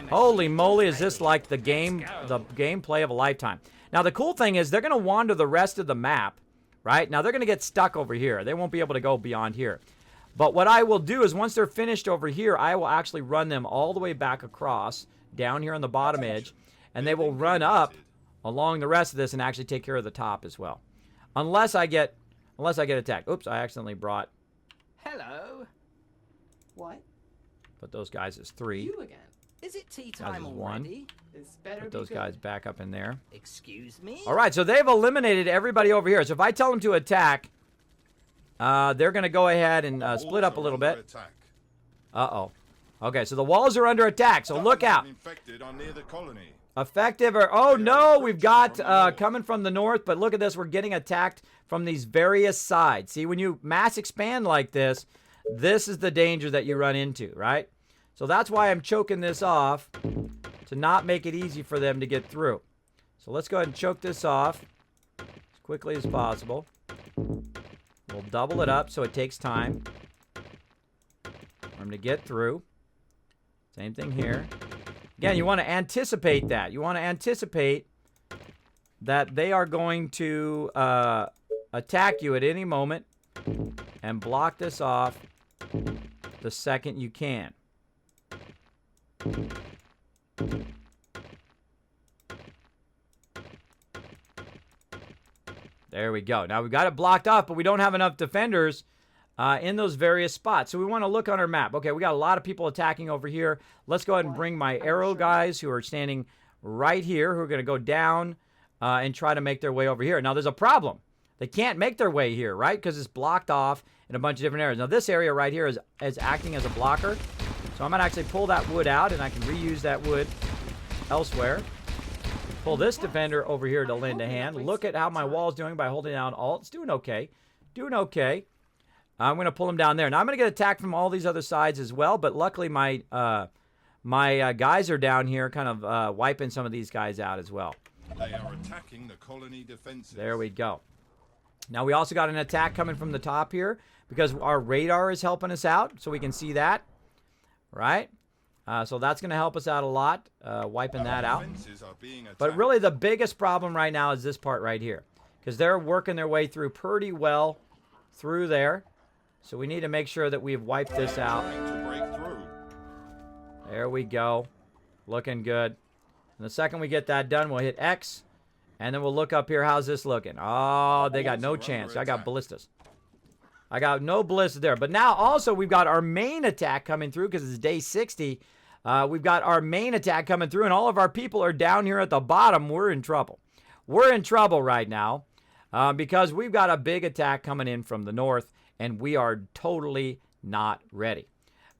Holy moly, is this like the gameplay of a lifetime. Now, the cool thing is they're going to wander the rest of the map, right? Now, they're going to get stuck over here. They won't be able to go beyond here. But what I will do is once they're finished over here, I will actually run them all the way back across, down here on the bottom edge, and they will run up along the rest of this and actually take care of the top as well. Unless I get attacked. Oops, I accidentally brought... Hello. What? Put those guys as 3. You again. Is it tea time Guys is already? This better Put be those good. guys back up in there. Excuse me? All right, so they've eliminated everybody over here. So if I tell them to attack, they're going to go ahead and split up a little bit. Attack. Uh-oh. Okay, so the walls are under attack, so look out. Infected are near the colony. Effective or... Oh, no, we've got coming from the north, but look at this. We're getting attacked from these various sides. See, when you mass expand like this, this is the danger that you run into, right? So that's why I'm choking this off to not make it easy for them to get through. So let's go ahead and choke this off as quickly as possible. We'll double it up so it takes time for them to get through. Same thing here. Again, you want to anticipate that. You want to anticipate that they are going to attack you at any moment and block this off the second you can. There we go. Now we've got it blocked off, but we don't have enough defenders in those various spots. So we want to look on our map. Okay, we got a lot of people attacking over here. Let's go ahead and bring my arrow guys who are standing right here, who are going to go down and try to make their way over here. Now there's a problem. They can't make their way here, right? Because it's blocked off in a bunch of different areas. Now this area right here is acting as a blocker. So I'm going to actually pull that wood out, and I can reuse that wood elsewhere. Pull this defender over here to lend a hand. Look at how my wall's doing by holding down Alt. It's doing okay. Doing okay. I'm going to pull him down there. Now I'm going to get attacked from all these other sides as well, but luckily my guys are down here kind of wiping some of these guys out as well. They are attacking the colony defenses. There we go. Now we also got an attack coming from the top here because our radar is helping us out, so we can see that, right? So that's going to help us out a lot, wiping that out. But really the biggest problem right now is this part right here, because they're working their way through pretty well through there. So we need to make sure that we've wiped this out. There we go. Looking good. And the second we get that done, we'll hit X. And then we'll look up here. How's this looking? Oh, they got no chance. I got ballistas. I got no ballistas there. But now also we've got our main attack coming through because it's day 60. We've got our main attack coming through, and all of our people are down here at the bottom. We're in trouble. We're in trouble right now because we've got a big attack coming in from the north, and we are totally not ready.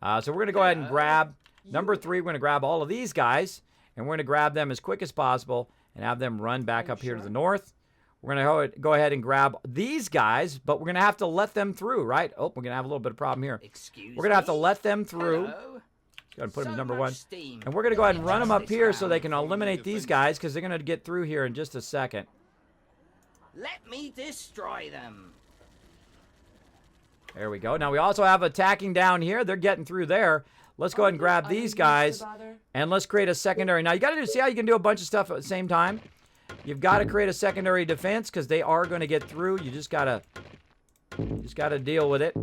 So we're going to go ahead and grab number 3. We're going to grab all of these guys, and we're going to grab them as quick as possible and have them run back up here to the north. We're going to go ahead and grab these guys, but we're going to have to let them through, right? Oh, we're going to have a little bit of problem here. We're going to have to let them through. Hello. Go ahead and put them in number 1. And we're going to go ahead and run them up here so they can eliminate these guys because they're going to get through here in just a second. Let me destroy them. There we go. Now we also have attacking down here. They're getting through there. Let's go ahead and grab these guys and let's create a secondary. Now you got to see how you can do a bunch of stuff at the same time. You've got to create a secondary defense because they are going to get through. You just got to deal with it.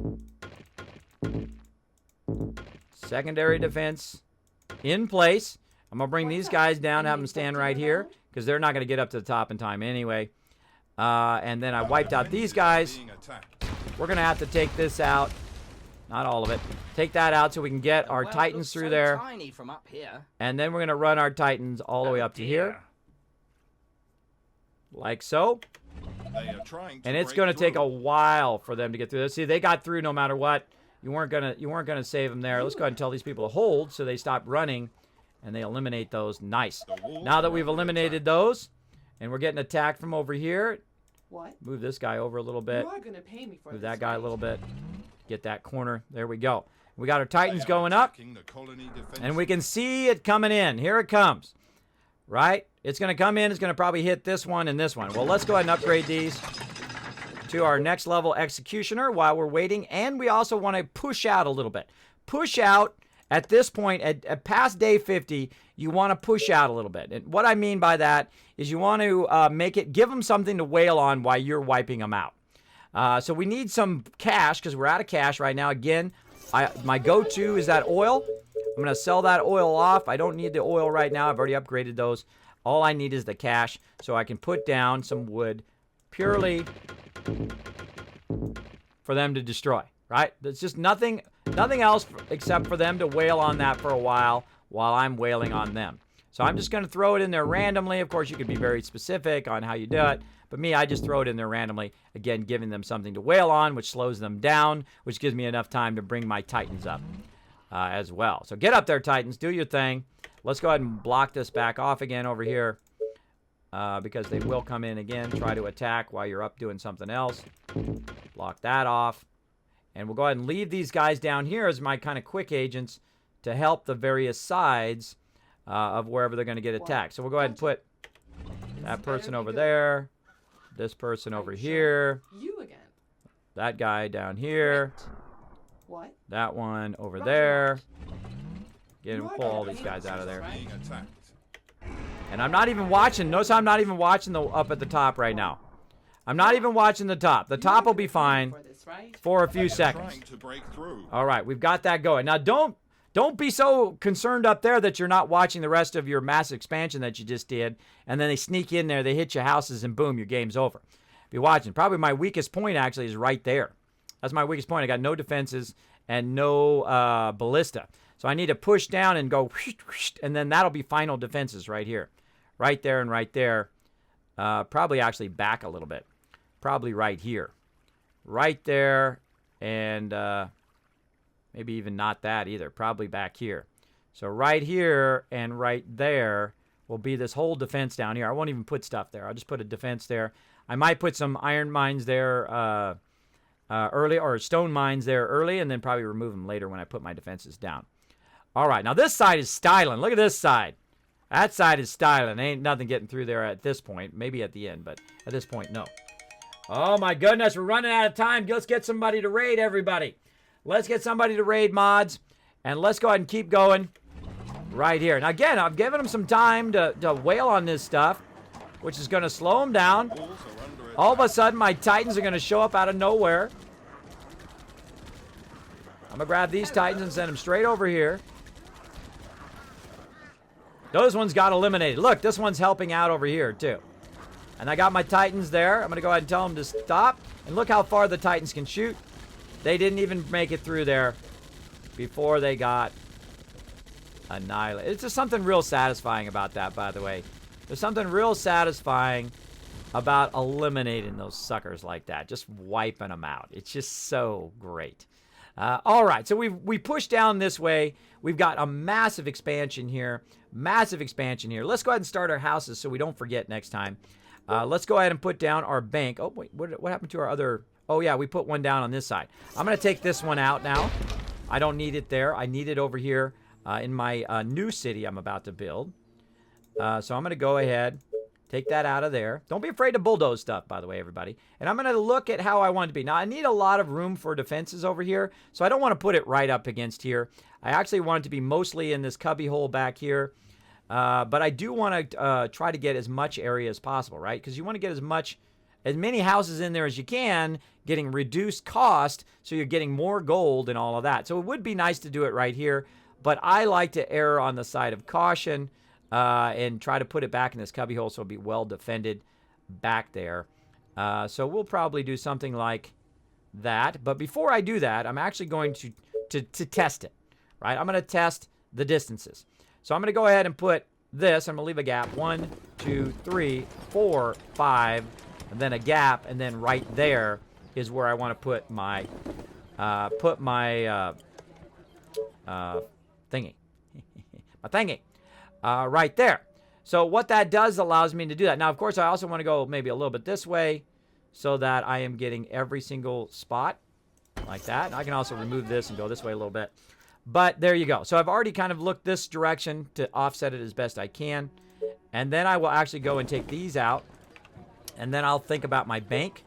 Secondary defense in place. I'm going to bring these guys down, have them stand right here because they're not going to get up to the top in time anyway. And then I wiped out these guys. We're going to have to take this out. Not all of it. Take that out so we can get our Titans through there. Tiny from up here. And then we're going to run our Titans all the way up to here. Like so. And it's going to take a while for them to get through this. See, they got through no matter what. You weren't gonna save them there. Let's go ahead and tell these people to hold so they stop running and they eliminate those. Nice. Now that we've eliminated those and we're getting attacked from over here. What? Move this guy over a little bit. You are gonna pay me for Move this, that guy a right? little bit. Get that corner. There we go. We got our Titans going up. And we can see it coming in. Here it comes. Right? It's going to come in. It's going to probably hit this one and this one. Well, let's go ahead and upgrade these to our next level executioner while we're waiting. And we also want to push out a little bit. Push out at this point, at past day 50, you want to push out a little bit. And what I mean by that is you want to give them something to wail on while you're wiping them out. So we need some cash because we're out of cash right now. Again, my go-to is that oil. I'm going to sell that oil off. I don't need the oil right now. I've already upgraded those. All I need is the cash so I can put down some wood purely for them to destroy, right? There's just nothing else except for them to wail on that for a while I'm wailing on them. So I'm just going to throw it in there randomly. Of course, you could be very specific on how you do it. But me, I just throw it in there randomly. Again, giving them something to wail on, which slows them down, which gives me enough time to bring my Titans up as well. So get up there, Titans. Do your thing. Let's go ahead and block this back off again over here because they will come in again, try to attack while you're up doing something else. Block that off. And we'll go ahead and leave these guys down here as my kind of quick agents to help the various sides of wherever they're going to get attacked. So we'll go ahead and put that person over there, this person over here, You again. that guy down here, What? that one over there, Get him, pull all these guys out of there. Being attacked. And I'm not even watching. Notice I'm not even watching the up at the top right now. I'm not even watching the top. The top will be fine For this, right? for a few Trying seconds. to break through. All right, we've got that going. Now, don't be so concerned up there that you're not watching the rest of your massive expansion that you just did, and then they sneak in there, they hit your houses, and boom, your game's over. Be watching. Probably my weakest point, actually, is right there. That's my weakest point. I got no defenses and no ballista. So I need to push down and go, and then that'll be final defenses right here. Right there and right there. Probably actually back a little bit. Probably right here. Right there, and maybe even not that either. Probably back here. So right here and right there will be this whole defense down here. I won't even put stuff there. I'll just put a defense there. I might put some iron mines there early, or stone mines there early, and then probably remove them later when I put my defenses down. All right, now this side is styling. Look at this side. That side is styling. Ain't nothing getting through there at this point. Maybe at the end, but at this point, no. Oh, my goodness, we're running out of time. Let's get somebody to raid, everybody. Let's get somebody to raid, mods, and let's go ahead and keep going right here. Now, again, I've given them some time to wail on this stuff, which is going to slow them down. Walls are under attack. All of a sudden, my Titans are going to show up out of nowhere. I'm going to grab these Titans and send them straight over here. Those ones got eliminated. Look, this one's helping out over here, too. And I got my Titans there. I'm going to go ahead and tell them to stop. And look how far the Titans can shoot. They didn't even make it through there before they got annihilated. It's just something real satisfying about that, by the way. There's something real satisfying about eliminating those suckers like that. Just wiping them out. It's just so great. All right, so we pushed down this way. We've got a massive expansion here. Massive expansion here. Let's go ahead and start our houses so we don't forget next time. Let's go ahead and put down our bank. Oh, wait, what happened to our other... Oh, yeah, we put one down on this side. I'm going to take this one out now. I don't need it there. I need it over here in my new city I'm about to build. So I'm going to go ahead, take that out of there. Don't be afraid to bulldoze stuff, by the way, everybody. And I'm going to look at how I want it to be. Now, I need a lot of room for defenses over here, so I don't want to put it right up against here. I actually want it to be mostly in this cubby hole back here. But I do want to try to get as much area as possible, right? Because you want to get as many houses in there as you can, getting reduced cost, so you're getting more gold and all of that. So it would be nice to do it right here, but I like to err on the side of caution and try to put it back in this cubby hole so it'll be well defended back there. So we'll probably do something like that. But before I do that, I'm actually going to test it, right? I'm going to test the distances. So I'm going to go ahead and put this. I'm going to leave a gap. 1, 2, 3, 4, 5, and then a gap, and then right there is where I want to put my thingy. My thingy. Right there. So what that does allows me to do that. Now, of course, I also want to go maybe a little bit this way so that I am getting every single spot like that. And I can also remove this and go this way a little bit. But there you go. So I've already kind of looked this direction to offset it as best I can. And then I will actually go and take these out. And then I'll think about my bank.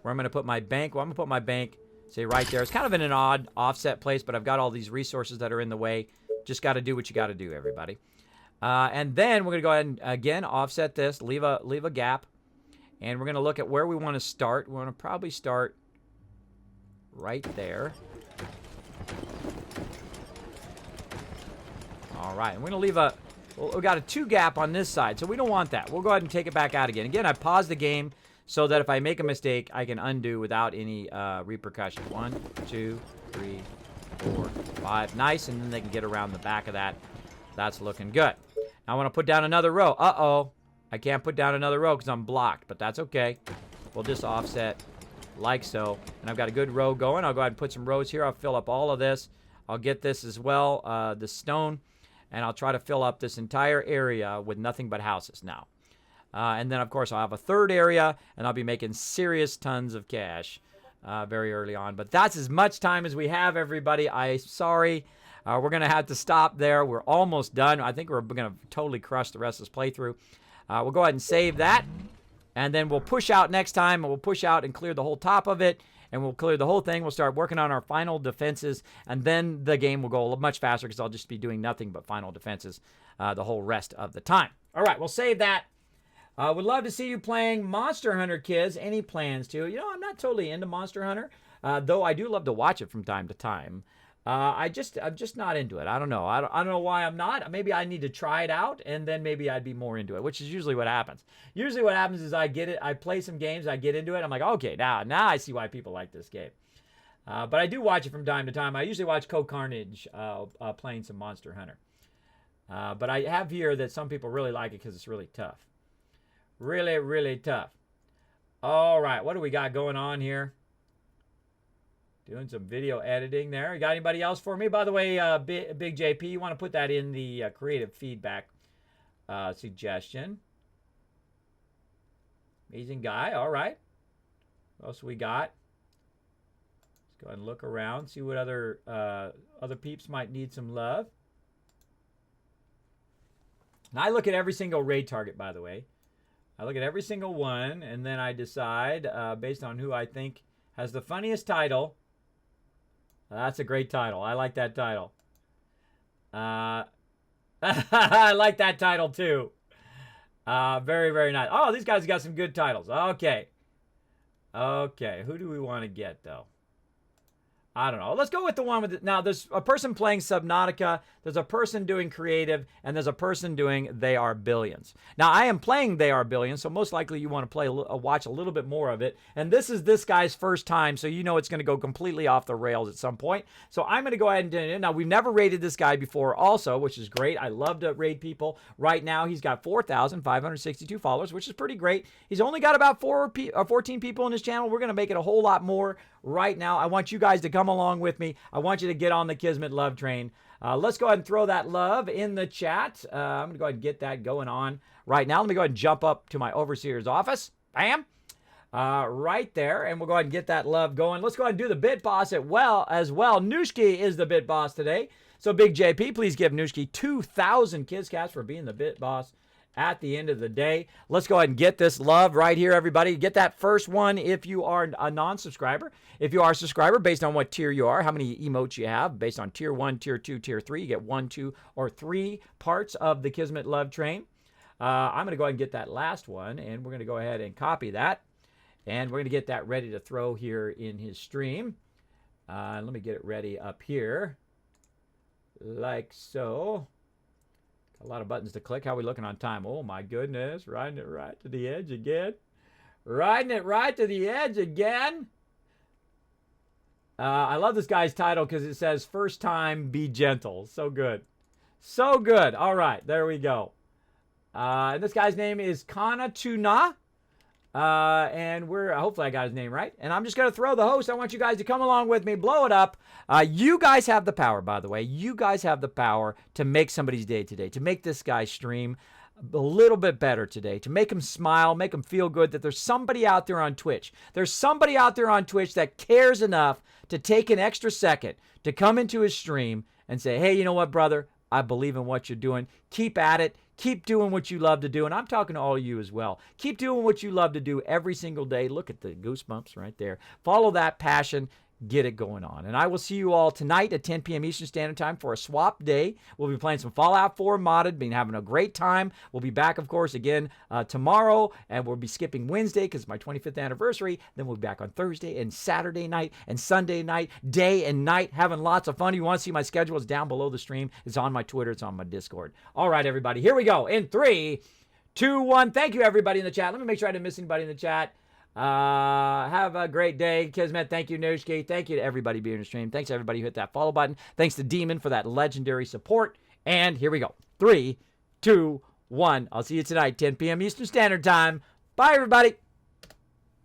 Where I'm going to put my bank. Well, I'm going to put my bank, say, right there. It's kind of in an odd offset place, but I've got all these resources that are in the way. Just got to do what you got to do, everybody. And then we're going to go ahead and, again, offset this. Leave a gap. And we're going to look at where we want to start. We want to probably start right there. All right, and we're going to leave we've got a 2 gap on this side, so we don't want that. We'll go ahead and take it back out again. Again, I paused the game so that if I make a mistake, I can undo without any repercussion. 1, 2, 3, 4, 5. Nice, and then they can get around the back of that. That's looking good. Now I want to put down another row. Uh-oh. I can't put down another row because I'm blocked, but that's okay. We'll just offset like so. And I've got a good row going. I'll go ahead and put some rows here. I'll fill up all of this. I'll get this as well, the stone. And I'll try to fill up this entire area with nothing but houses now. And then, of course, I'll have a third area, and I'll be making serious tons of cash very early on. But that's as much time as we have, everybody. I'm sorry. We're going to have to stop there. We're almost done. I think we're going to totally crush the rest of this playthrough. We'll go ahead and save that. And then we'll push out next time, and we'll push out and clear the whole top of it. and we'll clear the whole thing. We'll start working on our final defenses, and then the game will go much faster because I'll just be doing nothing but final defenses the whole rest of the time. All right, we'll save that. Would love to see you playing Monster Hunter, kids. Any plans to? You know, I'm not totally into Monster Hunter, though I do love to watch it from time to time. I'm just not into it. I don't know. I don't know why I'm not. Maybe I need to try it out, and then maybe I'd be more into it, which is usually what happens. Usually what happens is I get it. I play some games. I get into it. I'm like, okay, now I see why people like this game. But I do watch it from time to time. I usually watch Carnage playing some Monster Hunter. But I have here that some people really like it because it's really tough. Really, really tough. All right, what do we got going on here? Doing some video editing there. You got anybody else for me? By the way, Big JP, you want to put that in the creative feedback suggestion. Amazing guy. All right. What else we got? Let's go ahead and look around, see what other peeps might need some love. Now, I look at every single raid target, by the way. I look at every single one, and then I decide, based on who I think has the funniest title. That's a great title. I like that title. I like that title, too. Very, very nice. Oh, these guys got some good titles. Okay. Okay, who do we want to get, though? I don't know. Let's go with the one with the, now there's a person playing Subnautica, there's a person doing creative, and there's a person doing They Are Billions. Now I am playing They Are Billions, so most likely you want to play watch a little bit more of it. And this is this guy's first time, so you know it's going to go completely off the rails at some point. So I'm going to go ahead and do it. Now we've never raided this guy before also, which is great. I love to raid people. Right now he's got 4,562 followers, which is pretty great. He's only got about 14 people on his channel. We're going to make it a whole lot more right now. I want you guys to come along with me. I want you to get on the Kismet love train. Let's go ahead and throw that love in the chat. I'm going to go ahead and get that going on right now. Let me go ahead and jump up to my overseer's office. Bam. Right there. And we'll go ahead and get that love going. Let's go ahead and do the bit boss as well. Nooshki is the bit boss today. So Big JP, please give Nooshki 2,000 KizCats for being the bit boss at the end of the day. Let's go ahead and get this love right here, everybody. Get that first one if you are a non-subscriber. If you are a subscriber, based on what tier you are, how many emotes you have, based on tier 1, tier 2, tier 3, you get 1, 2, or 3 parts of the Kismet love train. I'm going to go ahead and get that last one, and we're going to go ahead and copy that. And we're going to get that ready to throw here in his stream. Let me get it ready up here, like so. A lot of buttons to click. How are we looking on time? Oh my goodness. Riding it right to the edge again. Riding it right to the edge again. I love this guy's title because it says, first time, be gentle. So good. So good. All right. There we go. And this guy's name is Kana Tuna. And hopefully I got his name right. And I'm just going to throw the host. I want you guys to come along with me, blow it up. You guys have the power, by the way. You guys have the power to make somebody's day today, to make this guy's stream a little bit better today, to make him smile, make him feel good that there's somebody out there on Twitch. There's somebody out there on Twitch that cares enough to take an extra second to come into his stream and say, hey, you know what, brother? I believe in what you're doing. Keep at it. Keep doing what you love to do. And I'm talking to all of you as well. Keep doing what you love to do every single day. Look at the goosebumps right there. Follow that passion. Get it going on. And I will see you all tonight at 10 p.m. Eastern Standard Time for a swap day. We'll be playing some Fallout 4 modded, been having a great time. We'll be back, of course, again tomorrow, and we'll be skipping Wednesday because it's my 25th anniversary. Then we'll be back on Thursday and Saturday night and Sunday night, day and night, having lots of fun. If you want to see my schedule, it's down below the stream. It's on my Twitter. It's on my Discord. All right, everybody, here we go. In 3, 2, 1. Thank you, everybody in the chat. Let me make sure I didn't miss anybody in the chat. Have a great day. Kismet, thank you, Nooshki. Thank you to everybody being in the stream. Thanks to everybody who hit that follow button. Thanks to Demon for that legendary support. And here we go. 3, 2, 1. I'll see you tonight, 10 p.m. Eastern Standard Time. Bye, everybody.